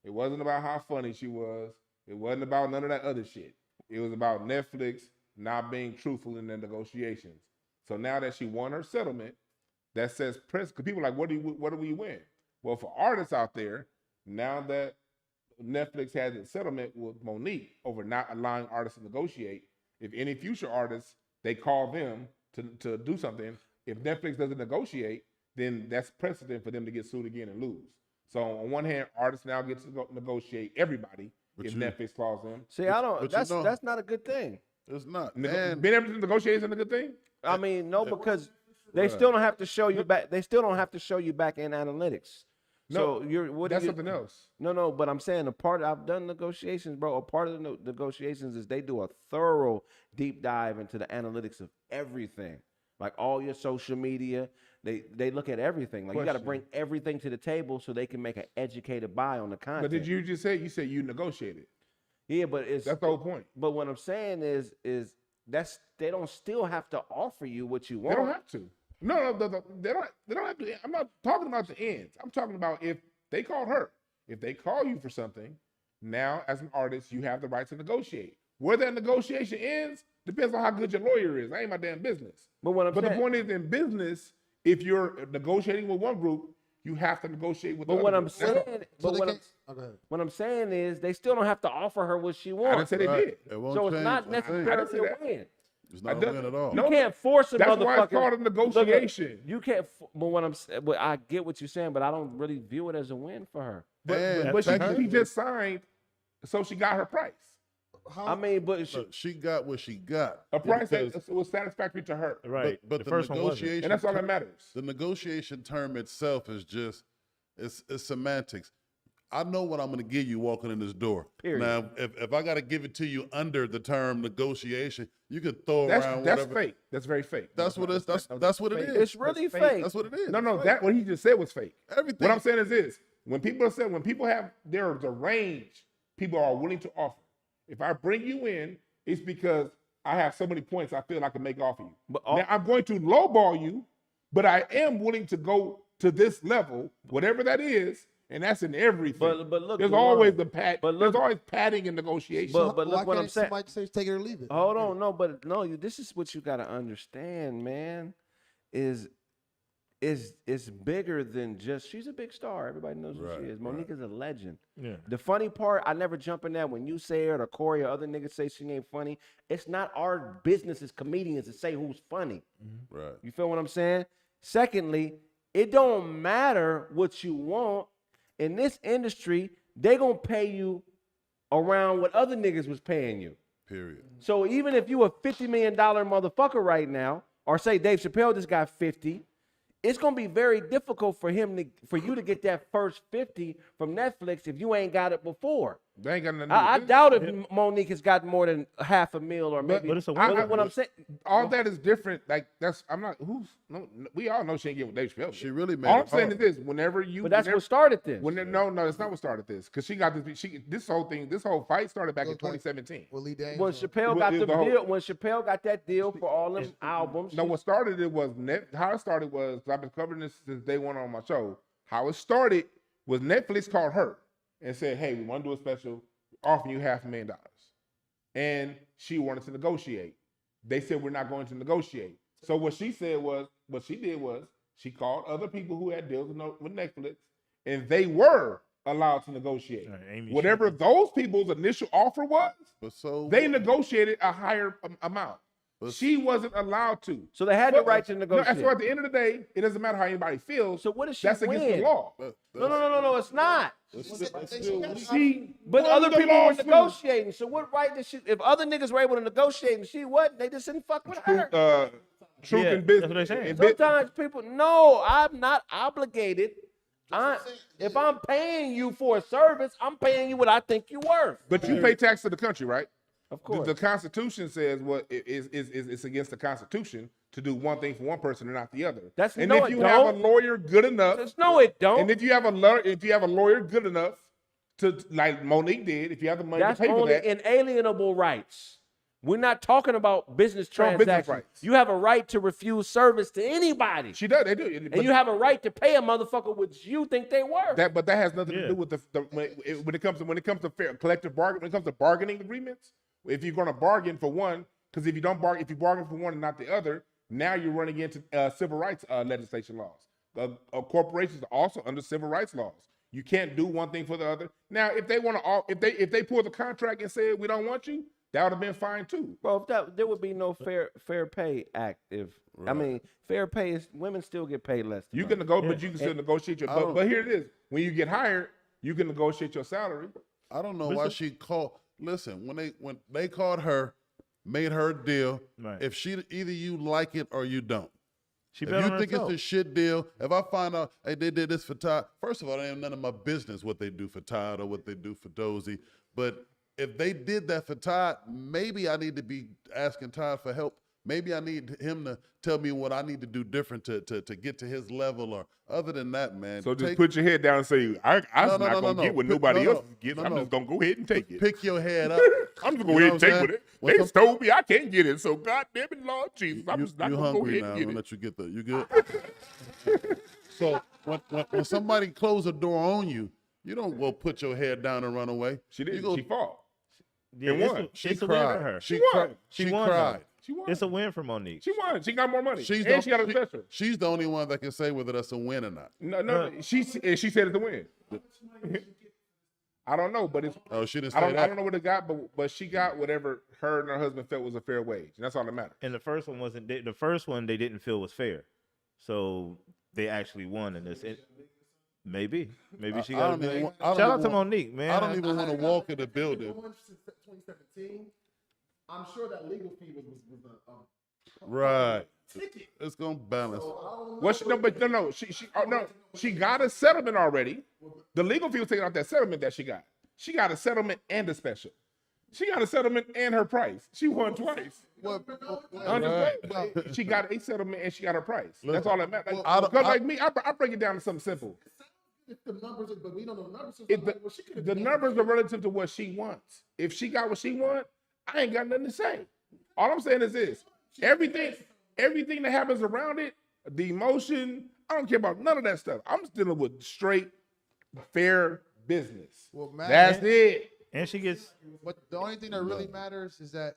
Speaker 5: It wasn't about how funny she was. It wasn't about none of that other shit. It was about Netflix not being truthful in their negotiations. So now that she won her settlement, that says press, because people are like, what do we win? Well, for artists out there, now that Netflix has its settlement with Monique over not allowing artists to negotiate, if any future artists, they call them to do something. If Netflix doesn't negotiate, then that's precedent for them to get sued again and lose. So on one hand, artists now get to negotiate everybody if Netflix calls them.
Speaker 1: See, that's not a good thing.
Speaker 3: It's not.
Speaker 5: Being able to negotiate isn't a good thing?
Speaker 1: I mean, no, because they still don't have to show you back. They still don't have to show you back in analytics.
Speaker 5: No,
Speaker 1: so
Speaker 5: that's something else.
Speaker 1: No, but I'm saying I've done negotiations, bro. A part of the negotiations is they do a thorough deep dive into the analytics of everything, like all your social media. They look at everything. Like you got to bring everything to the table so they can make an educated buy on the content.
Speaker 5: But did you just say you negotiated?
Speaker 1: Yeah, but that's
Speaker 5: the whole point.
Speaker 1: But what I'm saying is they don't still have to offer you what you want.
Speaker 5: They don't have to. No, they don't have to. I'm not talking about the ends. I'm talking about if they called her. If they call you for something, now as an artist, you have the right to negotiate. Where that negotiation ends depends on how good your lawyer is. That ain't my damn business.
Speaker 1: But
Speaker 5: the point is, in business, if you're negotiating with one group, you have to negotiate with the other.
Speaker 1: What I'm saying is they still don't have to offer her what she wants.
Speaker 5: I didn't say they did.
Speaker 1: So it's not necessarily a win.
Speaker 3: It's not a win at all.
Speaker 1: You can't force a motherfucker.
Speaker 5: That's why it's called a negotiation.
Speaker 1: You can't. But I get what you're saying, but I don't really view it as a win for her.
Speaker 5: But she just signed, so she got her price.
Speaker 1: I mean, but
Speaker 3: she got what she got.
Speaker 5: A price that was satisfactory to her.
Speaker 2: Right.
Speaker 3: But the negotiation,
Speaker 5: and that's all that matters.
Speaker 3: The negotiation term itself is just it's semantics. I know what I'm going to give you walking in this door.
Speaker 1: Period.
Speaker 3: Now, if I got to give it to you under the term negotiation, you could throw around
Speaker 5: that's
Speaker 3: whatever.
Speaker 5: fake. That's very fake.
Speaker 3: That's what it is. That's what it is.
Speaker 1: It's really fake.
Speaker 3: That's what it is.
Speaker 5: No, what he just said was fake.
Speaker 3: Everything.
Speaker 5: What I'm saying is this: when people have there's a range people are willing to offer. If I bring you in, it's because I have so many points I feel I can make off of you. Now I'm going to lowball you, but I am willing to go to this level, whatever that is. And that's in everything.
Speaker 1: But look,
Speaker 5: there's always there's always padding in negotiation.
Speaker 1: But look what I'm saying.
Speaker 7: Somebody say take it or leave it.
Speaker 1: Hold on, this is what you got to understand, man. Is is bigger than just, she's a big star. Everybody knows who she is. Monique is a legend.
Speaker 2: Yeah.
Speaker 1: The funny part, I never jump in that when you say it or Corey or other niggas say she ain't funny. It's not our business as comedians to say who's funny.
Speaker 3: Right.
Speaker 1: You feel what I'm saying? Secondly, it don't matter what you want. In this industry, they gonna pay you around what other niggas was paying you.
Speaker 3: Period.
Speaker 1: So even if you a $50 million motherfucker right now, or say Dave Chappelle just got 50, it's gonna be very difficult for you to get that first 50 from Netflix if you ain't got it before.
Speaker 5: They ain't got nothing.
Speaker 1: I doubt if Monique has gotten more than $500,000 or maybe.
Speaker 2: But it's a
Speaker 1: what I'm saying.
Speaker 5: all that is different. Like we all know she ain't get with Dave Chappelle.
Speaker 3: She really made
Speaker 5: All
Speaker 3: it
Speaker 5: I'm saying
Speaker 3: hard.
Speaker 5: is this: whenever you,
Speaker 1: But that's
Speaker 5: whenever,
Speaker 1: what started this.
Speaker 5: No, that's not what started this. Because she got this. This whole fight started back in 2017.
Speaker 7: Well, Lee Daniels.
Speaker 1: When Chappelle got the deal, when Chappelle got that deal for all them albums.
Speaker 5: No, what started it was how it started was, 'cause I've been covering this since day one on my show. How it started was Netflix called her and said, "Hey, we want to do a special, offering you $500,000,000," and she wanted to negotiate. They said we're not going to negotiate. So what she did was she called other people who had deals with Netflix, and they were allowed to negotiate. Whatever those people's initial offer was,
Speaker 3: But so
Speaker 5: they negotiated a higher amount. She wasn't allowed to.
Speaker 1: So they had the right to
Speaker 5: No,
Speaker 1: negotiate.
Speaker 5: so at the end of the day, it doesn't matter how anybody feels.
Speaker 1: So what does she
Speaker 5: That's against the
Speaker 1: win?
Speaker 5: law.
Speaker 1: No, it's not.
Speaker 5: She
Speaker 1: But
Speaker 5: won
Speaker 1: other
Speaker 5: the
Speaker 1: people were
Speaker 5: lawsuit.
Speaker 1: negotiating. So what right did she? If other niggas were able to negotiate and she wasn't, they just didn't fuck with her.
Speaker 5: Truth
Speaker 2: Yeah,
Speaker 5: in business.
Speaker 2: that's what they saying.
Speaker 5: In bit-
Speaker 1: Sometimes people, no, I'm not obligated. If I'm paying you for a service, I'm paying you what I think you're worth.
Speaker 5: But you pay tax to the country, right?
Speaker 1: Of course.
Speaker 5: The Constitution says what it's against the Constitution to do one thing for one person and not the other. And
Speaker 1: no,
Speaker 5: if
Speaker 1: it
Speaker 5: you have a
Speaker 1: don't.
Speaker 5: lawyer good enough,
Speaker 1: No, it don't.
Speaker 5: and if you have a lawyer good enough to, like Monique did, if you have the money
Speaker 1: That's
Speaker 5: to pay for
Speaker 1: only
Speaker 5: that,
Speaker 1: inalienable rights. We're not talking about business
Speaker 5: Talking business
Speaker 1: transactions.
Speaker 5: rights.
Speaker 1: You have a right to refuse service to anybody.
Speaker 5: she does. They do.
Speaker 1: And you have a right to pay a motherfucker what you think they worth.
Speaker 5: But that has nothing to
Speaker 2: Yeah.
Speaker 5: do with when it comes to fair collective bargaining. When it comes to bargaining agreements, if you're going to bargain for one, because if you bargain for one and not the other, now you're running into civil rights legislation laws. Corporations are also under civil rights laws. You can't do one thing for the other. Now, if they want to, if they pull the contract and say we don't want you, that would have been fine too.
Speaker 1: Well, there would be no fair pay act if I mean fair pay is women still get paid less. than
Speaker 5: You
Speaker 1: men.
Speaker 5: can negotiate, but you can still negotiate your. But here it is: when you get hired, you can negotiate your salary.
Speaker 3: I don't know why she called. Listen, when they called her, made her a deal.
Speaker 2: Right.
Speaker 3: If either you like it or you don't.
Speaker 2: She
Speaker 3: If
Speaker 2: bet
Speaker 3: you
Speaker 2: on
Speaker 3: think
Speaker 2: herself.
Speaker 3: it's a shit deal, if I find out, hey, they did this for Todd, first of all, it ain't none of my business what they do for Todd or what they do for Dozie. But if they did that for Todd, maybe I need to be asking Todd for help. Maybe I need him to tell me what I need to do different to get to his level. Or other than that, man.
Speaker 5: So just put your head down and say, I'm not going to get what nobody else gets. I'm just going to go ahead and take it.
Speaker 3: Pick your head up.
Speaker 5: I'm just going to go ahead and take it. They just told me I can't get it. So God damn it, Lord Jesus. I'm just not
Speaker 3: You
Speaker 5: going to go
Speaker 3: hungry
Speaker 5: ahead
Speaker 3: now.
Speaker 5: and
Speaker 3: I'm
Speaker 5: get
Speaker 3: gonna
Speaker 5: it.
Speaker 3: let you get the. You good? So when somebody close a door on you, you don't go put your head down and run away.
Speaker 5: She did.
Speaker 3: You go,
Speaker 5: She fought.
Speaker 2: Yeah,
Speaker 5: and won.
Speaker 3: She
Speaker 2: it's a win for
Speaker 3: cried.
Speaker 2: her.
Speaker 3: She
Speaker 5: won.
Speaker 3: cried.
Speaker 2: She
Speaker 3: She
Speaker 2: won,
Speaker 3: cried.
Speaker 2: though.
Speaker 5: She won.
Speaker 2: It's a win for Monique.
Speaker 5: She won. She got more money.
Speaker 3: She's
Speaker 5: and she got a special.
Speaker 3: She's the only one that can say whether that's a win or not.
Speaker 5: No. She said it's a win. I don't know, but it's.
Speaker 3: Oh, she didn't
Speaker 5: I
Speaker 3: say
Speaker 5: don't
Speaker 3: that.
Speaker 5: know what it got, but she got whatever her and her husband felt was a fair wage, and that's all that matters.
Speaker 2: And the first one wasn't. The first one they didn't feel was fair, so they actually won in this. Maybe she
Speaker 3: I
Speaker 2: got.
Speaker 3: don't even want- I don't
Speaker 2: Shout out
Speaker 3: even
Speaker 2: to
Speaker 3: want-
Speaker 2: Monique, man.
Speaker 3: I don't even want to walk in the building.
Speaker 6: Going since 2017, I'm sure that legal fee was
Speaker 3: Right.
Speaker 6: ticket.
Speaker 3: It's gonna balance.
Speaker 5: Well, she got a settlement already. The legal fee was taking out that settlement that she got. She got a settlement and a special. She got a settlement and her price. She won twice. She got a settlement and she got her price. That's all that matters. Like me, I break it down to something simple.
Speaker 6: If the numbers, but we don't know the numbers. So
Speaker 5: If
Speaker 6: like, well, she could've
Speaker 5: the
Speaker 6: done
Speaker 5: numbers
Speaker 6: that.
Speaker 5: are relative to what she wants. If she got what she wants, I ain't got nothing to say. All I'm saying is this: everything that happens around it, the emotion, I don't care about none of that stuff. I'm just dealing with straight, fair business.
Speaker 7: Well, man,
Speaker 5: That's it.
Speaker 2: And she gets.
Speaker 7: But the only thing that really matters is that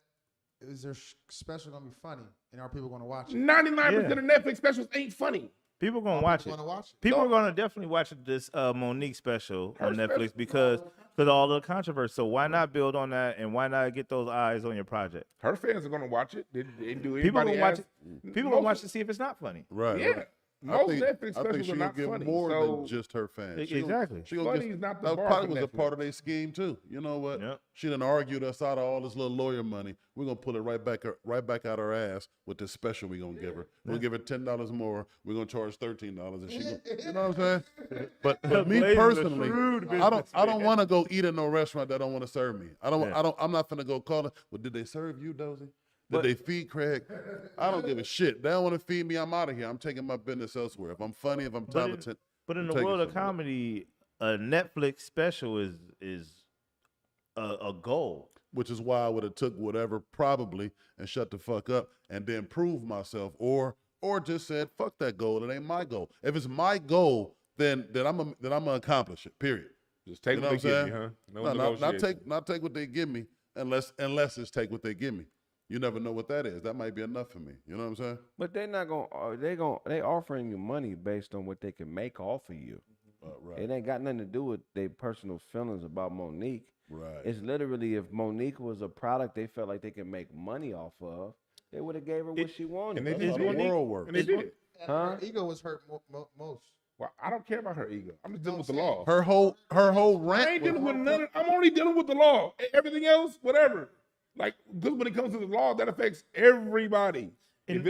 Speaker 7: is their special gonna be funny and are people gonna watch it?
Speaker 5: 99% of Netflix specials ain't funny.
Speaker 2: People gonna watch it.
Speaker 7: Gonna watch it.
Speaker 2: People are gonna definitely watch this Monique special on Netflix because all the controversy. So why not build on that and why not get those eyes on your project?
Speaker 5: Her fans are gonna watch it. They do
Speaker 2: People
Speaker 5: anybody
Speaker 2: gonna watch
Speaker 5: ask?
Speaker 2: it. People gonna watch to see if it's not funny.
Speaker 3: Right.
Speaker 5: Yeah.
Speaker 3: right.
Speaker 5: Most Netflix
Speaker 3: I think
Speaker 5: specials are
Speaker 3: she'll
Speaker 5: not
Speaker 3: get
Speaker 5: funny.
Speaker 3: more
Speaker 5: so
Speaker 3: than just her fans.
Speaker 2: Exactly.
Speaker 5: Funny is not the
Speaker 3: that
Speaker 5: bar
Speaker 3: probably
Speaker 5: for
Speaker 3: was a
Speaker 5: Netflix.
Speaker 3: part of their scheme too. You know what?
Speaker 2: Yep.
Speaker 3: She done argued us out of all this little lawyer money. We're gonna pull it right back out her ass with this special we gonna give her. We'll give her $10 more. We're gonna charge $13, and she, you know what I'm saying? But me
Speaker 2: Blazing a
Speaker 3: personally,
Speaker 2: shrewd
Speaker 3: I don't want to go eat in no restaurant that don't want to serve me. I'm not finna go call it. Well, did they serve you, Dozie? Did they feed Kraig? I don't give a shit. They don't want to feed me. I'm out of here. I'm taking my business elsewhere. If I'm funny, if I'm talented.
Speaker 2: But in
Speaker 3: I'm
Speaker 2: the
Speaker 3: taking
Speaker 2: world of
Speaker 3: something.
Speaker 2: comedy, a Netflix special is a goal.
Speaker 3: Which is why I would have took whatever probably and shut the fuck up and then prove myself or just said fuck that goal. It ain't my goal. If it's my goal, then I'm gonna accomplish it. Period.
Speaker 5: Just take
Speaker 3: You know
Speaker 5: what they
Speaker 3: what I'm
Speaker 5: give you, huh?
Speaker 3: saying? No, not take what they give me unless it's take what they give me. You never know what that is. That might be enough for me. You know what I'm saying?
Speaker 1: But they're not gonna. They offering you money based on what they can make off of you.
Speaker 3: Right.
Speaker 1: It ain't got nothing to do with their personal feelings about Monique.
Speaker 3: Right.
Speaker 1: It's literally if Monique was a product they felt like they could make money off of, they would have gave her what she wanted.
Speaker 5: and they
Speaker 3: That's
Speaker 5: did.
Speaker 3: how the world works.
Speaker 5: And they did.
Speaker 1: Huh?
Speaker 7: Her ego was hurt most.
Speaker 5: Well, I don't care about her ego. I'm just dealing with the law.
Speaker 3: Her whole rant.
Speaker 5: I ain't dealing with none. I'm only dealing with the law. Everything else, whatever. Like, because when it comes to the law, that affects everybody. If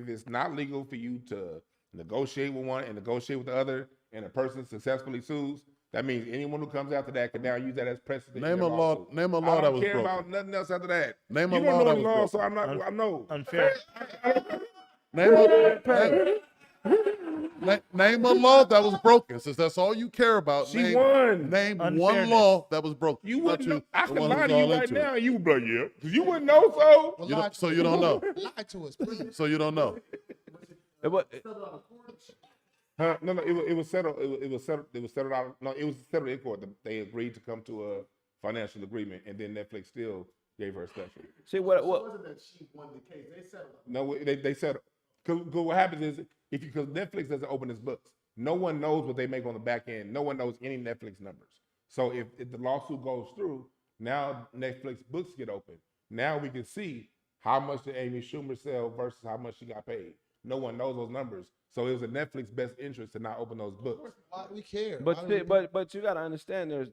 Speaker 5: it's not legal for you to negotiate with one and negotiate with the other, and a person successfully sues, that means anyone who comes after that can now use that as precedent.
Speaker 3: Name a law that was
Speaker 5: I don't care
Speaker 3: broken.
Speaker 5: about nothing else after that.
Speaker 3: Name
Speaker 5: you
Speaker 3: a
Speaker 5: don't
Speaker 3: law
Speaker 5: know
Speaker 3: that
Speaker 5: the
Speaker 3: was
Speaker 5: law,
Speaker 3: broken.
Speaker 5: so I'm not. I know.
Speaker 2: Unfair.
Speaker 3: Name a law that was broken. Since that's all you care about.
Speaker 5: She
Speaker 3: name,
Speaker 5: won.
Speaker 3: Name one
Speaker 2: Unfairness.
Speaker 3: law that was broken.
Speaker 5: You
Speaker 3: Not
Speaker 5: wouldn't know. I
Speaker 3: the
Speaker 5: can
Speaker 3: one
Speaker 5: lie
Speaker 3: who's
Speaker 5: to you
Speaker 3: all
Speaker 5: right
Speaker 3: into it.
Speaker 5: now, and you would be like, yeah, because you wouldn't know. So
Speaker 7: Well,
Speaker 3: You
Speaker 7: lie
Speaker 3: don't,
Speaker 7: to
Speaker 3: so
Speaker 7: us.
Speaker 3: you don't know.
Speaker 7: Lie to us, please.
Speaker 3: So you don't know.
Speaker 1: But
Speaker 5: Huh? No, it was settled. It was settled out. No, it was settled in court. They agreed to come to a financial agreement, and then Netflix still gave her a special.
Speaker 1: see what
Speaker 6: that she won the case. They settled.
Speaker 5: No, they settled. Because what happens is because Netflix doesn't open its books, no one knows what they make on the back end. No one knows any Netflix numbers. So if the lawsuit goes through, now Netflix books get open. Now we can see how much did Amy Schumer sell versus how much she got paid. No one knows those numbers. So it was in Netflix's best interest to not open those books.
Speaker 7: Why do we care?
Speaker 1: But
Speaker 7: Why do we-
Speaker 1: but you gotta understand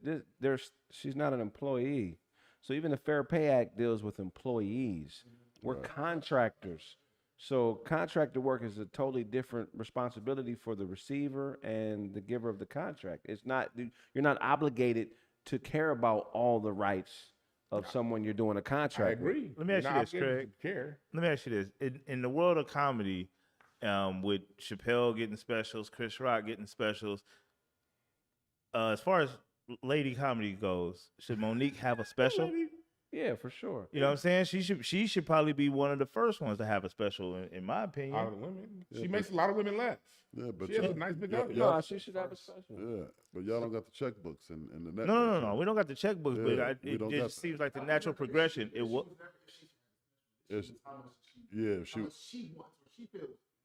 Speaker 1: she's not an employee. So even the Fair Pay Act deals with employees. We're contractors. So contractor work is a totally different responsibility for the receiver and the giver of the contract. It's not you're not obligated to care about all the rights of someone you're doing a
Speaker 5: I
Speaker 1: contract with.
Speaker 5: agree.
Speaker 2: Let me ask
Speaker 5: You're
Speaker 2: you
Speaker 5: not
Speaker 2: this,
Speaker 5: obligated
Speaker 2: Kraig.
Speaker 5: to care.
Speaker 2: Let me ask you this: in the world of comedy, with Chappelle getting specials, Chris Rock getting specials, as far as lady comedy goes, should Monique have a special?
Speaker 1: Yeah, for sure.
Speaker 2: You know what I'm saying? She should probably be one of the first ones to have a special, in my opinion.
Speaker 5: Out of the women, she makes a lot of women laugh.
Speaker 3: Yeah, but
Speaker 5: She has a nice big
Speaker 3: yeah,
Speaker 5: audience.
Speaker 1: No, she should have a special.
Speaker 3: yeah, but y'all don't got the checkbooks and the Netflix.
Speaker 2: No. We don't got the checkbooks,
Speaker 3: Yeah,
Speaker 2: but
Speaker 3: we
Speaker 2: it
Speaker 3: don't got
Speaker 2: just
Speaker 3: that.
Speaker 2: seems like the natural progression. It will.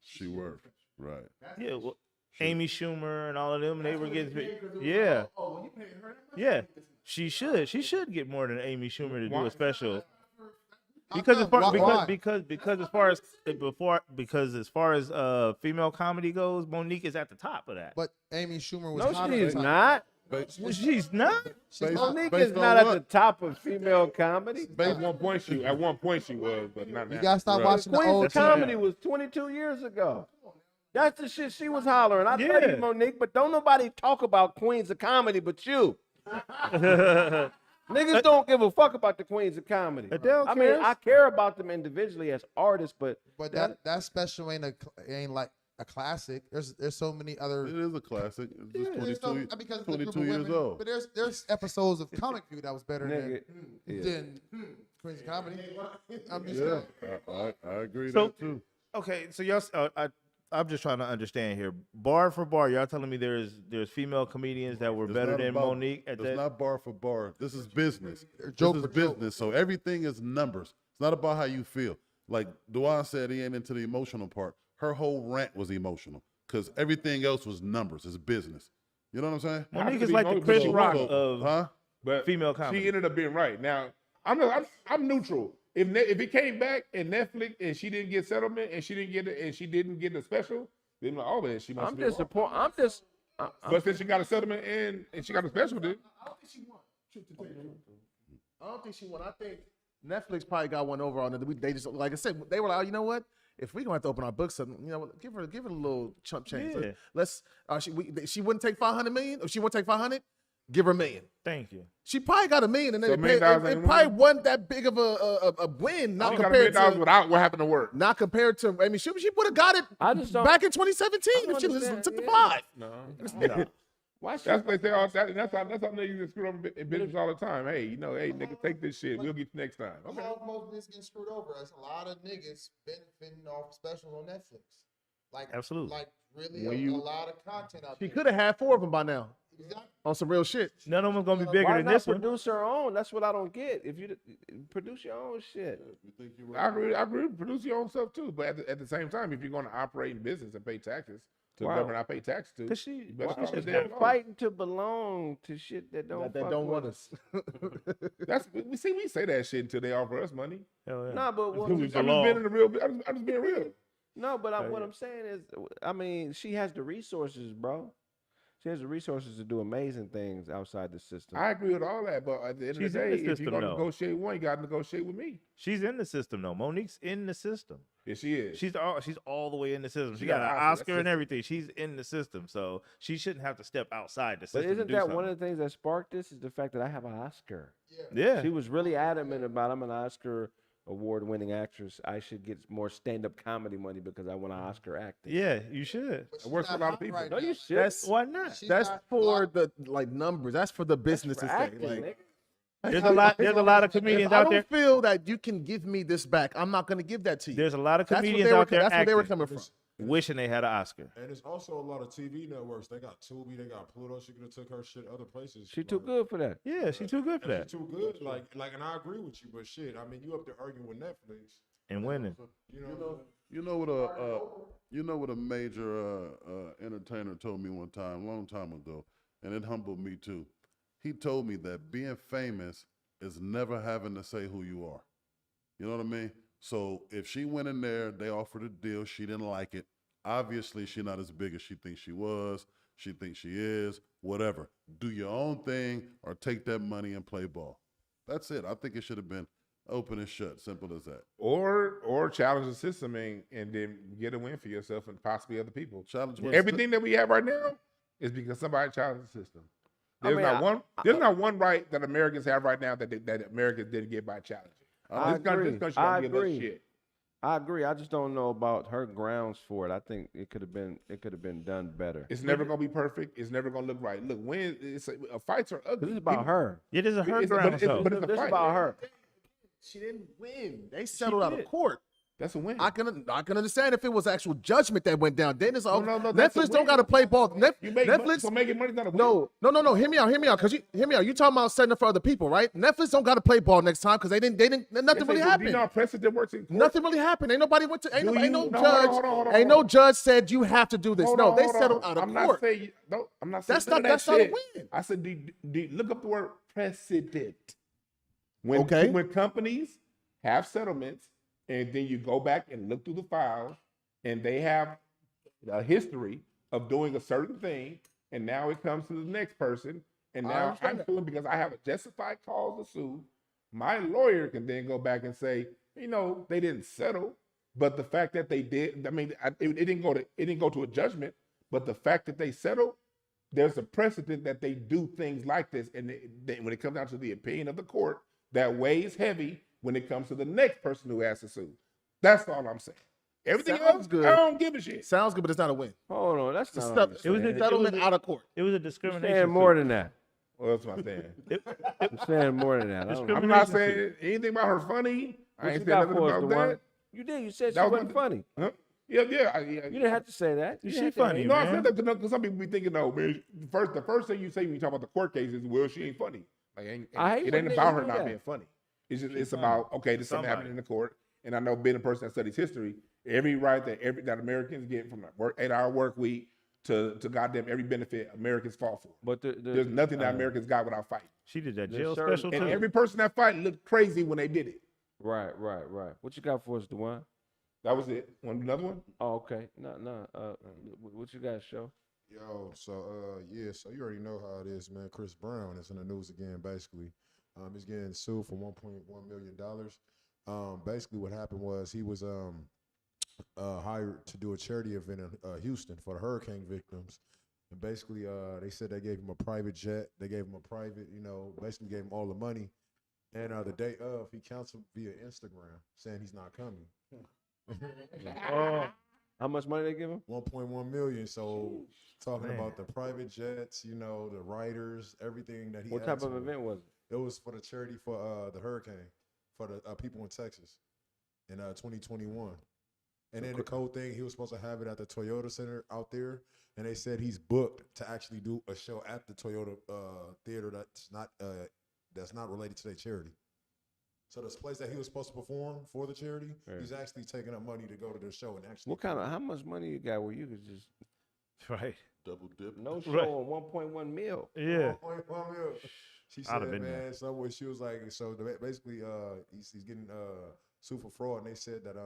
Speaker 3: She worked. Right.
Speaker 2: Yeah, well, Amy Schumer and all of them, they were getting. Yeah. Yeah. She should get more than Amy Schumer to do a special. Because as far
Speaker 7: Why?
Speaker 2: because as far as female comedy goes, Monique is at the top of that.
Speaker 7: But Amy Schumer was
Speaker 1: No,
Speaker 7: hot at
Speaker 1: she's
Speaker 7: the time.
Speaker 1: not.
Speaker 2: She's not.
Speaker 1: Monique
Speaker 3: based
Speaker 1: is
Speaker 3: on
Speaker 1: not at
Speaker 3: what?
Speaker 1: the top of female comedy.
Speaker 5: At one point she was, but not now.
Speaker 7: You gotta stop
Speaker 3: Right.
Speaker 7: watching the
Speaker 1: Queens
Speaker 7: old
Speaker 1: of Comedy was 22 years ago. That's the shit she was hollering. I tell
Speaker 2: Yeah.
Speaker 1: you, Monique, but don't nobody talk about Queens of Comedy but you. Niggas don't give a fuck about the Queens of Comedy.
Speaker 2: Adele
Speaker 1: I mean,
Speaker 2: cares.
Speaker 1: I care about them individually as artists, but
Speaker 7: But that special ain't like a classic. There's so many other.
Speaker 3: It is a classic. It's just
Speaker 7: There's no-
Speaker 3: 22,
Speaker 7: because it's a group
Speaker 3: 22
Speaker 7: of
Speaker 3: years
Speaker 7: women,
Speaker 3: old.
Speaker 7: But there's episodes of Comic View that was better
Speaker 1: nigga, yeah.
Speaker 7: than Queens of Comedy. I'm just
Speaker 3: Yeah,
Speaker 7: saying.
Speaker 3: I agree
Speaker 2: So-
Speaker 3: that too.
Speaker 2: Okay, so y'all, I'm just trying to understand here. Bar for bar, y'all telling me there's female comedians that were
Speaker 3: It's
Speaker 2: better
Speaker 3: not
Speaker 2: than
Speaker 3: about-
Speaker 2: Monique at
Speaker 3: It's
Speaker 2: that.
Speaker 3: not bar for bar. This is business.
Speaker 7: Joke
Speaker 3: This is
Speaker 7: for joke.
Speaker 3: business. So everything is numbers. It's not about how you feel. Like Duane said, he ain't into the emotional part. her whole rant was emotional because everything else was numbers. It's business. You know what I'm saying?
Speaker 2: Monique
Speaker 5: to
Speaker 2: is
Speaker 5: be
Speaker 2: like the
Speaker 5: emotional.
Speaker 2: Chris
Speaker 3: So-
Speaker 2: Rock
Speaker 3: so-
Speaker 2: of
Speaker 3: huh?
Speaker 5: But
Speaker 2: female comedy.
Speaker 5: she ended up being right. Now I'm neutral. If it came back and Netflix and she didn't get settlement and she didn't get a special, then like, oh man, she must
Speaker 1: I'm
Speaker 5: be wrong.
Speaker 1: disappointed.
Speaker 5: But since she got a settlement and she got a special, then
Speaker 6: I don't think she won. I don't think she won. I think Netflix probably got one over on it. They just, like I said, they were like, oh, you know what? If we're gonna have to open our books up, you know, what, give her a little chump change.
Speaker 2: Yeah.
Speaker 6: Let's she wouldn't take 500 million. If she wouldn't take 500, give her $1 million.
Speaker 2: Thank you.
Speaker 6: She probably got $1 million, and
Speaker 5: So
Speaker 6: then
Speaker 5: $1 million
Speaker 6: it
Speaker 5: ain't
Speaker 6: probably
Speaker 5: winning?
Speaker 6: wasn't that big of a win. Not
Speaker 5: she got $1 million
Speaker 6: compared to
Speaker 5: without what happened to work.
Speaker 6: not compared to. I mean, she would have got it
Speaker 1: I just don't-
Speaker 6: back in 2017
Speaker 1: I don't
Speaker 6: if she just
Speaker 1: understand,
Speaker 6: took the
Speaker 1: yeah.
Speaker 6: 5.
Speaker 5: No.
Speaker 1: Why should
Speaker 5: That's what they say all that, and that's how niggas get screwed over in business all the time. Hey, hey, nigga, take this shit. We'll get you next time. Okay.
Speaker 7: How most niggas get screwed over? There's a lot of niggas benefiting off specials on Netflix. Like
Speaker 2: Absolutely.
Speaker 7: Like really a lot of content out
Speaker 6: She
Speaker 7: there.
Speaker 6: could have had 4 of them by now
Speaker 7: Exactly.
Speaker 6: on some real shit.
Speaker 2: None of them gonna be bigger
Speaker 1: Why
Speaker 2: than
Speaker 1: not
Speaker 2: this one.
Speaker 1: produce her own? That's what I don't get. If you produce your own shit,
Speaker 5: I agree. Produce your own stuff too, but at the same time, if you're going to operate in business and pay taxes to
Speaker 1: Wow.
Speaker 5: the government, I pay taxes to.
Speaker 2: Cause
Speaker 5: you better
Speaker 2: she
Speaker 5: start
Speaker 2: should
Speaker 5: with
Speaker 2: have
Speaker 5: that.
Speaker 1: fighting to belong to shit that don't
Speaker 6: That
Speaker 1: fuck
Speaker 6: don't
Speaker 1: with
Speaker 6: want us.
Speaker 5: We say that shit until they offer us money.
Speaker 2: Hell yeah.
Speaker 1: No, but what,
Speaker 2: We
Speaker 5: I'm just
Speaker 2: belong.
Speaker 5: being in the real. I'm just being real.
Speaker 1: no, but what
Speaker 2: yeah.
Speaker 1: I'm saying is, I mean, she has the resources, bro. She has the resources to do amazing things outside the system.
Speaker 5: I agree with all that, but at the end
Speaker 2: She's
Speaker 5: of the
Speaker 2: in
Speaker 5: day,
Speaker 2: the
Speaker 5: if you're
Speaker 2: system,
Speaker 5: going to
Speaker 2: though.
Speaker 5: negotiate one, you got to negotiate with me.
Speaker 2: She's in the system though. Monique's in the system.
Speaker 5: Yes, she is.
Speaker 2: She's all the way in the system. She
Speaker 5: She
Speaker 2: got
Speaker 5: got
Speaker 2: an
Speaker 5: an Oscar,
Speaker 2: Oscar
Speaker 5: that's
Speaker 2: and everything. She's in the system, so she shouldn't have to step outside the
Speaker 1: But
Speaker 2: system. to
Speaker 1: isn't
Speaker 2: do
Speaker 1: that
Speaker 2: something.
Speaker 1: one of the things that sparked this? Is the fact that I have an Oscar.
Speaker 2: Yeah.
Speaker 1: She was really adamant about I'm an Oscar award-winning actress. I should get more stand-up comedy money because I won an Oscar acting.
Speaker 2: Yeah, you should.
Speaker 7: But
Speaker 5: It works
Speaker 7: she's
Speaker 5: for a lot
Speaker 7: not
Speaker 5: of people.
Speaker 7: hot right
Speaker 1: No,
Speaker 7: now.
Speaker 1: you should.
Speaker 6: That's
Speaker 2: Why not?
Speaker 7: She's
Speaker 6: that's
Speaker 7: not
Speaker 6: for
Speaker 7: hot.
Speaker 6: the numbers. That's for the businesses thing.
Speaker 1: acting,
Speaker 6: Like,
Speaker 1: nigga.
Speaker 2: There's a lot. There's a lot of
Speaker 6: if
Speaker 2: comedians
Speaker 6: I
Speaker 2: out
Speaker 6: don't
Speaker 2: there.
Speaker 6: feel that you can give me this back, I'm not going to give that to you.
Speaker 2: There's a lot of
Speaker 6: That's what
Speaker 2: comedians
Speaker 6: they were.
Speaker 2: out there
Speaker 6: That's where they were
Speaker 2: acting,
Speaker 6: coming from.
Speaker 2: wishing they had an Oscar.
Speaker 4: And there's also a lot of TV networks. They got Tubi, they got Pluto. She could have took her shit other places.
Speaker 1: She too
Speaker 4: Like,
Speaker 1: good for that.
Speaker 2: Yeah, she's too good for
Speaker 4: and
Speaker 2: that.
Speaker 4: She too good. Like, and I agree with you, but shit, I mean, you up there arguing with Netflix.
Speaker 2: And winning.
Speaker 4: You know,
Speaker 3: You know what a major entertainer told me one time, long time ago, and it humbled me too. He told me that being famous is never having to say who you are. You know what I mean? So if she went in there, they offered a deal, she didn't like it. Obviously, she's not as big as she thinks she was. She thinks she is. Whatever. Do your own thing or take that money and play ball. That's it. I think it should have been open and shut. Simple as that.
Speaker 5: Or challenge the system and then get a win for yourself and possibly other people.
Speaker 3: Challenge
Speaker 5: Everything that we have right now is because somebody challenged the system.
Speaker 1: I
Speaker 5: There's
Speaker 1: mean,
Speaker 5: there's not one right that Americans have right now that Americans didn't get by challenging.
Speaker 1: I
Speaker 5: This country
Speaker 1: agree.
Speaker 5: don't
Speaker 1: I
Speaker 5: give us
Speaker 1: agree.
Speaker 5: shit.
Speaker 1: I agree. I just don't know about her grounds for it. I think it could have been done better.
Speaker 5: It's never gonna be perfect. It's never gonna look right. Look, fights are ugly.
Speaker 1: This is about her.
Speaker 2: Yeah, this is her
Speaker 5: It's- but
Speaker 2: grounds
Speaker 5: it's-
Speaker 2: though.
Speaker 5: but it's a
Speaker 1: This is
Speaker 5: fight.
Speaker 1: about her.
Speaker 6: She didn't win. They settled out of
Speaker 2: did.
Speaker 6: court.
Speaker 5: That's a win.
Speaker 6: I can understand if it was actual judgment that went down. Then it's all
Speaker 5: No, that's a
Speaker 6: Netflix don't
Speaker 5: win.
Speaker 6: got to play ball.
Speaker 5: You make money,
Speaker 6: Netflix.
Speaker 5: so making money's not a win.
Speaker 6: No. Hear me out. Cause hear me out. You talking about setting up for other people, right? Netflix don't got to play ball next time because they didn't. Nothing really
Speaker 5: Do you
Speaker 6: happened.
Speaker 5: know how precedent works in court?
Speaker 6: Nothing really happened. Ain't nobody went to. Ain't
Speaker 5: Do
Speaker 6: no
Speaker 5: you-
Speaker 6: judge.
Speaker 5: no, hold on.
Speaker 6: Ain't no judge said you have to do this.
Speaker 5: Hold
Speaker 6: No,
Speaker 5: on,
Speaker 6: they
Speaker 5: hold on.
Speaker 6: settled out of
Speaker 5: I'm
Speaker 6: court.
Speaker 5: Not saying, no, I'm not saying
Speaker 6: That's
Speaker 5: none
Speaker 6: not-
Speaker 5: of that
Speaker 6: that's not a
Speaker 5: shit.
Speaker 6: win.
Speaker 5: I said, look up the word precedent. When,
Speaker 6: Okay.
Speaker 5: When companies have settlements and then you go back and look through the files and they have a history of doing a certain thing and now it comes to the next person and
Speaker 6: I
Speaker 5: now
Speaker 6: understand
Speaker 5: I'm
Speaker 6: that.
Speaker 5: feeling because I have a justified cause to sue, my lawyer can then go back and say, they didn't settle. But the fact that they did, I mean, it didn't go to a judgment. But the fact that they settled, there's a precedent that they do things like this, and when it comes down to the opinion of the court, that weighs heavy when it comes to the next person who has to sue. That's all I'm saying. Everything
Speaker 6: Sounds
Speaker 5: else,
Speaker 6: good.
Speaker 5: I don't give a shit.
Speaker 6: Sounds good, but it's not a win.
Speaker 1: Hold on, that's
Speaker 6: It's a
Speaker 1: not.
Speaker 6: step-
Speaker 1: It
Speaker 2: It was a-
Speaker 6: settlement
Speaker 2: it was a-
Speaker 6: out of court.
Speaker 2: It was a
Speaker 1: You're
Speaker 2: discrimination.
Speaker 1: saying more
Speaker 2: suit.
Speaker 1: than that.
Speaker 5: Well, that's my thing.
Speaker 1: You're saying more than that. I don't know.
Speaker 5: I'm not saying anything about her funny. I
Speaker 1: What
Speaker 5: ain't
Speaker 1: you
Speaker 5: saying
Speaker 1: got
Speaker 5: nothing
Speaker 1: for us,
Speaker 5: about
Speaker 1: DeWan?
Speaker 5: that.
Speaker 1: You did. You said she
Speaker 5: That was
Speaker 1: wasn't
Speaker 5: my-
Speaker 1: funny.
Speaker 5: Huh? Yeah.
Speaker 1: You didn't have to say that. You
Speaker 2: She
Speaker 1: didn't have to
Speaker 2: funny,
Speaker 1: hate.
Speaker 5: No, I
Speaker 2: man.
Speaker 5: said that because some people be thinking, no, man. The first thing you say when you talk about the court case is, well, she ain't funny. Like,
Speaker 1: I hate
Speaker 5: it
Speaker 1: when
Speaker 5: ain't
Speaker 1: niggas
Speaker 5: about her
Speaker 1: do
Speaker 5: not
Speaker 1: that.
Speaker 5: being funny. It's just
Speaker 2: She's
Speaker 5: it's
Speaker 2: funny.
Speaker 5: about okay, this something
Speaker 2: Somebody.
Speaker 5: happened in the court, and I know being a person that studies history, Every right that Americans get from a 8-hour work week to goddamn every benefit Americans fought for.
Speaker 1: But
Speaker 5: There's nothing that Americans got without fighting.
Speaker 2: She did that
Speaker 1: There's
Speaker 2: jail
Speaker 1: certain-
Speaker 2: special
Speaker 5: And
Speaker 2: too.
Speaker 5: every person that fight looked crazy when they did it.
Speaker 1: right. What you got for us, Dewan?
Speaker 5: That was it. Want another one?
Speaker 1: Oh, okay. No. What you got, show?
Speaker 4: Yo, so so you already know how it is, man. Chris Brown is in the news again, basically. He's getting sued for $1.1 million. Basically what happened was he was hired to do a charity event in Houston for the hurricane victims. And basically they said they gave him a private jet, they gave him a private, basically gave him all the money. And the day of, he canceled via Instagram saying he's not coming.
Speaker 1: How much money they give him?
Speaker 4: 1.1 million. So talking about the private jets, the writers, everything that he.
Speaker 1: What type
Speaker 4: asked
Speaker 1: of
Speaker 4: for.
Speaker 1: event was it?
Speaker 4: It was for the charity for the hurricane, for the people in Texas, in 2021. And then the cold thing, he was supposed to have it at the Toyota Center out there, and they said he's booked to actually do a show at the Toyota theater that's not related to their charity. So this place that he was supposed to perform for the charity, he's actually taking up money to go to the show and actually.
Speaker 1: How much money you got where you could just
Speaker 2: Right.
Speaker 3: Double dip.
Speaker 1: no show
Speaker 2: Right.
Speaker 1: on 1.1 mil?
Speaker 2: Yeah.
Speaker 4: 1.1 mil. She
Speaker 2: I'd
Speaker 4: said,
Speaker 2: have been
Speaker 4: man,
Speaker 2: there.
Speaker 4: somewhere she was like, so basically, he's getting sued for fraud, and they said that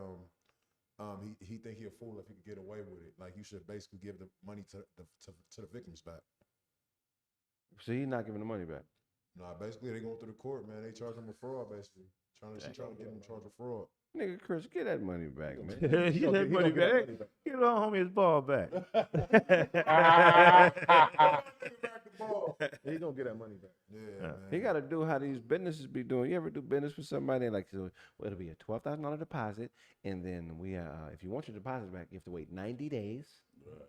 Speaker 4: he think he a fool if he could get away with it. Like you should basically give the money to the victims back.
Speaker 1: So he's not giving the money back.
Speaker 4: Nah, basically they going through the court, man. They charge him with fraud, basically. She trying to get him charged with fraud.
Speaker 1: Nigga, Chris, get that money back, man.
Speaker 2: Get that money back. Get our homie his ball back.
Speaker 6: He gonna get that money back.
Speaker 4: Yeah, man.
Speaker 1: He got to do how these businesses be doing. You ever do business for somebody like, so, well, it'll be a $12,000 deposit, and then if you want your deposit back, you have to wait 90 days.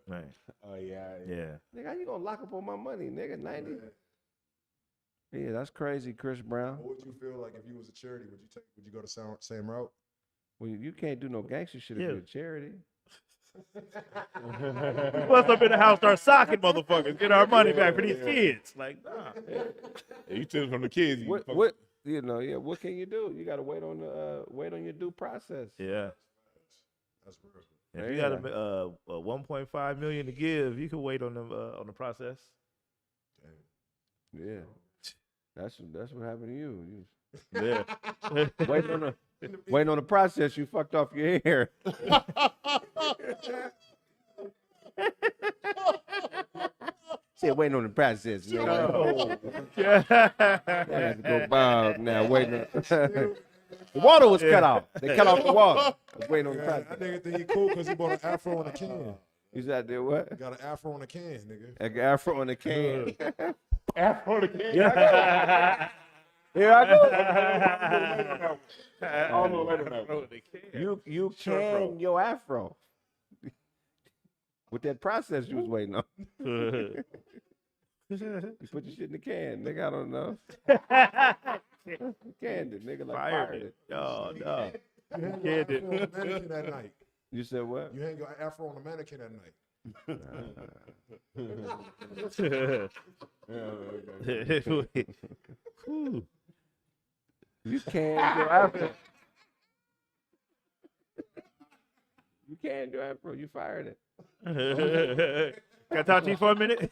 Speaker 2: Right.
Speaker 5: Oh yeah.
Speaker 2: Yeah.
Speaker 1: Nigga, how you gonna lock up on my money, nigga? 90. Yeah, that's crazy, Chris Brown.
Speaker 4: What would you feel like if you was a charity? Would you go the same route?
Speaker 1: Well, you can't do no gangster shit if
Speaker 2: Yeah.
Speaker 1: you're a charity.
Speaker 2: Bust up in the house, start socking motherfuckers, get our money back for these kids. Like, nah.
Speaker 5: Yeah, you took it from the kids. You
Speaker 1: What
Speaker 5: fuck-
Speaker 1: what can you do? You got to wait on your due process.
Speaker 2: Yeah.
Speaker 4: That's real.
Speaker 2: If you got a 1.5 million to give, you can wait on the process.
Speaker 1: Yeah. That's what happened to you.
Speaker 2: Yeah.
Speaker 1: Waiting on the process, you fucked off your hair. Said waiting on the process. You know? I had to go bow now. Waiting. The water was cut off. They cut off the water. I was waiting on the
Speaker 4: I
Speaker 1: process.
Speaker 4: nigga think he cool because he bought an afro in a can.
Speaker 1: You said there what?
Speaker 4: He got an afro in a can, nigga.
Speaker 1: Like afro in the can.
Speaker 5: Afro the kid.
Speaker 1: Here I go. You can your afro with that process you was waiting on. You put your shit in the can, nigga. I don't know. Canned it, nigga. Like fired it.
Speaker 2: Oh, no.
Speaker 4: You hang your afro on a mannequin at night.
Speaker 1: You said what?
Speaker 4: You hang your afro on a mannequin at night.
Speaker 1: You can your afro. You can do afro. You fired it.
Speaker 2: Can I talk to you for a minute?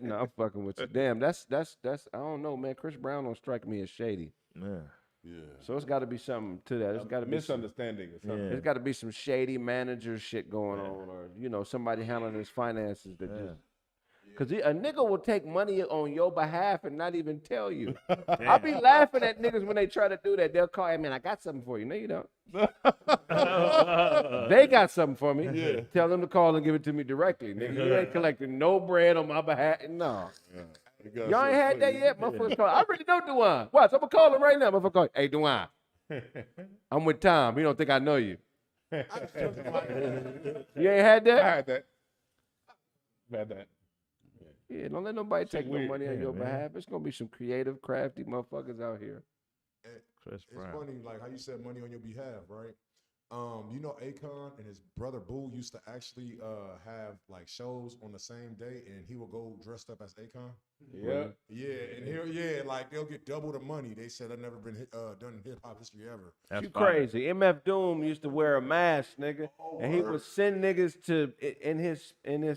Speaker 1: No, I'm fucking with you. Damn, that's. I don't know, man. Chris Brown don't strike me as shady.
Speaker 2: Yeah.
Speaker 3: Yeah.
Speaker 1: So it's got to be something to that. It's got to be some,
Speaker 5: Misunderstanding or something.
Speaker 2: Yeah.
Speaker 1: there's got to be some shady manager shit going on, or somebody handling his finances that just. Cause a nigga will take money on your behalf and not even tell you. I be laughing at niggas when they try to do that. They'll call, hey man, I got something for you. No, you don't. They got something for me.
Speaker 3: Yeah.
Speaker 1: Tell them to call and give it to me directly. Nigga, you ain't collecting no bread on my behalf. No. Y'all ain't had that yet? Motherfuckers call. I really know Dewan. Watch, I'm gonna call him right now. Motherfucker call. Hey Dewan. I'm with Tom. He don't think I know you. You ain't had that?
Speaker 5: I had that. I had that.
Speaker 1: Yeah, don't let nobody take no
Speaker 2: weird.
Speaker 1: money on
Speaker 2: Yeah,
Speaker 1: your
Speaker 2: man.
Speaker 1: behalf. It's gonna be some creative, crafty motherfuckers out here.
Speaker 2: Chris
Speaker 4: It's
Speaker 2: Brown.
Speaker 4: funny, like how you said money on your behalf, right? Akon and his brother Boo used to actually have like shows on the same day, and he would go dressed up as Akon. Yeah, and like they'll get double the money. They said I've never been done in hip hop history ever.
Speaker 2: That's
Speaker 1: You
Speaker 2: fire.
Speaker 1: crazy. MF Doom used to wear a mask, nigga. And he would send niggas to in his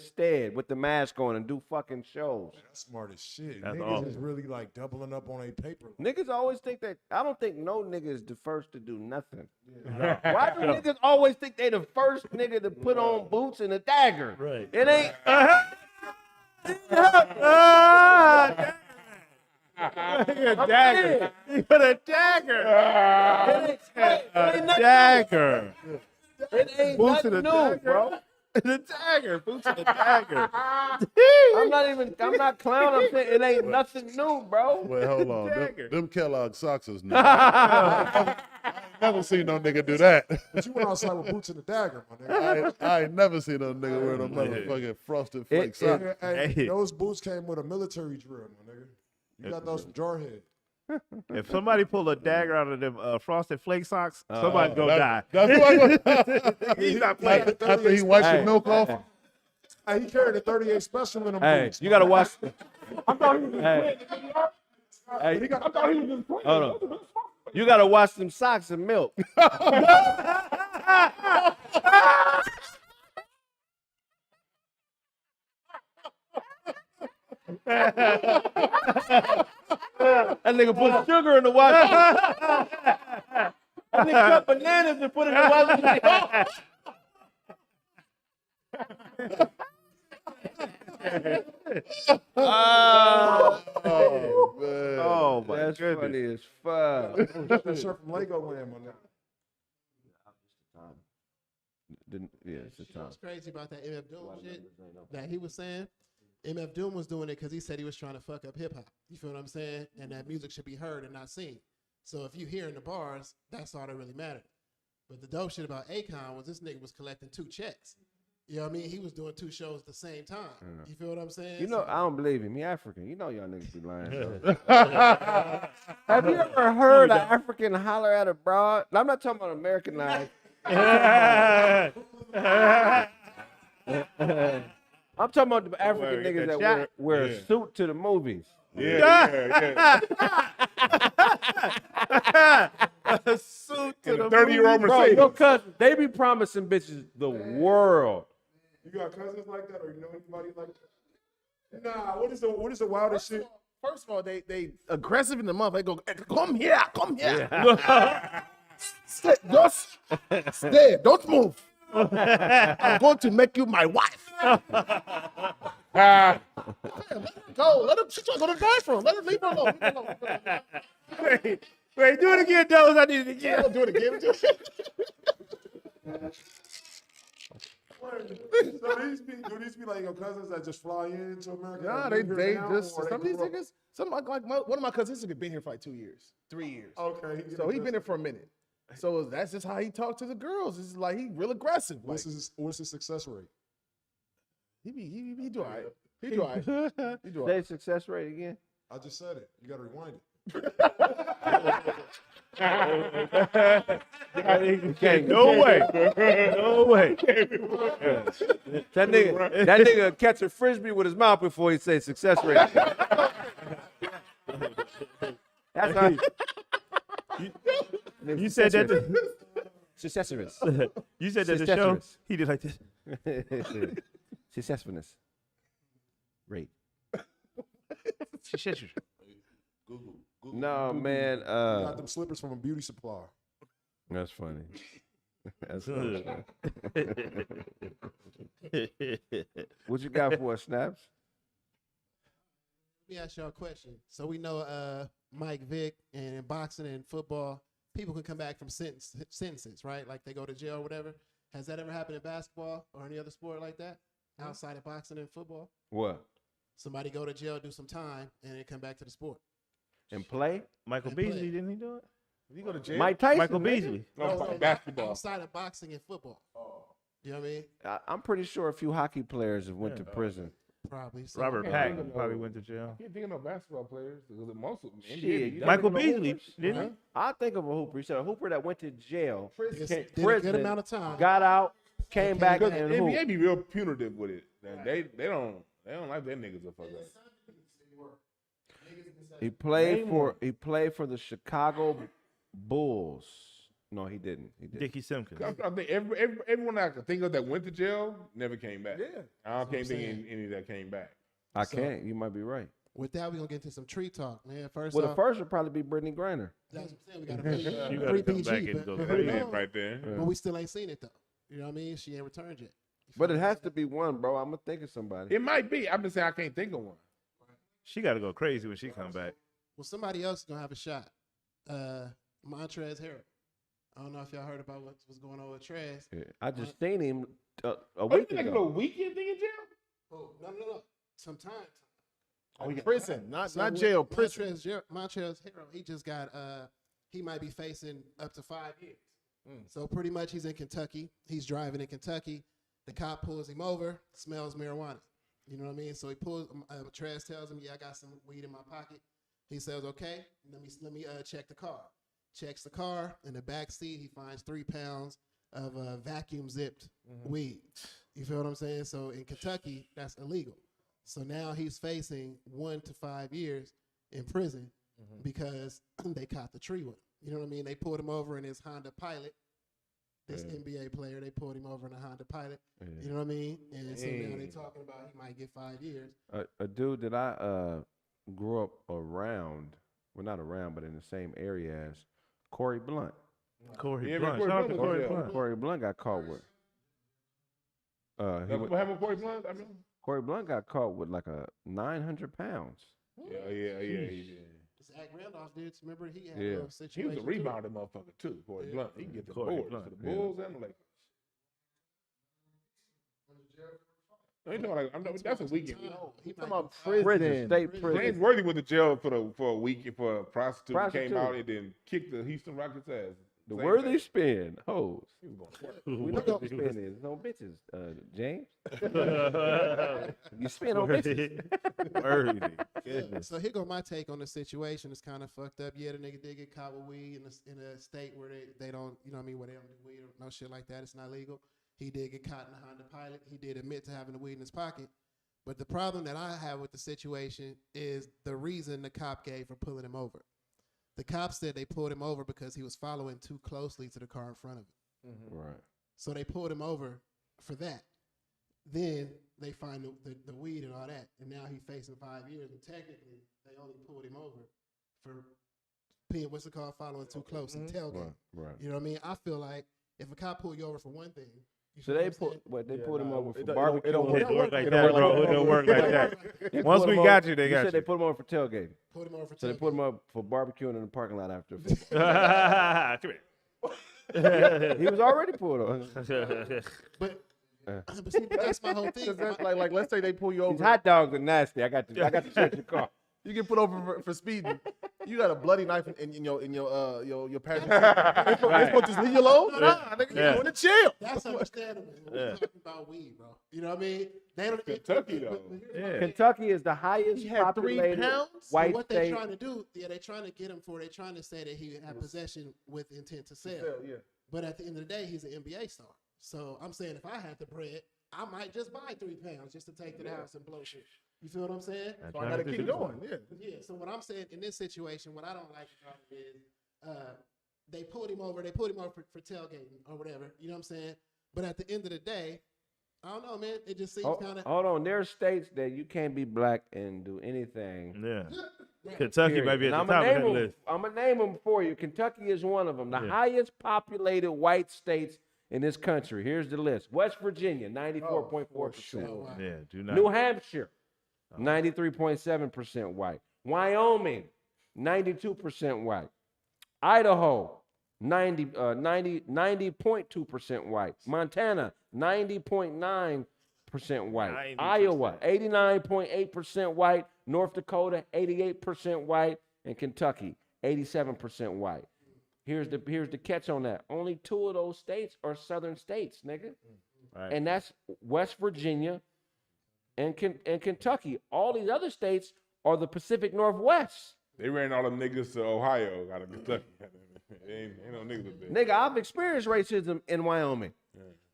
Speaker 1: stead with the mask on and do fucking shows.
Speaker 4: That's smart as shit.
Speaker 2: That's
Speaker 4: Niggas
Speaker 2: awesome.
Speaker 4: is really like doubling up on a paper.
Speaker 1: Niggas always think that. I don't think no nigga is the first to do nothing. Why do niggas always think they the first nigga to put on boots and a dagger?
Speaker 9: Right.
Speaker 1: It ain't.
Speaker 2: A dagger. He put a dagger. A dagger.
Speaker 1: It ain't
Speaker 2: Boots
Speaker 1: nothing
Speaker 2: and a
Speaker 1: new,
Speaker 2: dagger.
Speaker 1: bro.
Speaker 2: The dagger. Boots and a dagger.
Speaker 1: I'm not clowning. I'm saying it ain't nothing new, bro.
Speaker 3: Wait, hold on.
Speaker 2: Dagger.
Speaker 3: Them Kellogg socks is new. I ain't never seen no nigga do that.
Speaker 4: But you went outside with boots and a dagger, my nigga.
Speaker 3: I ain't never seen no nigga wear no motherfucking frosted flake socks.
Speaker 4: Hey, those boots came with a military drill, my nigga. You got those from Jarhead.
Speaker 2: If somebody pull a dagger out of them frosted flake socks, somebody's gonna die.
Speaker 3: That's what I
Speaker 2: He's not playing.
Speaker 3: After he wipes the milk off.
Speaker 4: Hey, he carried a 38 special in them
Speaker 1: Hey,
Speaker 4: boots.
Speaker 1: you gotta watch.
Speaker 4: I thought he was
Speaker 1: Hey,
Speaker 4: I thought he was just playing.
Speaker 1: hold on. You gotta wash them socks and milk. That nigga put sugar in the washing. That nigga cut bananas and put it in the washing machine.
Speaker 3: Oh, man.
Speaker 2: Oh my
Speaker 1: That's
Speaker 2: goodness.
Speaker 1: funny as fuck.
Speaker 4: Got that shirt from Lego Land, my nigga.
Speaker 1: Yeah, it's the time.
Speaker 10: What's crazy about that MF Doom shit that he was saying? MF Doom was doing it because he said he was trying to fuck up hip hop. You feel what I'm saying? And that music should be heard and not seen. So if you hear in the bars, that's all that really mattered. But the dope shit about Akon was this nigga was collecting 2 checks. You know what I mean? He was doing 2 shows at the same time. You feel what I'm saying?
Speaker 1: You know, I don't believe him. He African. You know y'all niggas be lying. though. Have you ever heard an African holler at a broad? I'm not talking about Americanized. I'm talking about the African niggas that wear a suit to the movies.
Speaker 5: Yeah.
Speaker 2: A suit to the
Speaker 5: 30-year-old
Speaker 1: Bro,
Speaker 5: Mercedes.
Speaker 1: your cousins, they be promising bitches the world.
Speaker 4: You got cousins like that, or you know anybody like that? Nah. What is the wildest shit?
Speaker 6: First of all, they aggressive in the mouth. They go, come here. Stay, just stay. Don't move. I'm going to make you my wife. Go. Let him. She's not going to die for him. Let her leave her alone. Leave her alone.
Speaker 2: Wait, do it again, Doze. I need it again.
Speaker 6: Don't do it again.
Speaker 4: So do these be like your cousins that just fly into America?
Speaker 6: Nah,
Speaker 4: and live
Speaker 6: they
Speaker 4: here now,
Speaker 6: just
Speaker 4: or
Speaker 6: some of
Speaker 4: they
Speaker 6: these
Speaker 4: grew up-
Speaker 6: niggas. Some like one of my cousins has been here for like 2 years, 3 years.
Speaker 4: Okay.
Speaker 6: So he been here for a minute. So that's just how he talked to the girls. It's like he real aggressive. Like,
Speaker 4: What's his success rate?
Speaker 6: he do all right. He do all right. He do all
Speaker 1: Say
Speaker 6: right.
Speaker 1: success rate again.
Speaker 4: I just said it. You gotta rewind it.
Speaker 2: No way. No way.
Speaker 1: That nigga catch a frisbee with his mouth before he say success rate. That's how.
Speaker 2: You said that.
Speaker 1: Successfulness.
Speaker 2: You said that the show.
Speaker 1: Successfulness.
Speaker 2: He did like this.
Speaker 1: Successfulness rate.
Speaker 3: Google.
Speaker 1: No, man.
Speaker 4: You got them slippers from a beauty supply.
Speaker 1: That's funny. That's funny. What you got for us, Snaps?
Speaker 10: Let me ask y'all a question. So we know Mike Vick, and in boxing and football, people can come back from sentences, right? Like they go to jail or whatever. Has that ever happened in basketball or any other sport like that? Outside of boxing and football?
Speaker 1: What?
Speaker 10: Somebody go to jail, do some time, and then come back to the sport.
Speaker 1: And play?
Speaker 2: Michael
Speaker 10: And play.
Speaker 2: Beasley, didn't he do it?
Speaker 6: Did he go to jail?
Speaker 1: Mike Tyson.
Speaker 2: Michael
Speaker 1: nigga.
Speaker 2: Beasley.
Speaker 5: Basketball.
Speaker 10: Outside of boxing and football. You know what I mean?
Speaker 1: I'm pretty sure a few hockey players have went to prison.
Speaker 10: Probably. So,
Speaker 2: Robert
Speaker 5: Yeah.
Speaker 2: Patton probably went to jail.
Speaker 5: You thinking of basketball players? Because most of them.
Speaker 1: Shit,
Speaker 5: NBA
Speaker 1: you
Speaker 2: Michael
Speaker 1: thinking of
Speaker 2: Beasley,
Speaker 1: hoopers?
Speaker 2: didn't he?
Speaker 1: I think of a hooper. He said a hooper that went to jail,
Speaker 10: Did a
Speaker 1: prison,
Speaker 10: good amount of time.
Speaker 1: got out, came back,
Speaker 5: Because
Speaker 1: and
Speaker 5: NBA
Speaker 1: hooped.
Speaker 5: be real punitive with it. And they don't like their niggas to fuck up.
Speaker 1: He played for the Chicago Bulls. No, he didn't.
Speaker 2: Dickie Simpkins.
Speaker 5: I think everyone I could think of that went to jail never came back.
Speaker 4: Yeah.
Speaker 5: I can't think any that came back.
Speaker 1: I can't. You might be right.
Speaker 10: With that, we're gonna get into some tree talk, man. First
Speaker 1: Well,
Speaker 10: off,
Speaker 1: the first would probably be Brittany Griner.
Speaker 10: that's what I'm saying. We got a
Speaker 2: You gotta
Speaker 10: free
Speaker 2: come
Speaker 10: PG,
Speaker 2: back and
Speaker 10: but,
Speaker 2: go
Speaker 10: but,
Speaker 2: crazy.
Speaker 5: Right there.
Speaker 10: but we still ain't seen it though. You know what I mean? She ain't returned yet.
Speaker 1: But it has to be one, bro. I'm gonna think of somebody.
Speaker 5: It might be. I've been saying I can't think of one.
Speaker 2: She got to go crazy when she come back.
Speaker 10: Well, somebody else is gonna have a shot. Montrezl Harrell. I don't know if y'all heard about what's going on with Trez.
Speaker 1: Yeah, I just seen him a
Speaker 5: Oh, you
Speaker 1: week
Speaker 5: think a
Speaker 1: ago.
Speaker 5: little weekend thing in jail?
Speaker 10: Oh, no. Sometimes.
Speaker 6: Prison, not
Speaker 10: So
Speaker 6: jail.
Speaker 10: with
Speaker 6: Prison.
Speaker 10: Montrezl Harrell, he just got he might be facing up to 5 years. So pretty much he's in Kentucky. He's driving in Kentucky. The cop pulls him over, smells marijuana. You know what I mean? So he pulls. Trez tells him, "Yeah, I got some weed in my pocket." He says, "Okay, let me check the car." Checks the car. In the back seat, he finds 3 pounds of vacuum zipped weed. You feel what I'm saying? So in Kentucky, that's illegal. So now he's facing 1 to 5 years in prison because they caught the tree with him. You know what I mean? They pulled him over in his Honda Pilot. This NBA player, they pulled him over in a Honda Pilot. You know what I mean? And so now they're talking about he might get 5 years.
Speaker 1: A dude that I grew up around, well, not around, but in the same area as Corey Blunt.
Speaker 2: Corey
Speaker 5: Yeah,
Speaker 2: Blunt.
Speaker 5: Corey
Speaker 2: Shout out
Speaker 5: Blunt
Speaker 2: to
Speaker 5: was
Speaker 2: Corey
Speaker 5: in jail.
Speaker 2: Blunt.
Speaker 1: Corey Blunt got caught with.
Speaker 5: What happened with Corey Blunt? I mean,
Speaker 1: Corey Blunt got caught with like a 900 pounds.
Speaker 5: yeah, he did.
Speaker 10: Zach Randolph did. Remember he had
Speaker 1: Yeah.
Speaker 10: a little
Speaker 5: He
Speaker 10: situation.
Speaker 5: was a rebounder motherfucker too, Corey Blunt. He can get the
Speaker 2: Corey
Speaker 5: boards
Speaker 2: Blunt,
Speaker 5: for the
Speaker 1: yeah.
Speaker 5: Bulls and the Lakers. No, you talking like, that's a weekend.
Speaker 10: He
Speaker 6: Talking
Speaker 10: might
Speaker 6: about
Speaker 10: be 5
Speaker 6: prison.
Speaker 10: years.
Speaker 1: State
Speaker 5: James
Speaker 1: prison.
Speaker 5: Worthy went to jail for a week for a prostitute,
Speaker 1: Prostitute.
Speaker 5: came out and then kicked the Houston Rockets ass.
Speaker 1: The
Speaker 5: Same
Speaker 1: worthy
Speaker 5: day.
Speaker 1: spin. Hoes.
Speaker 5: He was going to work.
Speaker 1: We know what spin is. No bitches, James. You spin on bitches.
Speaker 2: Worthy.
Speaker 10: Yeah, so here go my take on the situation. It's kind of fucked up. Yeah, the nigga did get caught with weed in a state where they don't, you know what I mean, where they don't do weed or no shit like that. It's not legal. He did get caught in a Honda Pilot. He did admit to having the weed in his pocket. But the problem that I have with the situation is the reason the cop gave for pulling him over. The cop said they pulled him over because he was following too closely to the car in front of him.
Speaker 1: Right.
Speaker 10: So they pulled him over for that. Then they find the weed and all that, and now he's facing 5 years. And technically, they only pulled him over for being following too close and tailgate.
Speaker 1: Right.
Speaker 10: You know what I mean? I feel like if a cop pulled you over for one thing, you
Speaker 1: So
Speaker 10: feel
Speaker 1: they
Speaker 10: what I'm saying?
Speaker 1: put they pulled him over for
Speaker 6: it don't-
Speaker 1: barbecue.
Speaker 6: it don't
Speaker 2: It
Speaker 6: work.
Speaker 2: don't work like
Speaker 6: It
Speaker 2: that,
Speaker 6: don't
Speaker 2: bro.
Speaker 6: work
Speaker 2: It
Speaker 6: like
Speaker 2: don't work like that.
Speaker 1: They
Speaker 2: Once
Speaker 1: put
Speaker 2: we
Speaker 1: him
Speaker 2: got
Speaker 1: over-
Speaker 2: you, they got
Speaker 1: said they
Speaker 2: you.
Speaker 1: put him over for tailgating.
Speaker 10: Pulled him over for
Speaker 1: So they
Speaker 10: tailgate.
Speaker 1: put him up for barbecuing in the parking lot after.
Speaker 2: Come here.
Speaker 1: He was already pulled over.
Speaker 10: But see, that's my whole thing.
Speaker 6: 'Cause that's like let's say they pull you
Speaker 1: These
Speaker 6: over.
Speaker 1: hot dogs are nasty. I got to search your car.
Speaker 6: You get put over for speeding. You got a bloody knife in your passenger seat. They supposed to just leave you alone? Nah, nigga,
Speaker 2: Yeah.
Speaker 6: you going to jail.
Speaker 10: That's understandable. We're talking about weed, bro. You know what I mean? They don't
Speaker 5: Kentucky, though.
Speaker 2: Yeah.
Speaker 1: Kentucky is the highest
Speaker 6: He had 3
Speaker 1: populated
Speaker 6: pounds?
Speaker 1: white
Speaker 10: what they're
Speaker 1: state.
Speaker 10: trying to do, they're trying to get him for. They're trying to say that he had possession with intent to sell.
Speaker 6: Yeah.
Speaker 10: But at the end of the day, he's an NBA star. So I'm saying if I had the bread, I might just buy 3 pounds just to take to the house and blow shit. You feel what I'm saying?
Speaker 6: So I got to keep going. Yeah.
Speaker 10: Yeah. So what I'm saying in this situation, what I don't like about it is they pulled him over. They pulled him over for tailgating or whatever. You know what I'm saying? But at the end of the day, I don't know, man. It just seems kind of.
Speaker 1: Hold on, there are states that you can't be black and do anything.
Speaker 2: Yeah. Kentucky
Speaker 1: period.
Speaker 2: might be at
Speaker 1: And
Speaker 2: the top of that
Speaker 1: them,
Speaker 2: list.
Speaker 1: I'm gonna name them for you. Kentucky is one of them. The
Speaker 2: Yeah.
Speaker 1: highest populated white states in this country. Here's the list: West Virginia, 94.4%.
Speaker 10: Oh, wow.
Speaker 2: Yeah, do not.
Speaker 1: New Hampshire, 93.7% white. Wyoming, 92% white. Idaho, 90.2% white. Montana, 90.9% white.
Speaker 2: 90%.
Speaker 1: Iowa, 89.8% white. North Dakota, 88% white. And Kentucky, 87% white. Here's the catch on that. Only 2 of those states are southern states, nigga.
Speaker 2: Right.
Speaker 1: And that's West Virginia and Kentucky. All these other states are the Pacific Northwest.
Speaker 5: They ran all them niggas to Ohio out of Kentucky. ain't no niggas up there.
Speaker 1: Nigga, I've experienced racism in Wyoming.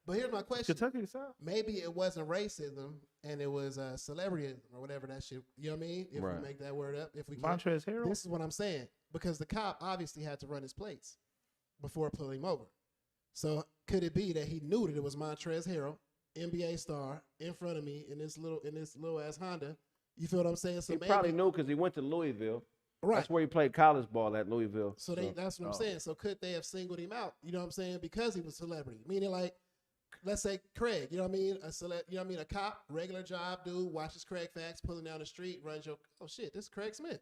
Speaker 10: But here's my question.
Speaker 2: Kentucky the South.
Speaker 10: Maybe it wasn't racism and it was celebrityism or whatever that shit. You know what I mean? If
Speaker 1: Right.
Speaker 10: we make that word up, if we can.
Speaker 2: Montrezl Harrell.
Speaker 10: This is what I'm saying. Because the cop obviously had to run his plates before pulling him over. So could it be that he knew that it was Montrezl Harrell, NBA star, in front of me in this little ass Honda? You feel what I'm saying? So
Speaker 1: He
Speaker 10: maybe,
Speaker 1: probably knew because he went to Louisville.
Speaker 10: right.
Speaker 1: That's where he played college ball at Louisville.
Speaker 10: So that's what I'm saying. So could they have singled him out? You know what I'm saying? Because he was a celebrity. Meaning like, let's say Kraig, you know what I mean? You know what I mean? A cop, regular job dude, watches Kraig Facts, pulling down the street, runs your, oh shit, this is Kraig Smith.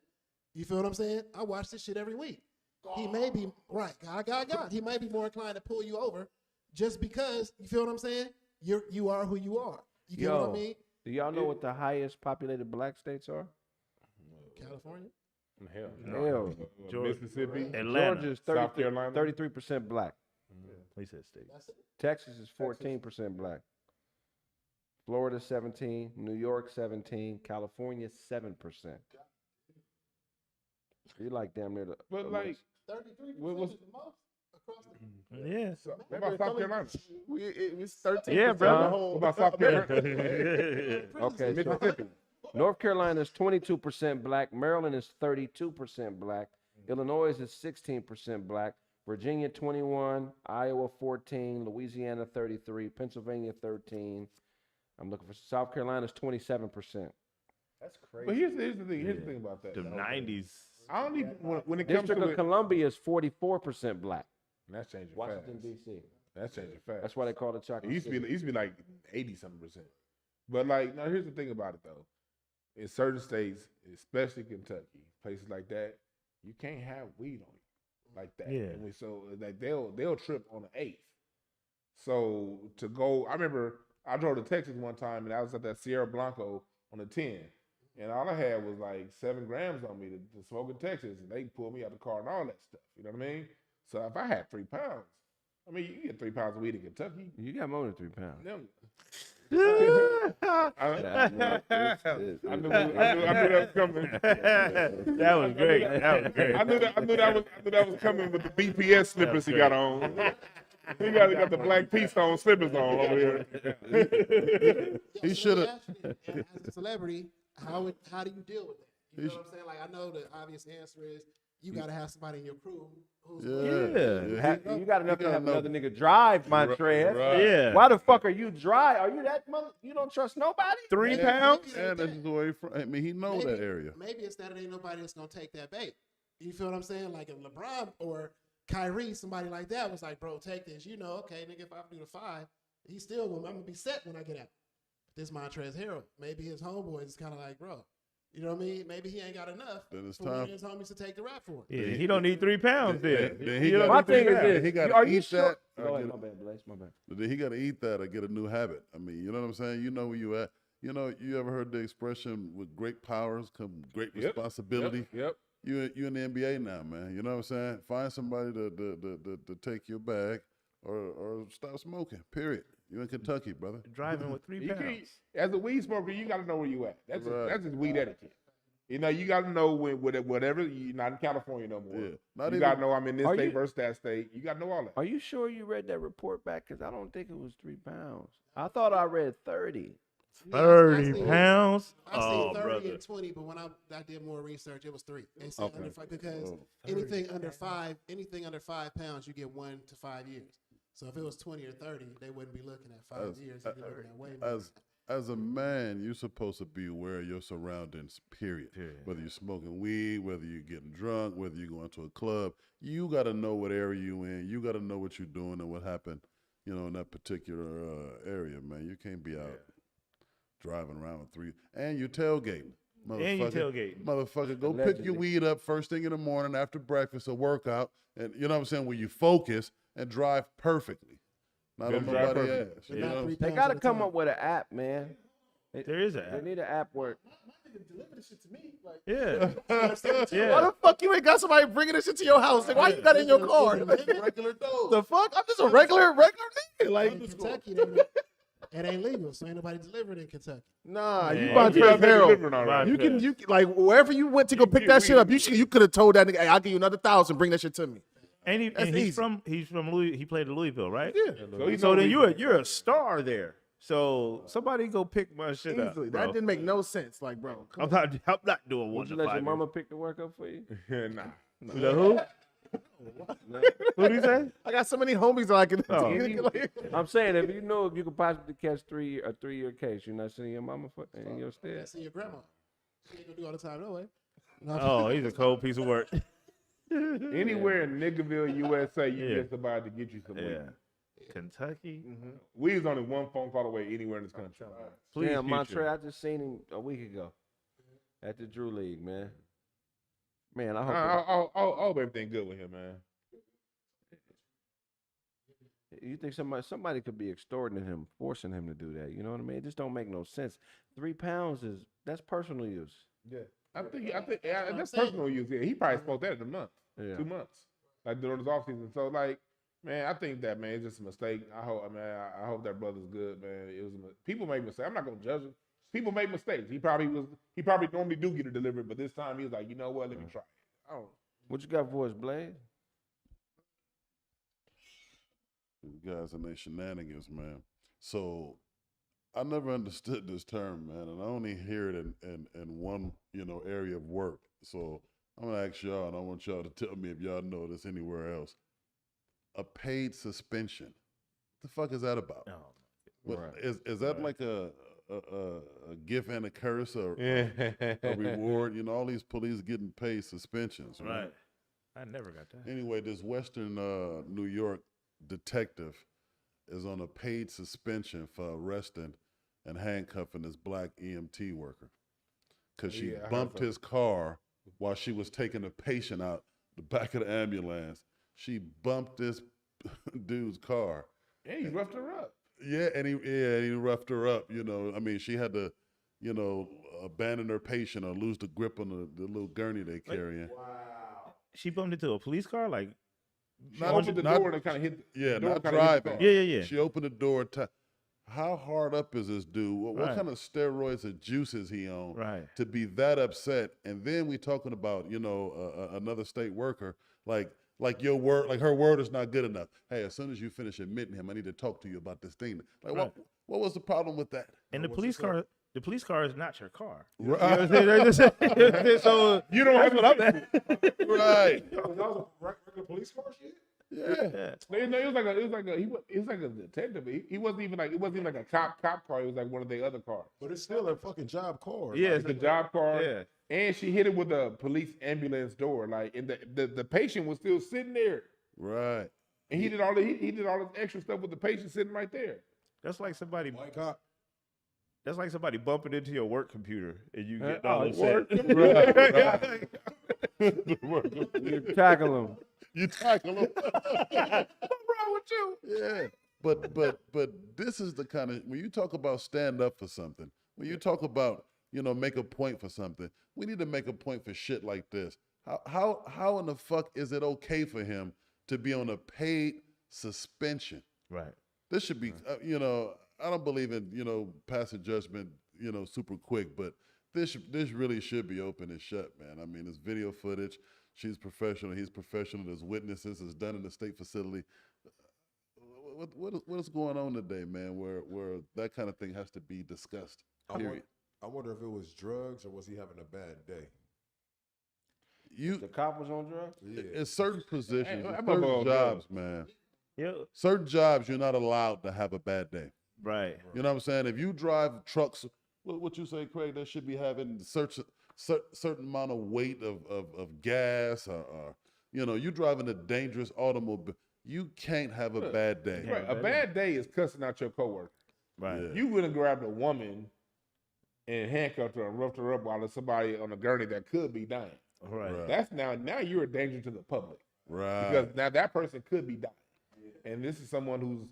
Speaker 10: You feel what I'm saying? I watch this shit every week. He may be, right, God. He might be more inclined to pull you over just because, you feel what I'm saying? You are who you are. You get what I mean?
Speaker 1: Do y'all know what the highest populated black states are?
Speaker 10: California?
Speaker 1: Hell.
Speaker 5: Mississippi,
Speaker 2: Atlanta.
Speaker 1: Georgia's
Speaker 5: South Carolina.
Speaker 1: 33% black.
Speaker 2: He said state.
Speaker 10: That's it.
Speaker 1: Texas is 14% black. Florida 17, New York 17, California 7%. You like damn near the.
Speaker 5: But like,
Speaker 10: 33%
Speaker 5: what's-
Speaker 10: is the most across the
Speaker 2: Yeah.
Speaker 5: what about South Carolina?
Speaker 6: It's 13.
Speaker 2: Yeah, brother.
Speaker 5: What about South Carolina?
Speaker 1: Okay, so
Speaker 5: Mississippi.
Speaker 1: North Carolina is 22% black. Maryland is 32% black. Illinois is 16% black. Virginia 21, Iowa 14, Louisiana 33, Pennsylvania 13. I'm looking for South Carolina's 27%.
Speaker 6: That's crazy.
Speaker 5: But here's the thing. Here's the thing about that.
Speaker 2: The
Speaker 5: though.
Speaker 2: 90s.
Speaker 5: I don't even when it comes
Speaker 1: District
Speaker 5: to
Speaker 1: of
Speaker 5: it,
Speaker 1: Columbia is 44% black.
Speaker 5: that's changing
Speaker 1: Washington,
Speaker 5: fast.
Speaker 1: D.C.
Speaker 5: That's changing fast.
Speaker 1: That's why they call it chocolate
Speaker 5: It used
Speaker 1: city.
Speaker 5: to be like 80-something%. But like, now here's the thing about it though. In certain states, especially Kentucky, places like that, you can't have weed on you like that.
Speaker 2: Yeah.
Speaker 5: So like they'll trip on the 8th. So to go, I remember I drove to Texas one time and I was at that Sierra Blanco on the 10. And all I had was like 7 grams on me to smoke in Texas, and they pulled me out the car and all that stuff. You know what I mean? So if I had 3 pounds, I mean, you get 3 pounds of weed in Kentucky.
Speaker 1: You got more than 3 pounds.
Speaker 5: Them- I knew that was coming.
Speaker 2: That was great. That was great.
Speaker 5: I knew that was coming with the BPS slippers he got on. He got the black P-Stone slippers on over here.
Speaker 3: He shoulda-
Speaker 10: As a celebrity, how do you deal with that? You know what I'm saying? Like, I know the obvious answer is you got to have somebody in your crew who's
Speaker 1: You got enough to have another nigga drive, Montrez.
Speaker 3: Right.
Speaker 2: Yeah.
Speaker 1: Why the fuck are you dry? Are you that mother? You don't trust nobody?
Speaker 2: 3 pounds?
Speaker 3: And that's the way from. I mean, he know that area.
Speaker 10: Maybe it's that it ain't nobody that's gonna take that bait. You feel what I'm saying? Like if LeBron or Kyrie, somebody like that was like, bro, take this. You know, okay, nigga, if I do the 5, he's still gonna. I'm gonna be set when I get out. This Montrezl Harrell, maybe his homeboys is kind of like, bro, you know what I mean? Maybe he ain't got enough
Speaker 3: Then it's
Speaker 10: for one
Speaker 3: time.
Speaker 10: of his homies to take the rap for him.
Speaker 2: Yeah, he don't need 3 pounds then.
Speaker 3: Then he
Speaker 2: You
Speaker 3: got-
Speaker 2: don't
Speaker 1: My
Speaker 2: need 3
Speaker 1: thing is
Speaker 2: pounds.
Speaker 1: this.
Speaker 3: He gotta
Speaker 1: Are you
Speaker 3: eat
Speaker 1: sure?
Speaker 3: that.
Speaker 1: Go ahead, my bad, Blaze. My bad.
Speaker 3: Then he got to eat that or get a new habit. I mean, you know what I'm saying? You know where you at. You know, you ever heard the expression, with great powers come great
Speaker 5: Yep.
Speaker 3: responsibility?
Speaker 5: Yep.
Speaker 3: You in the NBA now, man. You know what I'm saying? Find somebody to take your bag or stop smoking, period. You in Kentucky, brother.
Speaker 2: Driving with 3
Speaker 5: You
Speaker 2: pounds.
Speaker 5: can't, as a weed smoker, you got to know where you at. That's
Speaker 3: Right.
Speaker 5: that's just weed etiquette. You know, you got to know whatever. You're not in California no more.
Speaker 3: Yeah. Not
Speaker 5: You
Speaker 3: even-
Speaker 5: got to know I'm in this
Speaker 1: Are
Speaker 5: state
Speaker 1: you-
Speaker 5: versus that state. You got to know all that.
Speaker 1: Are you sure you read that report back? Because I don't think it was 3 pounds. I thought I read 30.
Speaker 2: 30 pounds?
Speaker 10: I
Speaker 2: Oh,
Speaker 10: see 30
Speaker 2: brother.
Speaker 10: and 20, but when I did more research, it was 3. It said
Speaker 1: Okay.
Speaker 10: under 5 because
Speaker 3: Oh.
Speaker 10: anything under 5 pounds, you get 1 to 5 years. So if it was 20 or 30, they wouldn't be looking at 5 years. They'd be looking at way more.
Speaker 3: As a man, you're supposed to be aware of your surroundings, period. Whether you're smoking weed, whether you're getting drunk, whether you're going to a club, you got to know what area you in. You got to know what you're doing and what happened, you know, in that particular area, man. You can't be out driving around with 3. And you're tailgating.
Speaker 2: And you tailgating.
Speaker 3: Motherfucker, go pick your
Speaker 1: Allegedly.
Speaker 3: weed up first thing in the morning after breakfast or workout. And you know what I'm saying? Where you focus and drive perfectly. Not
Speaker 5: Gotta
Speaker 3: on
Speaker 5: drive
Speaker 3: nobody
Speaker 5: perfect.
Speaker 3: else. You
Speaker 10: Not
Speaker 3: know?
Speaker 10: 3
Speaker 1: They
Speaker 10: pounds
Speaker 1: got to
Speaker 10: at a
Speaker 1: come
Speaker 10: time.
Speaker 1: up with an app, man.
Speaker 2: There is
Speaker 1: They
Speaker 2: a
Speaker 1: need an app where
Speaker 10: My nigga delivered this shit to me. Like,
Speaker 2: Yeah.
Speaker 6: Why the fuck you ain't got somebody bringing this shit to your house? Like, why you got it in your car?
Speaker 3: Regular dose.
Speaker 6: The fuck? I'm just a regular nigga. Like,
Speaker 10: in Kentucky, it ain't legal, so ain't nobody delivered in Kentucky.
Speaker 6: nah, you
Speaker 2: Man,
Speaker 6: bought
Speaker 2: you
Speaker 6: Montrezl
Speaker 5: gotta deliver
Speaker 6: Harrell.
Speaker 5: already.
Speaker 6: You can like wherever you went to go pick that shit up. You could have told that nigga, hey, I'll give you another 1,000. Bring that shit to me.
Speaker 2: And
Speaker 6: That's easy.
Speaker 2: he's from Louis. He played at Louisville, right?
Speaker 6: Yeah.
Speaker 2: So then you're a star there. So somebody go pick my shit up.
Speaker 6: Easily.
Speaker 2: Bro.
Speaker 6: That didn't make no sense. Like, bro, come
Speaker 2: I'm
Speaker 6: on.
Speaker 2: not doing 1
Speaker 1: Would you
Speaker 2: to
Speaker 1: let
Speaker 2: 5
Speaker 1: your
Speaker 2: years.
Speaker 1: mama pick the work up for you?
Speaker 5: nah.
Speaker 2: The who? Who do you say?
Speaker 6: I got so many homies that I can.
Speaker 2: Oh.
Speaker 1: I'm saying if you could possibly catch a 3-year case, you're not sending your mama in your stead.
Speaker 10: Yeah, see your grandma. She ain't gonna do all the time, no way.
Speaker 2: Oh, he's a cold piece of work.
Speaker 5: Anywhere in Niggerville, USA, you
Speaker 2: Yeah.
Speaker 5: just about to get you some weed.
Speaker 2: Yeah. Kentucky.
Speaker 5: We was only one phone call away anywhere in this country.
Speaker 2: Please,
Speaker 1: Damn,
Speaker 2: Future.
Speaker 1: Montrezl, I just seen him a week ago at the Drew League, man. Man, I hope.
Speaker 5: I hope everything good with him, man.
Speaker 1: You think somebody could be extorting him, forcing him to do that? You know what I mean? It just don't make no sense. 3 pounds that's personal use.
Speaker 6: Yeah.
Speaker 5: I think that's personal use. Yeah, he probably smoked that in a month,
Speaker 1: Yeah.
Speaker 5: 2 months, like during his off season. So like, man, I think that man it's just a mistake. I hope that brother's good, man. It was people make mistakes. I'm not gonna judge him. People make mistakes. He probably normally do get it delivered, but this time he was like, you know what? Let me try it. I don't.
Speaker 1: What you got for us, Blaze?
Speaker 3: These guys and their shenanigans, man. So I never understood this term, man, and I only hear it in one, area of work. So I'm gonna ask y'all, and I want y'all to tell me if y'all know this anywhere else. A paid suspension. What the fuck is that about? What, is that like a gift and a curse or a reward? All these police getting paid suspensions, right?
Speaker 2: I never got that.
Speaker 3: Anyway, this Western New York detective is on a paid suspension for arresting and handcuffing this black EMT worker because she bumped his car while she was taking a patient out the back of the ambulance. She bumped this dude's car.
Speaker 5: Yeah, he roughed her up.
Speaker 3: Yeah, and he roughed her up. I mean, she had to, abandon her patient or lose the grip on the little gurney they carrying.
Speaker 10: Wow.
Speaker 2: She bumped into a police car, like.
Speaker 5: She opened the door and kind of hit.
Speaker 3: Yeah,
Speaker 5: door
Speaker 3: not
Speaker 5: kinda hit the
Speaker 3: driving.
Speaker 5: car.
Speaker 2: Yeah.
Speaker 3: She opened the door. How hard up is this dude? What
Speaker 2: Right.
Speaker 3: kind of steroids or juices he on
Speaker 2: Right.
Speaker 3: to be that upset? And then we talking about another state worker like your word, like her word is not good enough. Hey, as soon as you finish admitting him, I need to talk to you about this thing. Like
Speaker 2: Right.
Speaker 3: what was the problem with that?
Speaker 2: And the police car is not your car.
Speaker 3: Right.
Speaker 2: You know what I'm saying? So
Speaker 5: You don't have
Speaker 2: what I'm at.
Speaker 3: Right.
Speaker 4: That was a regular police car shit.
Speaker 3: Yeah.
Speaker 5: No, it was like a detective. He wasn't even like a cop car. It was like one of the other cars.
Speaker 4: But it's still a fucking job car.
Speaker 2: Yeah,
Speaker 5: It's a job car.
Speaker 2: Yeah.
Speaker 5: And she hit it with a police ambulance door. Like, and the patient was still sitting there.
Speaker 3: Right.
Speaker 5: And he did all this extra stuff with the patient sitting right there.
Speaker 2: That's like somebody.
Speaker 4: White cop.
Speaker 2: That's like somebody bumping into your work computer and you get
Speaker 1: Oh,
Speaker 2: all upset.
Speaker 1: You tackle him.
Speaker 3: You tackle him.
Speaker 5: What's wrong with you?
Speaker 3: Yeah. But this is the kind of, when you talk about stand up for something, when you talk about, make a point for something, we need to make a point for shit like this. How in the fuck is it okay for him to be on a paid suspension?
Speaker 2: Right.
Speaker 3: This should be, I don't believe in, passing judgment, super quick, but this really should be open and shut, man. I mean, it's video footage. She's professional. He's professional. There's witnesses. It's done in the state facility. What is going on today, man, where that kind of thing has to be discussed, period?
Speaker 4: I wonder if it was drugs or was he having a bad day?
Speaker 1: The cop was on drugs?
Speaker 4: Yeah.
Speaker 3: It's certain positions,
Speaker 5: I'm
Speaker 3: certain
Speaker 5: above
Speaker 3: jobs, man.
Speaker 2: Yeah.
Speaker 3: Certain jobs, you're not allowed to have a bad day.
Speaker 2: Right.
Speaker 3: You know what I'm saying? If you drive trucks, what you say, Craig, that should be having certain amount of weight of gas or you driving a dangerous automobile, you can't have a bad day.
Speaker 5: Right. A bad day is cussing out your coworker.
Speaker 2: Right.
Speaker 3: Yeah.
Speaker 5: You wouldn't grab a woman and handcuffed her and roughed her up while there's somebody on a gurney that could be dying.
Speaker 2: Right.
Speaker 3: Right.
Speaker 5: That's now you're a danger to the public.
Speaker 3: Right.
Speaker 5: Because now that person could be dying. And this is someone who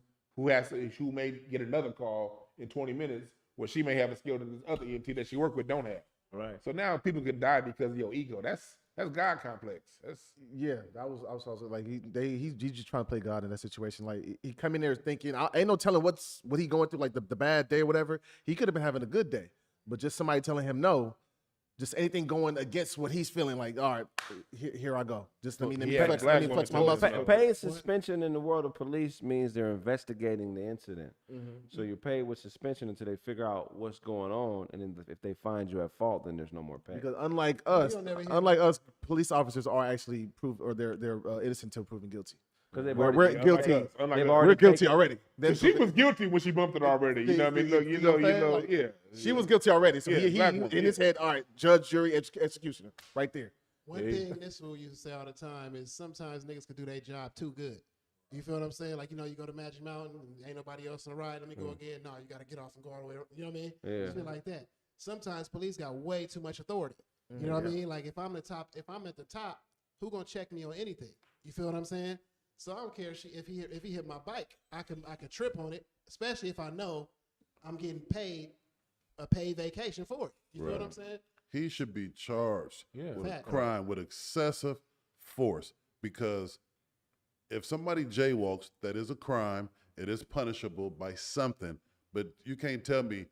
Speaker 5: may get another call in 20 minutes where she may have a skill that this other EMT that she worked with don't have.
Speaker 2: Right.
Speaker 5: So now people can die because of your ego. That's God complex.
Speaker 6: Yeah, I was also like he's just trying to play God in that situation. Like he come in there thinking, ain't no telling what he going through, like the bad day or whatever. He could have been having a good day, but just somebody telling him no Just anything going against what he's feeling. Like, all right, here I go. Just let me
Speaker 5: Yeah,
Speaker 6: flex,
Speaker 5: black
Speaker 6: let me
Speaker 5: women
Speaker 6: flex my
Speaker 5: too.
Speaker 6: muscle.
Speaker 1: Paid suspension in the world of police means they're investigating the incident.
Speaker 6: Mm-hmm.
Speaker 1: So you're paid with suspension until they figure out what's going on, and then if they find you at fault, then there's no more pay.
Speaker 6: Because unlike us, police officers are actually proved or they're innocent until proven guilty.
Speaker 1: Because
Speaker 6: We're guilty. We're guilty already.
Speaker 5: She was guilty when she bumped it already. You know what I mean? Look, you know, yeah.
Speaker 6: She was guilty already. So he
Speaker 5: black
Speaker 6: in
Speaker 5: woman,
Speaker 6: his head, all right, judge, jury, executioner, right there.
Speaker 10: One thing this fool used to say all the time is sometimes niggas could do their job too good. You feel what I'm saying? Like, you know, you go to Magic Mountain, and ain't nobody else on the ride. Let me go again. No, you got to get off and go all the way. You know what I mean?
Speaker 1: Yeah.
Speaker 10: It's been like that. Sometimes police got way too much authority. You know what I mean? Like, if I'm at the top, who gonna check me on anything? You feel what I'm saying? So I don't care if he hit my bike, I can trip on it, especially if I know I'm getting paid a paid vacation for it. You feel what I'm saying?
Speaker 3: He should be charged with a
Speaker 10: Fact.
Speaker 3: crime with excessive force, because if somebody jaywalks, that is a crime. It is punishable by something. But you can't tell me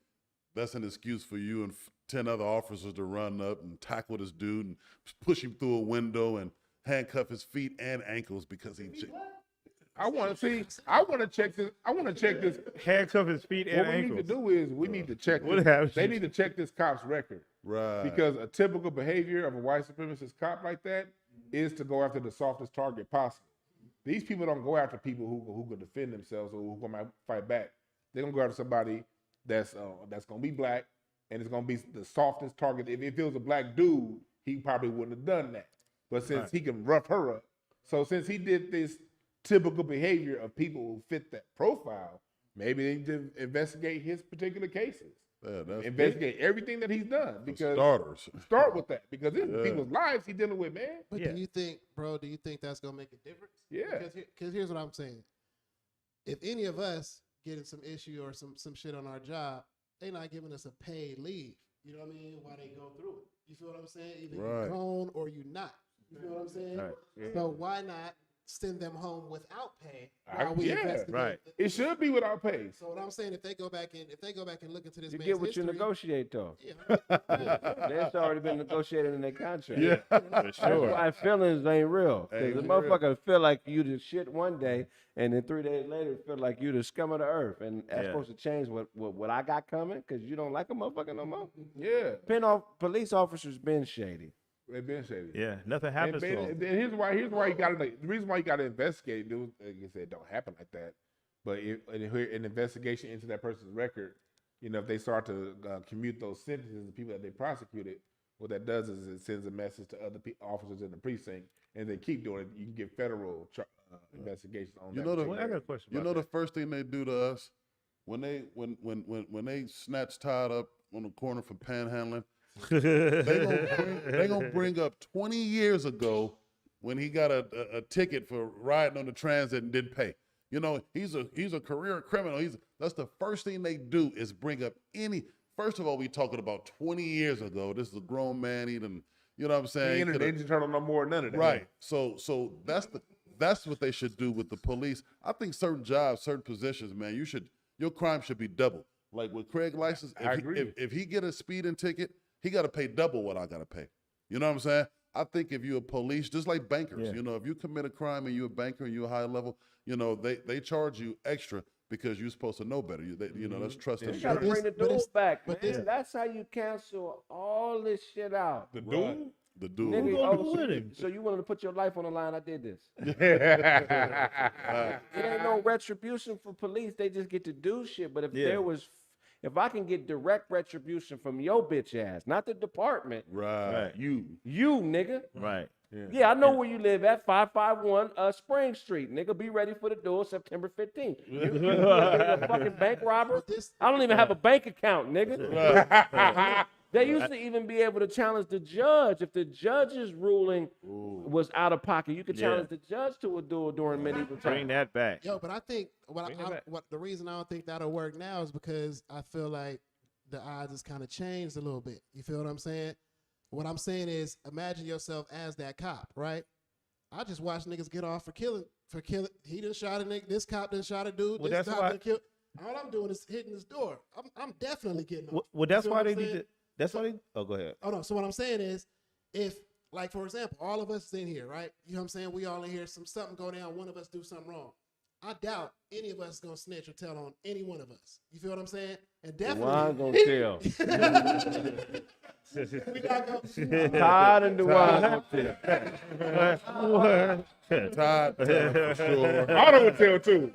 Speaker 3: that's an excuse for you and 10 other officers to run up and tackle this dude and push him through a window and handcuff his feet and ankles because he.
Speaker 5: I want to check this.
Speaker 2: Handcuff his feet and
Speaker 5: What we
Speaker 2: ankles.
Speaker 5: need to do is we need to check.
Speaker 2: What happened?
Speaker 5: They need to check this cop's record.
Speaker 3: Right.
Speaker 5: Because a typical behavior of a white supremacist cop like that is to go after the softest target possible. These people don't go after people who can defend themselves or who might fight back. They're gonna go after somebody that's gonna be black and it's gonna be the softest target. If it was a black dude, he probably wouldn't have done that. But since he can rough her up, so since he did this typical behavior of people who fit that profile, maybe they need to investigate his particular cases.
Speaker 3: Yeah,
Speaker 5: Investigate everything that he's done, because start with that, because this is people's lives he's dealing with, man.
Speaker 10: But do you think that's gonna make a difference?
Speaker 5: Yeah.
Speaker 10: Because here's what I'm saying: if any of us getting some issue or some shit on our job, they not giving us a paid leave. You know what I mean? While they go through it. You feel what I'm saying? Either you're gone or you not. You feel what I'm saying?
Speaker 1: Right. Yeah.
Speaker 10: So why not send them home without pay while we investigate?
Speaker 2: Right.
Speaker 5: It should be without pay.
Speaker 10: So what I'm saying, if they go back and look into this,
Speaker 1: You
Speaker 10: man's
Speaker 1: get what
Speaker 10: history,
Speaker 1: you negotiate, though.
Speaker 10: Yeah,
Speaker 1: That's already been negotiated in their contract.
Speaker 2: Yeah, for
Speaker 1: That's
Speaker 2: sure.
Speaker 1: why feelings ain't real. Because
Speaker 3: Ain't
Speaker 1: the
Speaker 3: real.
Speaker 1: motherfucker feel like you the shit one day, and then 3 days later feel like you the scum of the earth. And that's supposed to change what I got coming, because you don't like a motherfucker no more.
Speaker 5: Yeah,
Speaker 1: Police officers been shady.
Speaker 5: they've been shady.
Speaker 2: Yeah, nothing happens to him.
Speaker 5: And here's why you got to. The reason why you got to investigate, dude, like I said, don't happen like that. But an investigation into that person's record, you know, if they start to commute those sentences to people that they prosecuted, what that does is it sends a message to other officers in the precinct, and they keep doing it. You can get federal investigations on that.
Speaker 2: I got a question.
Speaker 3: You know the first thing they do to us when they snatch Todd up on the corner for panhandling, they gonna bring up 20 years ago when he got a ticket for riding on the transit and didn't pay. You know, he's a career criminal. That's the first thing they do is bring up any. First of all, we talking about 20 years ago. This is a grown man. He done, you know what I'm saying?
Speaker 5: He ain't an Ninja Turtle no more, none of that.
Speaker 3: Right. So that's what they should do with the police. I think certain jobs, certain positions, man, your crime should be double. Like with Kraig license,
Speaker 5: I agree.
Speaker 3: If he get a speeding ticket, he got to pay double what I got to pay. You know what I'm saying? I think if you're a police, just like bankers, you know, if you commit a crime and you're a banker and you're a high level, you know, they charge you extra because you're supposed to know better. You know, that's trust and
Speaker 1: You gotta
Speaker 3: assurance.
Speaker 1: bring the duel back, man. That's how you cancel all this shit out.
Speaker 5: The duel?
Speaker 3: The duel.
Speaker 1: Nigga,
Speaker 2: gonna
Speaker 1: oh,
Speaker 2: do with him?
Speaker 1: so you wanted to put your life on the line? I did this. It ain't no retribution for police. They just get to do shit. But if I can get direct retribution from your bitch ass, not the department,
Speaker 3: Right.
Speaker 1: you nigga.
Speaker 2: Right.
Speaker 1: Yeah, I know where you live at, 551 Spring Street. Nigga, be ready for the duel September 15th. You a fucking bank robber? I don't even have a bank account, nigga. They used to even be able to challenge the judge. If the judge's ruling was out of pocket, you could challenge the judge to a duel during medieval times.
Speaker 2: Bring that back.
Speaker 10: Yo, but I think what the reason I don't think that'll work now is because I feel like the odds has kind of changed a little bit. You feel what I'm saying? What I'm saying is, imagine yourself as that cop, right? I just watched niggas get off for killing. He done shot a nigga. This cop done shot a dude.
Speaker 2: Well,
Speaker 10: this
Speaker 2: that's
Speaker 10: cop
Speaker 2: why-
Speaker 10: done killed. All I'm doing is hitting his door. I'm definitely getting off.
Speaker 2: Well, that's
Speaker 10: You see
Speaker 2: why
Speaker 10: what
Speaker 2: they
Speaker 10: I'm
Speaker 2: need
Speaker 10: saying?
Speaker 2: to. That's what go ahead.
Speaker 10: Oh no. So what I'm saying is, if like for example, all of us in here, right? You know what I'm saying? We all in here. Something go down. One of us do something wrong. I doubt any of us gonna snitch or tell on any one of us. You feel what I'm saying? And definitely,
Speaker 1: Dewan gonna tell.
Speaker 10: we not gonna.
Speaker 1: Todd and Dewan gonna tell.
Speaker 3: Todd for sure.
Speaker 5: Otto would tell too.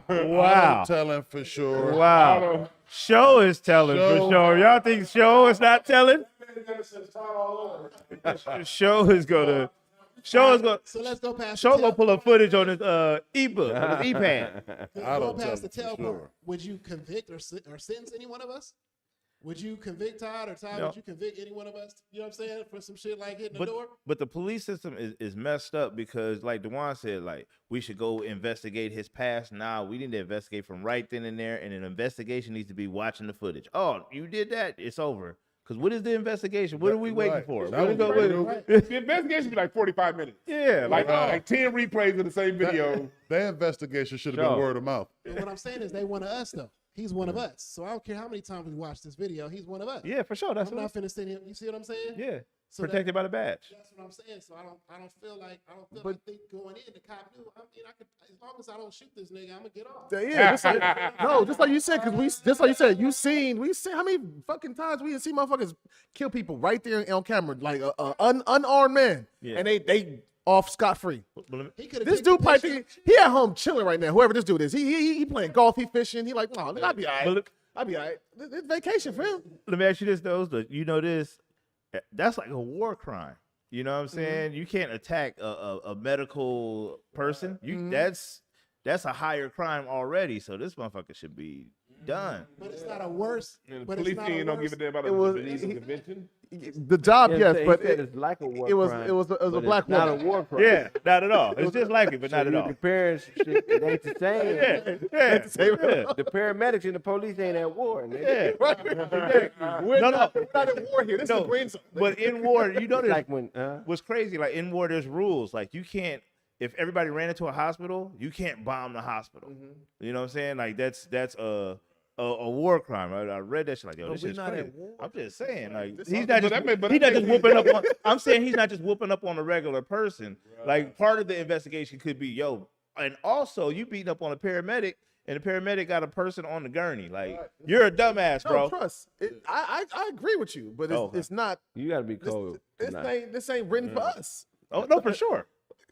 Speaker 2: Wow.
Speaker 3: Telling for sure.
Speaker 2: Wow. Show is telling for sure. Y'all think Show is not telling? Show is gonna.
Speaker 10: So let's go past.
Speaker 2: Show gonna pull up footage on his e-book, on his e-pad.
Speaker 3: I
Speaker 10: Go
Speaker 3: don't
Speaker 10: past the
Speaker 3: tell
Speaker 10: tell
Speaker 3: for
Speaker 10: part.
Speaker 3: sure.
Speaker 10: Would you convict or sentence any one of us? Would you convict Todd or Todd?
Speaker 2: No.
Speaker 10: Would you convict any one of us? You know what I'm saying? For some shit like hitting the door?
Speaker 2: But the police system is messed up because, like Dewan said, like we should go investigate his past. Nah, we need to investigate from right then and there, and an investigation needs to be watching the footage. Oh, you did that? It's over. Because what is the investigation? What are we waiting for?
Speaker 3: That
Speaker 2: What
Speaker 3: was
Speaker 2: is
Speaker 3: right.
Speaker 5: The investigation be like 45 minutes.
Speaker 2: Yeah,
Speaker 5: Like
Speaker 3: Right.
Speaker 5: 10 replays of the same video.
Speaker 3: Their investigation should have been
Speaker 1: Sure.
Speaker 3: word of mouth.
Speaker 10: And what I'm saying is they one of us though. He's one of us. So I don't care how many times we watch this video. He's one of us.
Speaker 2: yeah, for sure. That's
Speaker 10: I'm
Speaker 2: what
Speaker 10: not finna send him. You see what I'm saying?
Speaker 2: yeah.
Speaker 10: So
Speaker 2: Protected by the badge.
Speaker 10: That's what I'm saying. So I don't feel like
Speaker 1: But-
Speaker 10: I think going in the cop knew. I mean, I could as long as I don't shoot this nigga, I'm gonna get off.
Speaker 6: Yeah, just like you said, because just like you said, we seen how many fucking times we didn't see motherfuckers kill people right there on camera, like unarmed man,
Speaker 2: Yeah.
Speaker 6: and they off scot free.
Speaker 10: He could have.
Speaker 6: This dude probably think he at home chilling right now. Whoever this dude is, he playing golf, he fishing. He like, no, I'll be all right. I'll be all right. It's vacation for him.
Speaker 2: Let me ask you this, though. You know this? That's like a war crime. You know what I'm saying? You can't attack a medical person. That's a higher crime already. So this motherfucker should be done.
Speaker 10: But it's not a worse.
Speaker 5: And the
Speaker 10: But
Speaker 5: police
Speaker 10: it's not a
Speaker 5: team don't give
Speaker 10: worse.
Speaker 5: a damn about
Speaker 6: It was-
Speaker 5: the Geneva Convention.
Speaker 6: The job, yes,
Speaker 1: He
Speaker 6: but
Speaker 1: said it's like a war
Speaker 6: it was
Speaker 1: crime,
Speaker 6: it was a
Speaker 1: but
Speaker 6: black
Speaker 1: it's not
Speaker 6: woman.
Speaker 1: a war crime.
Speaker 2: Yeah, not at all. It's just like it, but
Speaker 1: So
Speaker 2: not at
Speaker 1: you
Speaker 2: all.
Speaker 1: comparing shit, it ain't the same.
Speaker 2: Yeah.
Speaker 1: The paramedics and the police ain't at war.
Speaker 2: Yeah.
Speaker 6: We're
Speaker 2: No,
Speaker 6: not,
Speaker 2: no.
Speaker 6: we're not at war here. This
Speaker 2: No,
Speaker 6: is a green zone.
Speaker 2: But in war, you know,
Speaker 1: It's like when
Speaker 2: what's crazy, like in war, there's rules. Like you can't, if everybody ran into a hospital, you can't bomb the hospital. You know what I'm saying? Like that's a war crime. I read that shit like, yo, this
Speaker 6: we're
Speaker 2: shit's
Speaker 6: not
Speaker 2: crazy.
Speaker 6: at war.
Speaker 2: I'm just saying, like
Speaker 6: This
Speaker 2: he's
Speaker 6: sounds-
Speaker 2: not
Speaker 5: but
Speaker 2: just
Speaker 5: that may-
Speaker 2: he's not just whooping up on. I'm saying he's not just whooping up on a regular person. Like part of the investigation could be, yo, and also you beating up on a paramedic. And the paramedic got a person on the gurney. Like, you're a dumbass,
Speaker 6: No,
Speaker 2: bro.
Speaker 6: trust. I agree with you, but it's,
Speaker 2: Oh, okay.
Speaker 6: it's not.
Speaker 1: you got to be cold.
Speaker 6: This ain't written for us.
Speaker 2: Oh no, for sure.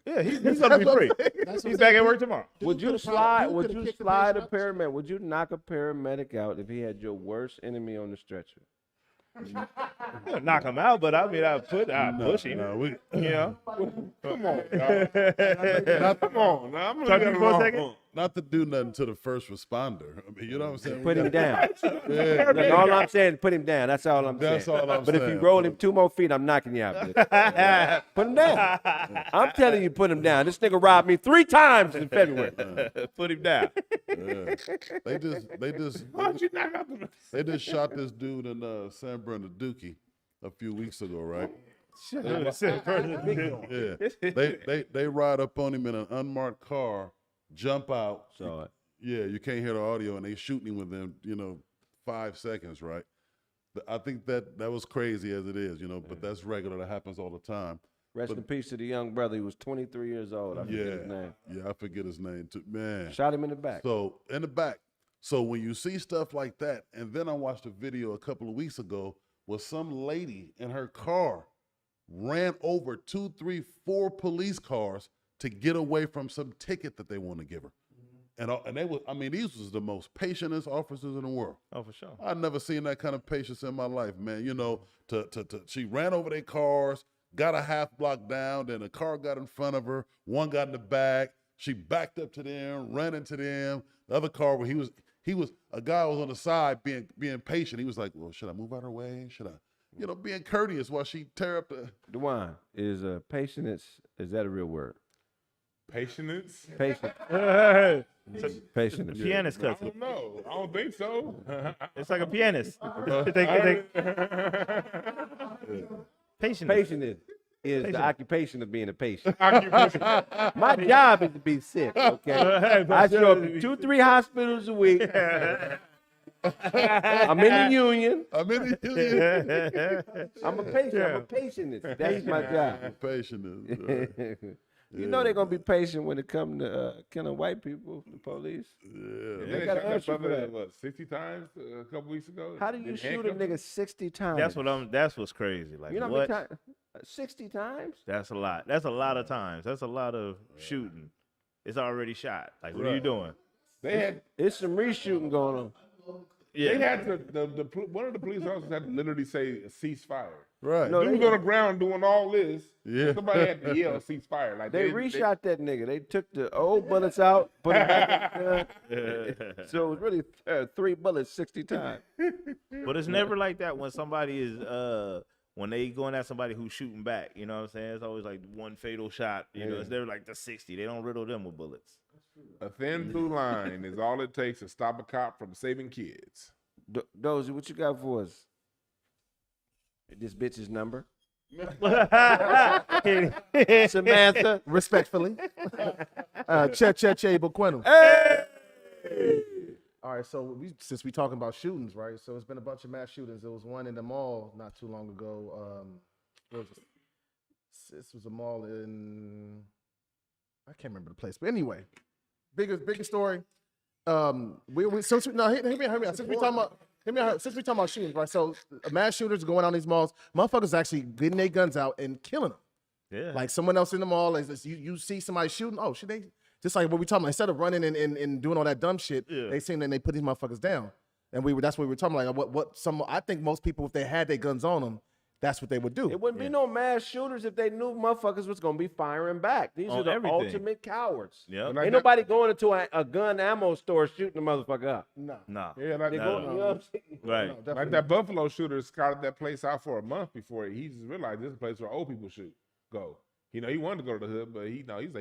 Speaker 2: Yeah, he's gonna be free.
Speaker 10: That's what
Speaker 2: He's
Speaker 10: I'm
Speaker 2: back
Speaker 10: saying.
Speaker 2: at work tomorrow.
Speaker 1: Would you
Speaker 10: could've
Speaker 1: slide?
Speaker 10: probably-
Speaker 1: Would
Speaker 10: could've
Speaker 1: you
Speaker 10: kicked the
Speaker 1: slide a
Speaker 10: patient out.
Speaker 1: paramedic? Would you knock a paramedic out if he had your worst enemy on the stretcher?
Speaker 2: Yeah, knock him out, but I mean, I push him.
Speaker 3: No, we,
Speaker 2: You know,
Speaker 5: Come on, dog. Come on. Now, I'm
Speaker 2: Talk to
Speaker 5: gonna
Speaker 2: me for a second.
Speaker 3: not to do nothing to the first responder. I mean, you know what I'm saying?
Speaker 1: Put him down.
Speaker 3: Yeah,
Speaker 1: Look, all I'm saying is put him down. That's all I'm
Speaker 3: That's
Speaker 1: saying.
Speaker 3: all I'm
Speaker 1: but if
Speaker 3: saying.
Speaker 1: you roll him 2 more feet, I'm knocking you out. bitch. Put him down. I'm telling you, put him down. This nigga robbed me 3 times in February.
Speaker 2: put him down.
Speaker 3: Yeah.
Speaker 5: Why'd you knock out the
Speaker 3: They just shot this dude in San Bernardino a few weeks ago, right? Yeah. They ride up on him in an unmarked car, jump out.
Speaker 1: Saw it.
Speaker 3: Yeah, you can't hear the audio, and they shooting him within 5 seconds, right? I think that was crazy as it is, but that's regular. That happens all the time.
Speaker 1: Rest in peace to the young brother. He was 23 years old. I forget his name.
Speaker 3: Yeah, I forget his name too. Man.
Speaker 1: Shot him in the back.
Speaker 3: So in the back. So when you see stuff like that, and then I watched a video a couple of weeks ago where some lady in her car ran over 2, 3, 4 police cars to get away from some ticket that they want to give her. And they was, these was the most patientest officers in the world.
Speaker 2: Oh, for sure.
Speaker 3: I've never seen that kind of patience in my life, man. She ran over their cars, got a half block down, then a car got in front of her, one got in the back. She backed up to them, ran into them. The other car where a guy was on the side being patient. He was like, well, should I move out of her way? Should I, being courteous while she tear up the.
Speaker 1: Dewan, is patience, is that a real word?
Speaker 5: patience?
Speaker 1: Patient. Patient.
Speaker 2: Pianist
Speaker 5: I
Speaker 2: cuts.
Speaker 5: don't know. I don't think so.
Speaker 2: It's like a pianist. Patient.
Speaker 1: Patient is the occupation of being a patient. My job is to be sick, okay? I show up to 2, 3 hospitals a week. I'm in the union.
Speaker 3: I'm in the union.
Speaker 1: I'm a patient. I'm a patientist. That's my job.
Speaker 3: Patient.
Speaker 1: You know they're gonna be patient when it comes to killing white people, the police.
Speaker 3: Yeah.
Speaker 1: They
Speaker 5: They
Speaker 1: gotta
Speaker 5: shot that
Speaker 1: answer for
Speaker 5: brother,
Speaker 1: that.
Speaker 5: what, 60 times a couple weeks ago?
Speaker 1: How do you
Speaker 5: Didn't
Speaker 1: shoot a
Speaker 5: handcuff him?
Speaker 1: nigga 60 times?
Speaker 2: That's what's crazy. Like
Speaker 1: You know
Speaker 2: what?
Speaker 1: how many times? 60 times?
Speaker 2: That's a lot. That's a lot of times. That's a lot of shooting. It's already shot. Like, what are you
Speaker 5: Right.
Speaker 2: doing?
Speaker 5: They had
Speaker 1: It's some reshooting going on.
Speaker 5: they had one of the police officers had to literally say ceasefire.
Speaker 3: Right.
Speaker 1: No,
Speaker 5: Dude was on the ground doing all this.
Speaker 3: Yeah.
Speaker 5: Somebody had to yell ceasefire. Like
Speaker 1: They reshot that nigga. They took the old bullets out, put it back in the gun. So it was really 3 bullets 60 times.
Speaker 2: But it's never like that when somebody is when they going at somebody who's shooting back. You know what I'm saying? It's always like one fatal shot. You know, it's never like the 60. They don't riddle them with bullets.
Speaker 5: A thin blue line is all it takes to stop a cop from saving kids.
Speaker 1: Dozie, what you got for us? This bitch's number. Samantha.
Speaker 6: Respectfully. Che Boqueno.
Speaker 1: Hey!
Speaker 6: All right, so since we talking about shootings, right? So it's been a bunch of mass shootings. There was one in the mall not too long ago. Where was it? This was a mall in, I can't remember the place, but anyway, bigger story. Since we talking about shootings, right? So mass shooters going on these malls, motherfuckers actually getting their guns out and killing them.
Speaker 2: Yeah.
Speaker 6: Like someone else in the mall, you see somebody shooting, oh, should they? Just like what we talking about, instead of running and doing all that dumb shit, they seen and they put these motherfuckers down. And that's what we were talking about. I think most people, if they had their guns on them, that's what they would do.
Speaker 1: It wouldn't be no mass shooters if they knew motherfuckers was gonna be firing back. These
Speaker 2: On
Speaker 1: are the
Speaker 2: everything.
Speaker 1: ultimate cowards.
Speaker 2: Yep.
Speaker 5: Like
Speaker 1: Ain't
Speaker 5: that-
Speaker 1: nobody going into a gun ammo store shooting the motherfucker up.
Speaker 6: No.
Speaker 2: Nah.
Speaker 5: Yeah, like,
Speaker 1: They
Speaker 2: No,
Speaker 1: go,
Speaker 2: no.
Speaker 1: you know what I'm saying?
Speaker 2: Right.
Speaker 5: like that Buffalo shooter scouted that place out for a month before he just realized this is a place where old people should go. You know, he wanted to go to the hood, but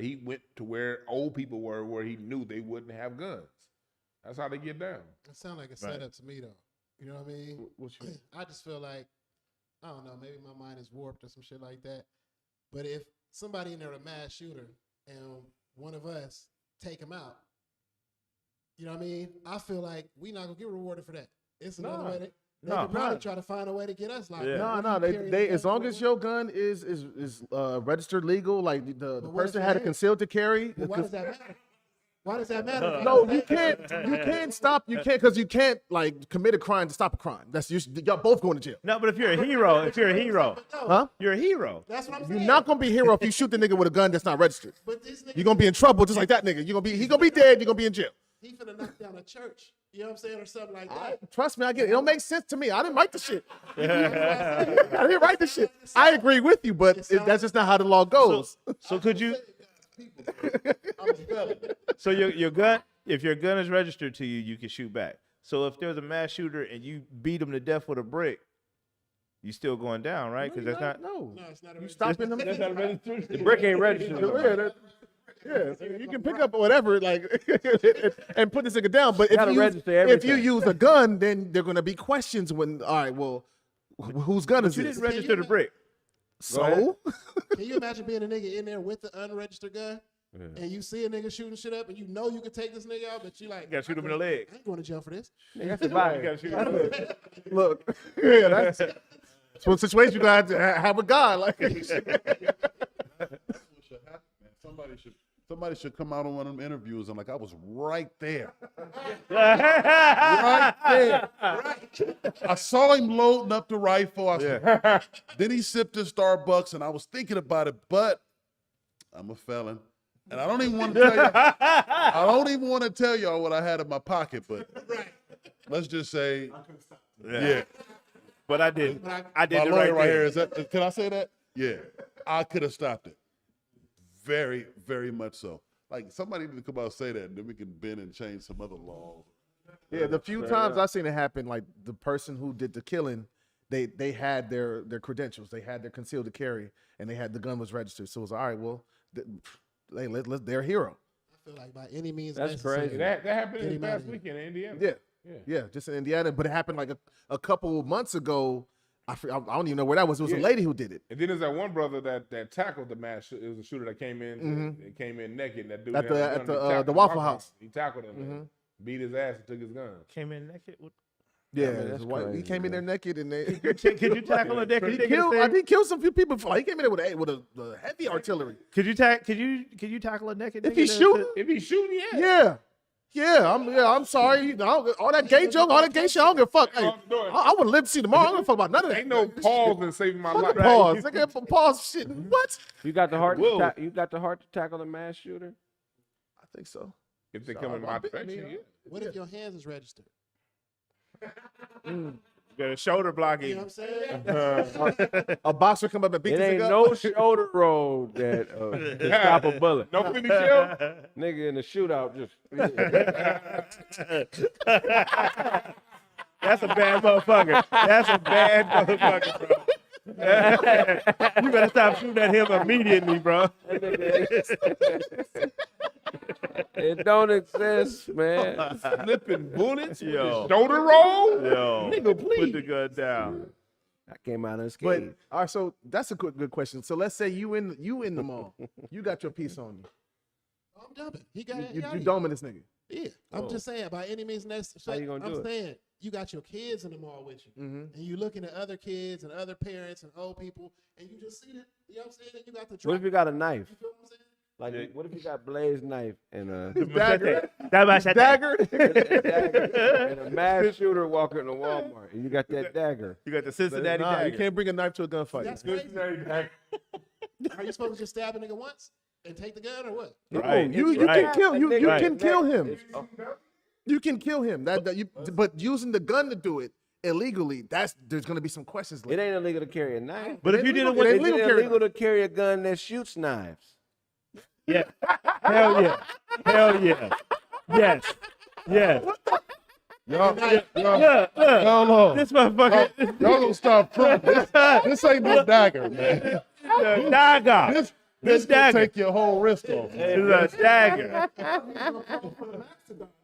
Speaker 5: he went to where old people were, where he knew they wouldn't have guns. That's how they get down.
Speaker 10: It sounds like a setup to me, though. You know what I mean? I just feel like, I don't know, maybe my mind is warped or some shit like that. But if somebody in there a mass shooter and one of us take him out, you know what I mean? I feel like we not gonna get rewarded for that. It's another way they could probably try to find a way to get us like
Speaker 6: No, they as long as your gun is registered legal, like the
Speaker 10: But what
Speaker 6: person
Speaker 10: if
Speaker 6: had
Speaker 10: it
Speaker 6: a concealed to carry.
Speaker 10: Well, why does that matter? Why does that matter?
Speaker 6: No, you can't stop. You can't because you can't like commit a crime to stop a crime. That's y'all both going to jail.
Speaker 2: No, but if you're a hero,
Speaker 6: Huh?
Speaker 2: you're a hero.
Speaker 10: That's what I'm
Speaker 6: You're
Speaker 10: saying.
Speaker 6: not gonna be a hero if you shoot the nigga with a gun that's not registered.
Speaker 10: But this nigga,
Speaker 6: You're gonna be in trouble just like that nigga. He's gonna be dead. You're gonna be in jail.
Speaker 10: he finna knock down a church. You know what I'm saying, or something like that.
Speaker 6: Trust me, I get it. It don't make sense to me. I didn't write the shit. I didn't write the shit. I agree with you, but that's just not how the law goes.
Speaker 2: So could you? So your gun, if your gun is registered to you, you can shoot back. So if there's a mass shooter and you beat him to death with a brick, you still going down, right? Because that's not.
Speaker 6: No.
Speaker 10: No, it's not a
Speaker 6: You stopping them?
Speaker 5: That's not registered.
Speaker 1: The brick ain't registered.
Speaker 6: Yeah, you can pick up whatever, like, and put this nigga down. But
Speaker 1: Gotta
Speaker 6: if
Speaker 1: register
Speaker 6: you
Speaker 1: everything.
Speaker 6: use a gun, then there are gonna be questions. When all right, well, whose gun is
Speaker 2: You
Speaker 6: this?
Speaker 2: didn't register the brick.
Speaker 6: So
Speaker 10: Can you imagine being a nigga in there with the unregistered gun, and you see a nigga shooting shit up, and you know you can take this nigga out, but you like,
Speaker 2: You gotta shoot him in the leg.
Speaker 10: I ain't going to jail for this.
Speaker 1: That's the vibe.
Speaker 2: You gotta shoot him in the leg.
Speaker 6: look, yeah, that's one situation you gotta have a guy like.
Speaker 3: Somebody should come out on one of them interviews and like I was right there. Right there. I saw him loading up the rifle. I said, then he sipped his Starbucks and I was thinking about it, but I'm a felon. And I don't even want to tell you I don't even want to tell y'all what I had in my pocket, but let's just say yeah.
Speaker 2: But I did. I did
Speaker 3: My
Speaker 2: it
Speaker 3: lawyer
Speaker 2: right
Speaker 3: here
Speaker 2: there.
Speaker 3: can I say that? Yeah. I could have stopped it. Very, very much so. Like somebody need to come out and say that, and then we can bend and change some other laws.
Speaker 6: Yeah, the few times I've seen it happen, like the person who did the killing, they had their credentials, they had their concealed to carry, and they had the gun was registered. So it was all right. Well, they're a hero.
Speaker 10: I feel like by any means
Speaker 1: That's
Speaker 10: necessary.
Speaker 1: crazy.
Speaker 5: That happened
Speaker 10: Get
Speaker 5: this
Speaker 10: him out
Speaker 5: past
Speaker 10: of here.
Speaker 5: weekend in Indiana.
Speaker 6: Yeah, just in Indiana, but it happened like a couple months ago. I don't even know where that was. It was a lady who did it
Speaker 5: And then there's that one brother that tackled the mass. It was a shooter that came in. It came in naked. That dude
Speaker 6: At
Speaker 5: had a
Speaker 6: the-
Speaker 5: gun,
Speaker 6: at
Speaker 5: he
Speaker 6: the,
Speaker 5: tackled
Speaker 6: the
Speaker 5: him.
Speaker 6: Waffle House.
Speaker 5: He tackled him, beat his ass, and took his gun.
Speaker 2: Came in naked.
Speaker 6: Yeah,
Speaker 1: man,
Speaker 6: it's
Speaker 1: that's
Speaker 6: white. He
Speaker 1: crazy,
Speaker 6: came in there
Speaker 1: man.
Speaker 6: naked and they.
Speaker 2: Could you tackle a naked nigga?
Speaker 6: He killed some few people. He came in there with a heavy artillery.
Speaker 2: Could you tackle a naked nigga?
Speaker 6: If he's shooting,
Speaker 5: If he's shooting, yeah.
Speaker 6: I'm sorry. You know, all that gay joke, all that gay shit. I don't give a fuck. Hey, I would live to see tomorrow. I don't give a fuck about none of that.
Speaker 5: Ain't no pause in saving my life.
Speaker 6: Pause. Nigga, pause. Shit. What?
Speaker 1: You got the heart.
Speaker 5: Whoa.
Speaker 1: You got the heart to tackle a mass shooter.
Speaker 6: I think so.
Speaker 5: If they come in my direction, yeah.
Speaker 10: What if your hands is registered?
Speaker 2: You got a shoulder blocking.
Speaker 10: You know what I'm saying?
Speaker 6: A boxer come up and beat
Speaker 1: It
Speaker 6: this
Speaker 1: ain't
Speaker 6: nigga
Speaker 1: no
Speaker 6: up.
Speaker 1: shoulder roll that can stop a bullet.
Speaker 5: No Philly shell.
Speaker 1: Nigga in the shootout just.
Speaker 2: That's a bad motherfucker. That's a bad motherfucker, bro. You better stop shooting at him immediately, bro.
Speaker 1: It don't exist, man.
Speaker 5: Flipping bullets.
Speaker 2: Yo.
Speaker 5: Shoulder roll.
Speaker 2: Yo,
Speaker 5: Nigga, please.
Speaker 2: put the gun down.
Speaker 1: I came out
Speaker 6: But
Speaker 1: unscathed.
Speaker 6: all right, so that's a good question. So let's say you in the mall, you got your piece on you.
Speaker 10: I'm dumping. He got
Speaker 6: You
Speaker 10: it.
Speaker 6: doming this nigga.
Speaker 10: Yeah, I'm just saying, by any means necessary.
Speaker 1: How you gonna do
Speaker 10: I'm
Speaker 1: it?
Speaker 10: saying you got your kids in the mall with you, and you looking at other kids and other parents and old people, and you just see that. You know what I'm saying? And you got the.
Speaker 1: What if you got a knife?
Speaker 10: You feel what I'm saying?
Speaker 1: Like, what if you got Blaze knife and a
Speaker 6: Dagger.
Speaker 2: Dagger.
Speaker 1: and a mass shooter walking into Walmart, and you got that dagger?
Speaker 2: You got the Cincinnati
Speaker 6: Nah,
Speaker 2: dagger.
Speaker 6: you can't bring a knife to a gunfight.
Speaker 10: That's crazy. Are you supposed to just stab a nigga once and take the gun or what?
Speaker 2: Right.
Speaker 6: You
Speaker 2: Right.
Speaker 6: can kill you
Speaker 1: Right.
Speaker 6: can kill him. You can kill him. But using the gun to do it illegally, there's gonna be some questions
Speaker 1: It
Speaker 6: later.
Speaker 1: ain't illegal to carry a knife.
Speaker 2: But if you didn't
Speaker 6: It
Speaker 2: want
Speaker 6: ain't
Speaker 1: It's
Speaker 6: legal to carry
Speaker 1: illegal to carry a gun that shoots knives.
Speaker 2: yeah. Hell yeah. Hell yeah. Yes. Yes.
Speaker 3: Y'all,
Speaker 2: Y'all
Speaker 3: hold
Speaker 2: This motherfucker.
Speaker 3: y'all gonna stop proving this ain't no dagger, man.
Speaker 2: The dagger.
Speaker 3: This gonna
Speaker 2: dagger.
Speaker 3: take your whole wrist off. Man.
Speaker 2: It's a dagger.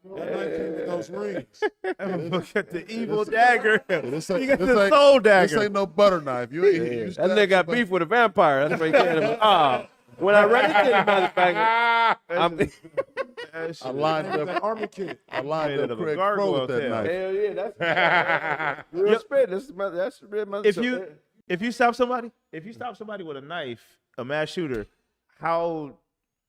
Speaker 4: Those rings.
Speaker 2: Look at the evil dagger.
Speaker 3: This
Speaker 2: You
Speaker 3: ain't,
Speaker 2: got
Speaker 3: this
Speaker 2: the
Speaker 3: ain't-
Speaker 2: soul
Speaker 3: this
Speaker 2: dagger.
Speaker 3: ain't no butter knife. You ain't. You
Speaker 1: That nigga got beef with a vampire. That's why he can't. When I ran into the motherfucker,
Speaker 3: I lined
Speaker 4: That
Speaker 3: up.
Speaker 4: army kit.
Speaker 3: I lined
Speaker 2: Made
Speaker 3: up
Speaker 2: of a
Speaker 3: Craig
Speaker 2: gargoyle
Speaker 3: Crow with that
Speaker 2: tail.
Speaker 3: knife.
Speaker 1: hell yeah, that's real spit. That's real.
Speaker 2: If you stop somebody with a knife, a mass shooter, how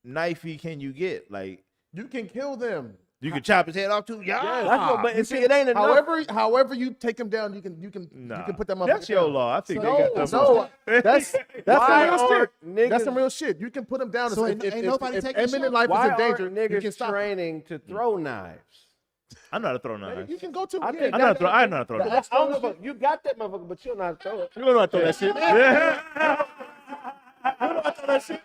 Speaker 2: knifey can you get? Like
Speaker 6: You can kill them.
Speaker 2: you can chop his head off too. Yeah.
Speaker 1: but see, it ain't enough.
Speaker 6: However you take them down, you can put them up.
Speaker 2: That's your law. I think they got some.
Speaker 6: No, that's some
Speaker 1: Why
Speaker 6: real shit.
Speaker 1: aren't
Speaker 6: That's some
Speaker 1: niggas-
Speaker 6: real shit. You can put them down.
Speaker 10: So
Speaker 6: if
Speaker 10: ain't nobody
Speaker 6: if
Speaker 10: taking a
Speaker 6: imminent
Speaker 10: shot?
Speaker 6: life
Speaker 1: Why
Speaker 6: is in danger,
Speaker 1: aren't
Speaker 6: you can
Speaker 1: niggas
Speaker 6: stop.
Speaker 1: training to throw knives?
Speaker 2: I know how to throw knives.
Speaker 6: You can go to.
Speaker 1: I
Speaker 6: yeah,
Speaker 1: think
Speaker 2: I know how to throw. I know how to throw
Speaker 1: I
Speaker 2: knives.
Speaker 1: don't know if you got that motherfucker, but you don't know how to throw it.
Speaker 6: You don't know how to throw that shit.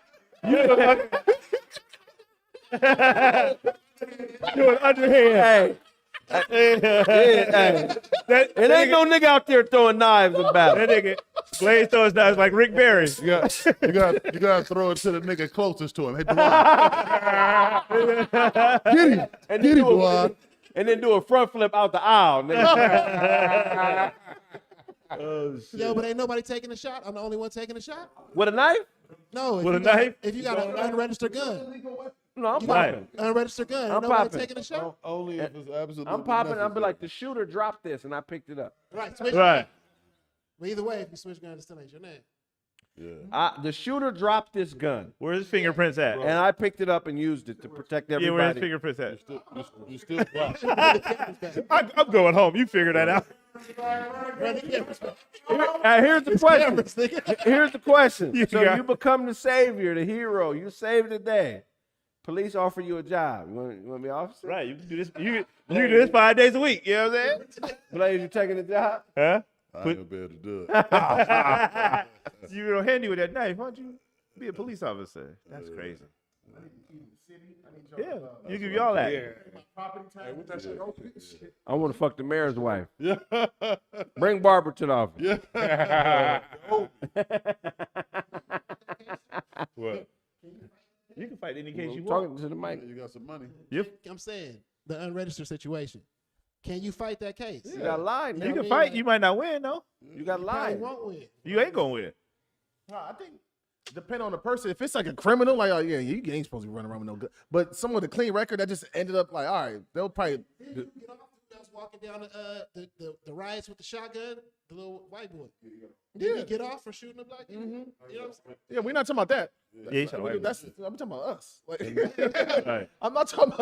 Speaker 2: Yeah. Do an underhand.
Speaker 1: Hey, it ain't no nigga out there throwing knives in battle.
Speaker 2: That nigga Blaze throws knives like Rick Barry.
Speaker 3: You got to throw it to the nigga closest to him. Hey, Dwight. Get him.
Speaker 1: And
Speaker 3: Get
Speaker 1: then
Speaker 3: him,
Speaker 1: do a-
Speaker 3: Dwight.
Speaker 1: And then do a front flip out the aisle, nigga.
Speaker 10: Yo, but ain't nobody taking a shot. I'm the only one taking a shot.
Speaker 1: With a knife?
Speaker 10: No, if
Speaker 2: With
Speaker 10: you
Speaker 2: a
Speaker 10: got-
Speaker 2: knife?
Speaker 10: If you got an unregistered gun,
Speaker 1: No, I'm
Speaker 10: you got
Speaker 2: Right.
Speaker 1: popping.
Speaker 10: an unregistered gun. Ain't
Speaker 1: I'm
Speaker 10: nobody
Speaker 1: popping.
Speaker 10: taking a shot.
Speaker 3: Only if it's absolutely
Speaker 1: I'm popping. I'll be
Speaker 3: necessary.
Speaker 1: like, the shooter dropped this, and I picked it up.
Speaker 10: Right. Switch
Speaker 2: Right.
Speaker 10: But either way, if you switch guns, it still ain't your name.
Speaker 1: The shooter dropped this gun,
Speaker 2: Where's his fingerprints at?
Speaker 1: and I picked it up and used it to protect
Speaker 2: Yeah, where's his
Speaker 1: everybody.
Speaker 2: fingerprints at?
Speaker 3: You still black.
Speaker 2: I'm going home. You figure that out.
Speaker 1: Here's the question.
Speaker 10: nigga.
Speaker 1: Here's the question.
Speaker 2: You
Speaker 1: So
Speaker 2: got-
Speaker 1: you become the savior, the hero. You saved the day. Police offer you a job. You want to be an officer?
Speaker 2: Right. You can do this. You can do this 5 days a week. You know what I'm saying?
Speaker 1: Blaze, you taking the job?
Speaker 2: Huh?
Speaker 3: I ain't gonna be able to do it.
Speaker 2: You real handy with that knife. Why don't you be a police officer? That's crazy. Yeah, you give y'all that.
Speaker 4: Hey, what that shit open?
Speaker 1: I want to fuck the mayor's wife.
Speaker 3: Yeah.
Speaker 1: Bring Barbara to the office.
Speaker 3: Yeah.
Speaker 2: What? You can fight any case you want.
Speaker 1: Talking to the mic.
Speaker 3: You got some money.
Speaker 10: I'm saying the unregistered situation. Can you fight that case?
Speaker 1: You got lying.
Speaker 2: You
Speaker 1: nigga.
Speaker 2: can fight. You might not win though.
Speaker 1: You got
Speaker 10: Probably
Speaker 1: lying.
Speaker 10: won't win.
Speaker 2: You ain't gonna win.
Speaker 6: No, I think depending on the person. If it's like a criminal, like oh yeah, you ain't supposed to be running around with no gun. But someone with a clean record that just ended up like, all right, they'll probably.
Speaker 10: Then you can get off. That's walking down the riots with the shotgun, the little white boy. Did he get off for shooting a black dude? You know what I'm saying?
Speaker 6: Yeah, we're not talking about that.
Speaker 2: Yeah, you shot a white boy.
Speaker 6: I'm talking about us. Like,
Speaker 2: Right.
Speaker 6: I'm talking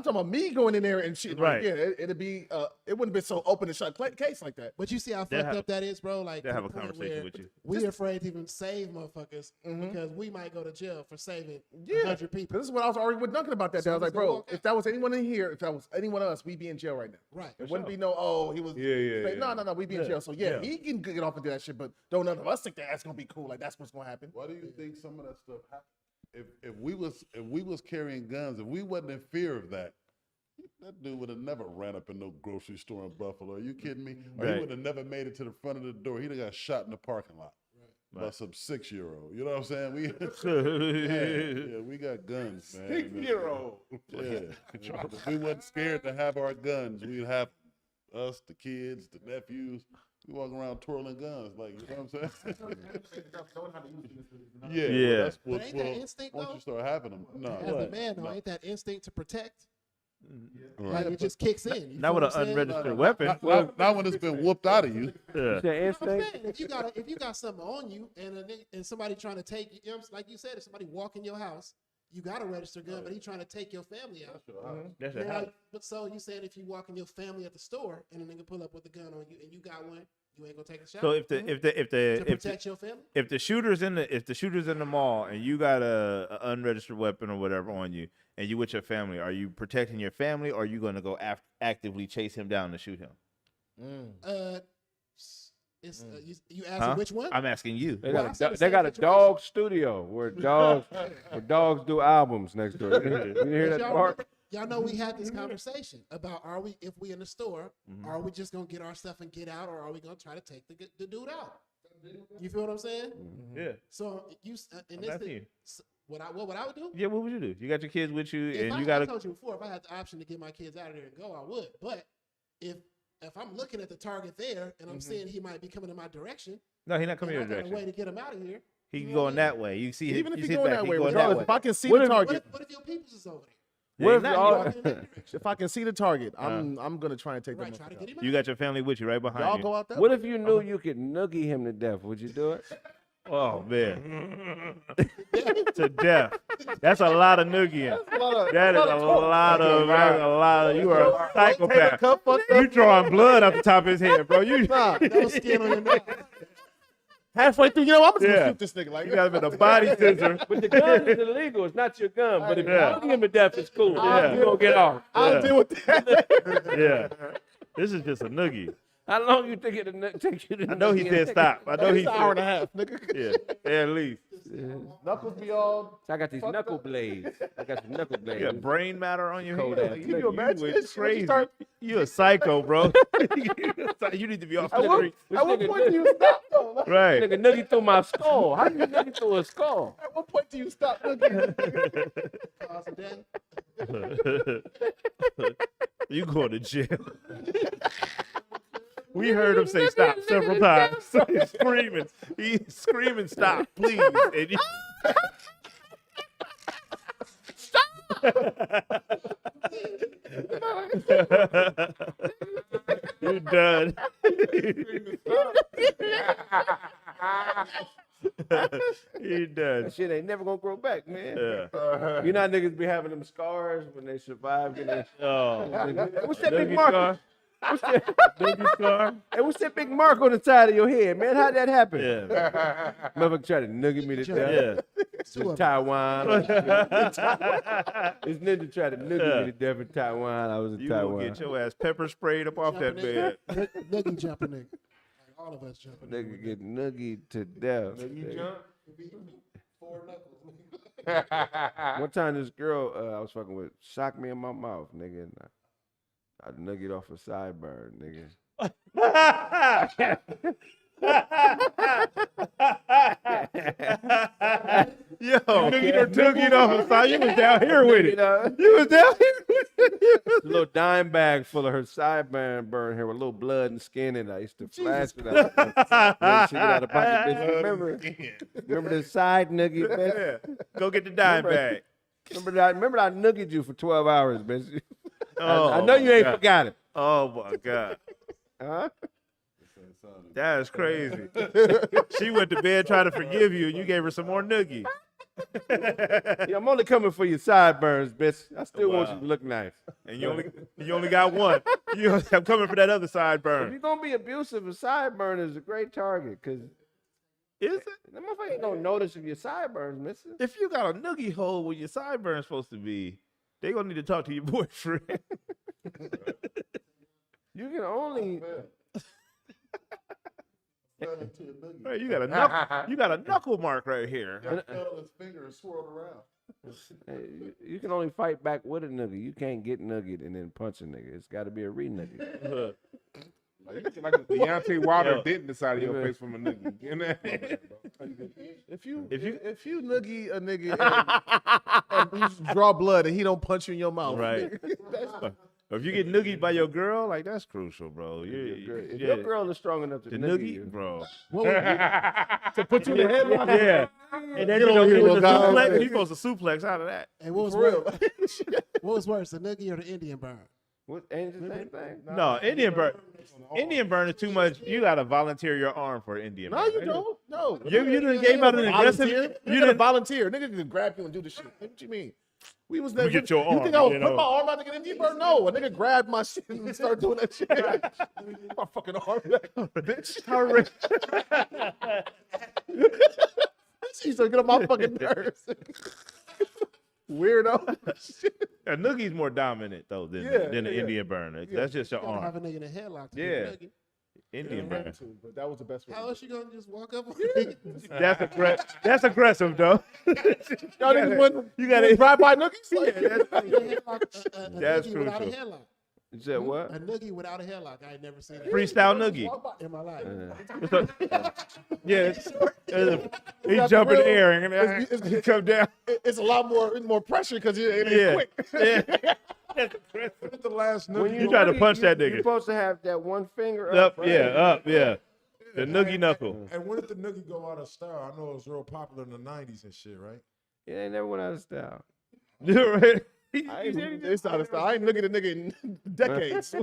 Speaker 6: about me going in there and shit.
Speaker 2: Right.
Speaker 6: Like, yeah, it'd be it wouldn't be so open and shut case like that.
Speaker 10: But you see how
Speaker 2: They'll
Speaker 10: fucked
Speaker 2: have-
Speaker 10: up that is, bro? Like,
Speaker 2: They'll
Speaker 10: to
Speaker 2: have a
Speaker 10: the point
Speaker 2: conversation
Speaker 10: where
Speaker 2: with you.
Speaker 10: we afraid to even save motherfuckers because we might go to jail for saving 100 people.
Speaker 6: This is what I was already with Duncan about that.
Speaker 10: So
Speaker 6: I was like,
Speaker 10: it's gonna
Speaker 6: bro,
Speaker 10: walk
Speaker 6: if
Speaker 10: out.
Speaker 6: that was anyone in here, if that was anyone else, we'd be in jail right now.
Speaker 10: Right.
Speaker 6: It wouldn't be no, he was.
Speaker 5: Yeah.
Speaker 6: No, we'd be in jail. So yeah, he can get off and do that shit, but don't none of us think that's gonna be cool. Like that's what's gonna happen.
Speaker 3: Why do you think some of that stuff happened? If we was carrying guns, if we wasn't in fear of that dude would have never ran up in no grocery store in Buffalo. Are you kidding me? Or he
Speaker 2: Right.
Speaker 3: would have never made it to the front of the door. He'd have got shot in the parking lot by some 6-year-old. You know what I'm saying? We got guns, man.
Speaker 5: 6-year-old.
Speaker 3: Yeah. If we wasn't scared to have our guns, we'd have us, the kids, the nephews. We walk around twirling guns, like, you know what I'm saying?
Speaker 2: Yeah.
Speaker 3: That's
Speaker 10: But ain't that instinct,
Speaker 3: once
Speaker 10: though?
Speaker 3: you start having them, no.
Speaker 10: As a man, though, ain't that instinct to protect?
Speaker 3: Right.
Speaker 10: Like, it just kicks in. You
Speaker 2: Not
Speaker 10: feel
Speaker 2: with
Speaker 10: what
Speaker 2: an
Speaker 10: I'm saying?
Speaker 2: unregistered weapon.
Speaker 3: Not when it's been whooped out of you.
Speaker 2: Yeah.
Speaker 1: That
Speaker 10: I'm
Speaker 1: instinct.
Speaker 10: saying, if you got something on you and somebody trying to take you, know, like you said, if somebody walk in your house, you got a registered gun, but he trying to take your family out.
Speaker 2: That's your
Speaker 10: Now,
Speaker 2: house.
Speaker 10: but so you saying if you walk in your family at the store and a nigga pull up with a gun on you and you got one, you ain't gonna take a shot.
Speaker 2: So if
Speaker 10: to protect your family,
Speaker 2: if the shooter's in the mall and you got a unregistered weapon or whatever on you and you with your family, are you protecting your family or are you going to go actively chase him down to shoot him?
Speaker 10: you asking which one?
Speaker 2: I'm asking you.
Speaker 1: They
Speaker 10: Well, I
Speaker 1: got,
Speaker 10: said
Speaker 1: a,
Speaker 10: the
Speaker 1: they
Speaker 10: same
Speaker 1: got a
Speaker 10: situation.
Speaker 1: dog studio where dogs do albums next door. You didn't hear
Speaker 10: But
Speaker 1: that
Speaker 10: y'all
Speaker 1: part?
Speaker 10: remember- y'all know we had this conversation about if we in the store, are we just gonna get our stuff and get out, or are we gonna try to take the dude out? You feel what I'm saying?
Speaker 2: Yeah.
Speaker 10: So in
Speaker 2: I'm
Speaker 10: this
Speaker 2: asking
Speaker 10: thing,
Speaker 2: you.
Speaker 10: what I would do?
Speaker 2: Yeah, what would you do? You got your kids with you and
Speaker 10: I
Speaker 2: you got to
Speaker 10: told you before, if I had the option to get my kids out of there and go, I would. But if I'm looking at the target there and I'm seeing he might be coming in my direction,
Speaker 2: No, he's not coming
Speaker 10: and
Speaker 2: your
Speaker 10: I got a
Speaker 2: direction.
Speaker 10: way to get him out of here.
Speaker 2: He
Speaker 10: you know
Speaker 2: going
Speaker 10: what I mean?
Speaker 2: that way. You see
Speaker 6: Even
Speaker 2: you
Speaker 6: if he's
Speaker 2: sit
Speaker 6: going
Speaker 2: back,
Speaker 6: that
Speaker 2: he
Speaker 6: way,
Speaker 2: going
Speaker 6: regardless,
Speaker 2: that
Speaker 6: if
Speaker 2: way.
Speaker 6: I can see
Speaker 1: What
Speaker 6: the
Speaker 1: if-
Speaker 6: target,
Speaker 10: What if your peoples is over there?
Speaker 2: Yeah,
Speaker 1: What if
Speaker 2: not
Speaker 1: y'all-
Speaker 2: you.
Speaker 10: Walking in that direction.
Speaker 6: if I can see the target, I'm gonna try and take
Speaker 10: Right,
Speaker 6: them.
Speaker 10: try to get him out.
Speaker 2: You got your family with you right behind
Speaker 6: Y'all
Speaker 2: you.
Speaker 6: go out there.
Speaker 1: What if you knew you could noogie him to death? Would you do it?
Speaker 2: Oh man, to death. That's a lot of noogieing. That is a lot of. You are a psychopath. You drawing blood out the top of his head, bro. You
Speaker 10: No skin on your neck.
Speaker 6: halfway through, I'm just
Speaker 2: Yeah.
Speaker 6: gonna shoot this nigga. Like,
Speaker 2: got him in a body scissor.
Speaker 1: But the gun is illegal. It's not your gun. But if you
Speaker 2: Yeah.
Speaker 1: noogie him to death, it's cool.
Speaker 2: Yeah.
Speaker 1: You gonna get off.
Speaker 6: I'll deal with that.
Speaker 2: Yeah, this is just a noogie.
Speaker 1: How long you think it'll take you to
Speaker 2: I know he
Speaker 1: noogie
Speaker 2: said
Speaker 1: him?
Speaker 2: stop. I know he
Speaker 6: It's an hour and a
Speaker 2: said.
Speaker 6: half, nigga.
Speaker 2: Yeah, at least.
Speaker 6: Knuckles be all.
Speaker 1: I got these knuckle blades. I got some knuckle blades.
Speaker 2: You got brain matter on your
Speaker 1: Cold
Speaker 2: head.
Speaker 1: ass
Speaker 2: Like,
Speaker 6: Can you imagine
Speaker 2: went
Speaker 6: this shit when you
Speaker 2: crazy.
Speaker 6: start-
Speaker 2: You a psycho, bro. You need to be off the street.
Speaker 6: At what point do you stop, though? Like,
Speaker 2: Right.
Speaker 1: Nigga noogie through my skull. How do you noogie through a skull?
Speaker 6: at what point do you stop looking?
Speaker 10: Cause of death.
Speaker 2: You going to jail. We heard him say stop several times. He's screaming. He's screaming, stop, please. And you... You're done. You're done.
Speaker 1: That shit ain't never gonna grow back, man.
Speaker 2: Yeah.
Speaker 1: You know how niggas be having them scars when they survive.
Speaker 2: Oh.
Speaker 1: What's that big
Speaker 2: Noogie
Speaker 1: mark?
Speaker 2: scar?
Speaker 1: What's that?
Speaker 2: Noogie scar?
Speaker 1: Hey, what's that big mark on the side of your head, man? How'd that happen?
Speaker 2: Yeah.
Speaker 1: Motherfucker tried to noogie me to death.
Speaker 2: Yeah.
Speaker 1: In Taiwan. This ninja tried to noogie me to death in Taiwan. I was in
Speaker 2: You gonna
Speaker 1: Taiwan.
Speaker 2: get your ass pepper sprayed up off that bed.
Speaker 10: Noogie jumping nigga. Like all of us jumping.
Speaker 1: Nigga get noogie to death.
Speaker 10: Four knuckles.
Speaker 1: One time this girl I was fucking with shocked me in my mouth, nigga. And I nuggied off a sideburn, nigga.
Speaker 2: Yo, noogie off the side. You was down here with
Speaker 1: You
Speaker 2: it.
Speaker 1: know?
Speaker 2: You was down here with it.
Speaker 1: A little dime bag full of her sideburn burn here with a little blood and skin in it. I used to flash it out. Then she get out of pocket, bitch. Remember the side noogie, bitch?
Speaker 2: Yeah. Go get the dime bag.
Speaker 1: Remember that I noogied you for 12 hours, bitch.
Speaker 2: Oh,
Speaker 1: I know you ain't
Speaker 2: God.
Speaker 1: forgot it.
Speaker 2: Oh my God.
Speaker 1: Huh?
Speaker 2: That is crazy. She went to bed trying to forgive you, and you gave her some more noogie.
Speaker 1: Yeah, I'm only coming for your sideburns, bitch. I still want you
Speaker 2: Wow.
Speaker 1: to look nice.
Speaker 2: And you only got one. I'm coming for that other
Speaker 1: If
Speaker 2: sideburn.
Speaker 1: you're gonna be abusive, a sideburn is a great target because
Speaker 2: Is it?
Speaker 1: the motherfucker ain't gonna notice if your sideburns missing.
Speaker 2: If you got a noogie hole where your sideburns supposed to be, they gonna need to talk to your boyfriend.
Speaker 1: You can only.
Speaker 2: Hey, you got a knuckle mark right here.
Speaker 3: Fell his finger and swirled around.
Speaker 1: You can only fight back with a nigga. You can't get nugget and then punch a nigga. It's got to be a re-nugget.
Speaker 5: Like a Deontay Wilder dent inside of your face from a nigga. You know?
Speaker 6: If you noogie a nigga and you draw blood and he don't punch you in your mouth,
Speaker 2: Right. If you get noogied by your girl, like that's crucial, bro.
Speaker 1: If your girl is strong enough to
Speaker 2: the
Speaker 1: noogie
Speaker 2: noogie,
Speaker 1: you,
Speaker 2: bro.
Speaker 6: to put you in the headlock.
Speaker 2: Yeah. And then
Speaker 6: Get on here, little guy.
Speaker 2: you supposed to suplex out of that.
Speaker 10: And what was worse? What was worse, the noogie or the Indian burn?
Speaker 1: what, ain't it the same thing?
Speaker 2: No, Indian burn. Indian burn is too much. You gotta volunteer your arm for Indian burn.
Speaker 6: No, you don't. No.
Speaker 2: You done gave out an aggressive.
Speaker 6: You didn't volunteer. Nigga can grab you and do the shit. What you mean? We was there.
Speaker 2: get your
Speaker 6: You
Speaker 2: arm,
Speaker 6: think I was
Speaker 2: you
Speaker 6: putting
Speaker 2: know.
Speaker 6: my arm out to get Indian burn? No, a nigga grabbed my shit and started doing that shit. My fucking arm back, bitch. She's gonna get on my fucking nerves. Weirdo.
Speaker 2: A noogie's more dominant though than the Indian burn. That's just your
Speaker 10: You gotta
Speaker 2: arm.
Speaker 10: have a nigga in a headlock to
Speaker 2: Yeah.
Speaker 10: get a noogie.
Speaker 2: Indian burn.
Speaker 6: But that was the best one.
Speaker 10: How else you gonna just walk up?
Speaker 2: That's aggressive though.
Speaker 6: Y'all niggas wouldn't.
Speaker 2: You gotta
Speaker 6: drive by noogies. Like,
Speaker 2: that's
Speaker 10: That's
Speaker 2: crucial.
Speaker 10: without a headlock.
Speaker 1: You said what?
Speaker 10: A noogie without a headlock. I ain't never seen it
Speaker 2: freestyle noogie.
Speaker 10: in my life.
Speaker 2: Yeah, he jump in the air and he come down.
Speaker 6: it's a lot more pressure because it ain't
Speaker 2: Yeah.
Speaker 6: quick.
Speaker 2: That's aggressive.
Speaker 4: When's the last
Speaker 1: When
Speaker 4: noogie?
Speaker 2: You try to punch that
Speaker 1: You're
Speaker 2: nigga.
Speaker 1: supposed to have that one finger up.
Speaker 2: Up, yeah, the noogie knuckle.
Speaker 4: And when did the noogie go out of style? I know it was real popular in the 90s and shit, right?
Speaker 1: It ain't never went out of style.
Speaker 6: It's out of style. I ain't looking at a nigga in decades.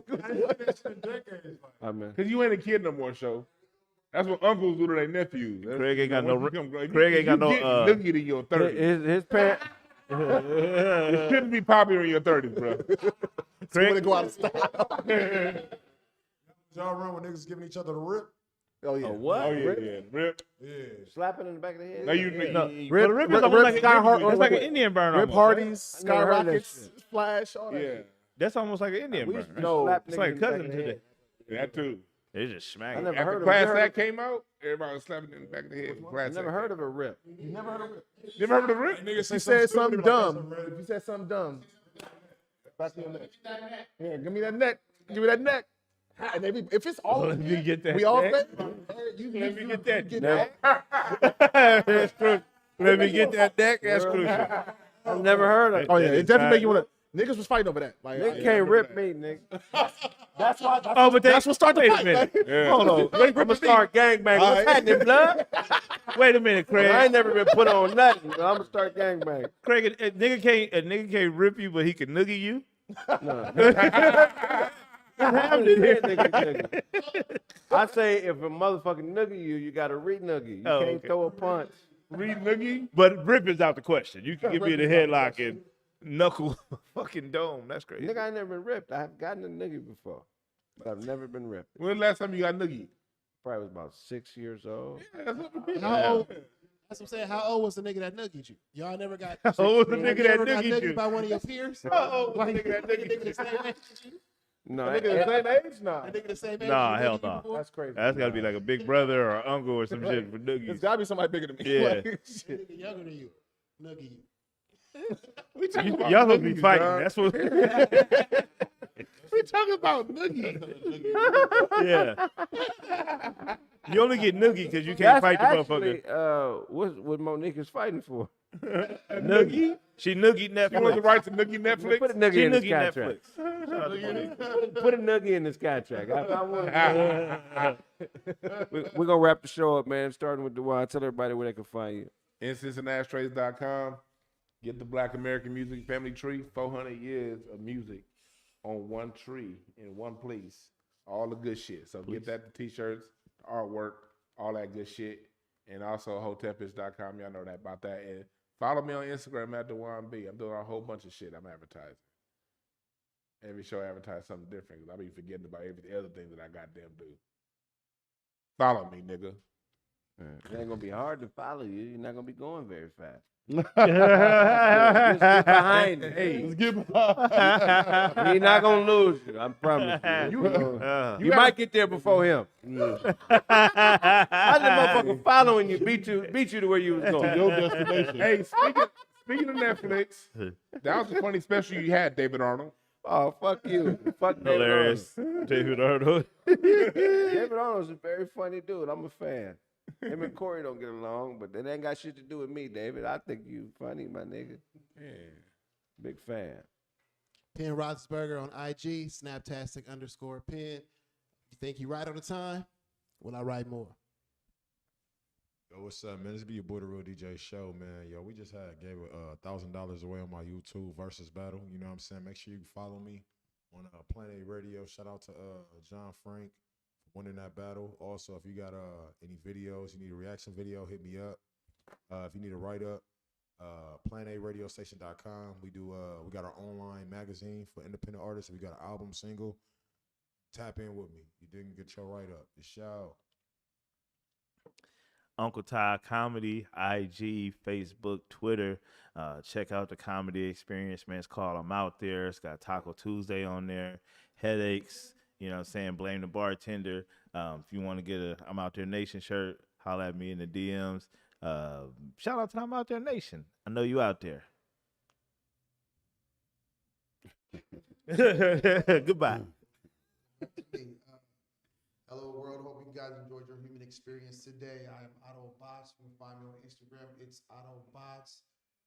Speaker 1: I mean,
Speaker 5: Cause you ain't a kid no more, show. That's what uncles do to their nephews.
Speaker 2: Craig ain't got no.
Speaker 5: Once you become-
Speaker 2: Craig ain't got no.
Speaker 5: Noogie in your 30s.
Speaker 1: his parents.
Speaker 5: It shouldn't be popular in your 30s, bro.
Speaker 6: When it go out of style.
Speaker 4: Y'all run when niggas giving each other the rip?
Speaker 6: Oh yeah.
Speaker 1: What?
Speaker 5: Oh yeah, yeah. Rip.
Speaker 4: Yeah.
Speaker 1: Slapping in the back of the head?
Speaker 5: No, you.
Speaker 2: No,
Speaker 6: Rip-
Speaker 2: but a rip is
Speaker 6: Rip-
Speaker 2: almost like
Speaker 6: Rip Sky Heart-
Speaker 2: it's like an Indian burn.
Speaker 6: Rip
Speaker 2: almost,
Speaker 6: Hardy's,
Speaker 1: I never heard that
Speaker 6: Skyrockets, Flash, all that.
Speaker 5: Yeah,
Speaker 6: shit.
Speaker 2: That's almost like an Indian
Speaker 1: We
Speaker 2: burn.
Speaker 1: used to
Speaker 2: No,
Speaker 1: slap
Speaker 2: it's
Speaker 1: niggas
Speaker 2: like
Speaker 1: in the back
Speaker 2: cousin
Speaker 1: of
Speaker 2: to
Speaker 1: the
Speaker 2: that.
Speaker 1: head.
Speaker 5: that too.
Speaker 2: They just smack
Speaker 1: I
Speaker 2: it.
Speaker 1: never
Speaker 5: After
Speaker 1: heard of
Speaker 5: Class
Speaker 1: it.
Speaker 5: Act came out, everybody was slapping in the back of the head. For
Speaker 1: I
Speaker 5: Class
Speaker 1: never
Speaker 5: Act.
Speaker 1: heard of a rip.
Speaker 5: You never heard of the rip?
Speaker 4: Niggas
Speaker 6: If you said something dumb, if you said something dumb, back to your neck. Yeah, give me that neck. Give me that neck. And if it's all
Speaker 2: Let me get that
Speaker 6: we all
Speaker 2: neck.
Speaker 6: say,
Speaker 2: Let me get that
Speaker 6: get
Speaker 2: neck. That's crucial. Let me get that neck. That's crucial.
Speaker 1: I've never heard of it.
Speaker 6: Oh yeah, it definitely make you want to. Niggas was fighting over that. Like,
Speaker 1: Nigga can't rip me, nigga.
Speaker 6: That's why.
Speaker 2: Oh, but
Speaker 6: that's what started the
Speaker 2: wait a
Speaker 6: fight.
Speaker 2: minute.
Speaker 6: Like,
Speaker 2: Hold on.
Speaker 1: I'm gonna start gangbanging. What's happening, blood?
Speaker 2: Wait a minute, Craig.
Speaker 1: I ain't never been put on nothing. So I'm gonna start gangbanging.
Speaker 2: Craig, a nigga can't rip you, but he can noogie you.
Speaker 1: I say if a motherfucking noogie you gotta re-noogie. You
Speaker 2: Oh,
Speaker 1: can't
Speaker 2: okay.
Speaker 1: throw a punch.
Speaker 5: Read noogie.
Speaker 2: But rip is out the question. You can give me the headlock and knuckle fucking dome. That's crazy.
Speaker 1: Nigga, I ain't never been ripped. I've gotten a noogie before, but I've never been ripped.
Speaker 5: When the last time you got noogie?
Speaker 1: Probably was about 6 years old.
Speaker 10: How old? That's what I'm saying. How old was the nigga that noogied you? Y'all never got.
Speaker 2: How old was the
Speaker 10: Have
Speaker 2: nigga
Speaker 10: you
Speaker 2: that
Speaker 10: ever got
Speaker 2: noogied you?
Speaker 10: by one of your peers?
Speaker 2: How old was the
Speaker 10: Like,
Speaker 2: nigga that noogied
Speaker 10: nigga the same age as you?
Speaker 1: No,
Speaker 6: nigga the same age? Nah.
Speaker 10: A nigga the same age?
Speaker 2: Nah,
Speaker 10: you
Speaker 2: hell
Speaker 10: noogied you
Speaker 2: nah.
Speaker 10: before?
Speaker 6: That's crazy.
Speaker 2: That's got to be like a big brother or uncle or some shit for
Speaker 6: There's
Speaker 2: noogies.
Speaker 6: gotta be somebody bigger than me.
Speaker 2: Yeah.
Speaker 6: Like, shit.
Speaker 10: Nigga younger than you. Noogie you.
Speaker 2: Y'all supposed to be fighting.
Speaker 5: dog.
Speaker 2: That's what.
Speaker 5: We talking about noogie.
Speaker 2: Yeah. You only get noogie because you can't
Speaker 1: That's
Speaker 2: fight the motherfucker.
Speaker 1: actually what Monique is fighting for.
Speaker 2: Noogie? She noogie
Speaker 5: You want the
Speaker 2: Netflix.
Speaker 5: right to noogie Netflix?
Speaker 1: Put a noogie
Speaker 2: She
Speaker 1: in this
Speaker 2: noogie
Speaker 1: contract.
Speaker 2: Netflix. Shout out to Monique.
Speaker 1: Put a noogie in this contract. We're gonna wrap the show up, man. Starting with DeJuan. Tell everybody where they can find you.
Speaker 5: InCincinnatiTrace.com. Get the Black American Music Family Tree. 400 years of music on one tree in one place. All the good shit. So get that, the t-shirts, artwork, all that good shit. And also hotelpitch.com. Y'all know that about that. And follow me on Instagram at DeJuan B. I'm doing a whole bunch of shit I'm advertising. Every show I advertise something different because I be forgetting about every other thing that I goddamn do. Follow me, nigga.
Speaker 1: It ain't gonna be hard to follow you. You're not gonna be going very fast.
Speaker 3: Just
Speaker 1: get behind it.
Speaker 5: Hey,
Speaker 3: Let's get behind.
Speaker 1: He's not gonna lose you. I promise you. You might get there before him. How's the motherfucker following you? Beat you to where you was going.
Speaker 3: Your destination.
Speaker 5: hey, speaking of Netflix, that was a funny special you had, David Arnold.
Speaker 1: Oh, fuck you. Fuck David
Speaker 2: Hilarious. David Arnold.
Speaker 1: David Arnold's a very funny dude. I'm a fan. Him and Corey don't get along, but that ain't got shit to do with me, David. I think you funny, my nigga. Yeah. Big fan.
Speaker 10: Penn Roethlisberger on IG, Snaptastic_Penn. You think you right on the time? Will I write more?
Speaker 4: Yo, what's up, man? This be your boy, the Real DJ Show, man. Yo, we just gave $1,000 away on my YouTube versus battle. You know what I'm saying? Make sure you follow me on Planet A Radio. Shout out to John Frank for winning that battle. Also, if you got any videos, you need a reaction video, hit me up. If you need a write-up, PlanetARadiostation.com. We got our online magazine for independent artists. We got an album single. Tap in with me. You didn't get your write-up. It's shout.
Speaker 2: Uncle Ty Comedy, IG, Facebook, Twitter. Check out the Comedy Experience, man. It's called I'm Out There. It's got Taco Tuesday on there. Headaches, you know what I'm saying? Blame the bartender. If you want to get a I'm Out There Nation shirt, holla at me in the DMs. Shout out to I'm Out There Nation. I know you out there. Goodbye.
Speaker 7: Hello, world. Hope you guys enjoyed your human experience today. I am Autobots. You can find me on Instagram. It's Autobots.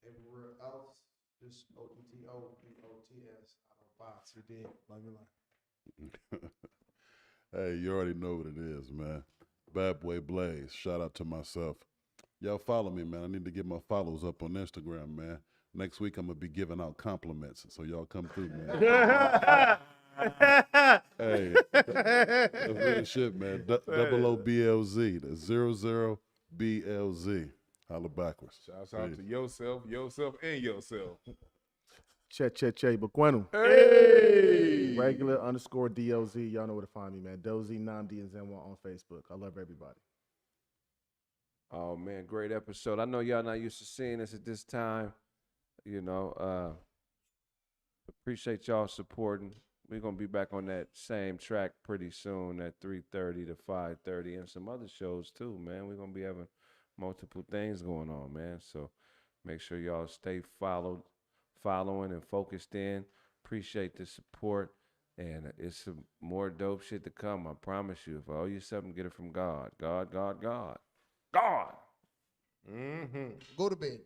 Speaker 7: Everywhere else, just OTTOBOTS. Autobots. You did. Love you, life.
Speaker 3: Hey, you already know what it is, man. Bad Boy Blaze. Shout out to myself. Y'all follow me, man. I need to get my follows up on Instagram, man. Next week, I'm going to be giving out compliments, so y'all come through, man. Hey, that's real shit, man. OOBLZ. That's 00BLZ. Holla backwards.
Speaker 5: Shouts out to yourself, and yourself.
Speaker 6: Che, Buqueno.
Speaker 5: Hey!
Speaker 6: Regular _DOZ. Y'all know where to find me, man. Dozie Nzenwa on Facebook. I love everybody.
Speaker 1: Oh, man, great episode. I know y'all not used to seeing us at this time. You know, appreciate y'all supporting. We're going to be back on that same track pretty soon at 3:30 to 5:30 and some other shows too, man. We're going to be having multiple things going on, man. So make sure y'all stay following and focused in. Appreciate the support. And it's some more dope shit to come, I promise you. If I owe you something, get it from God. God.
Speaker 7: Go to bed.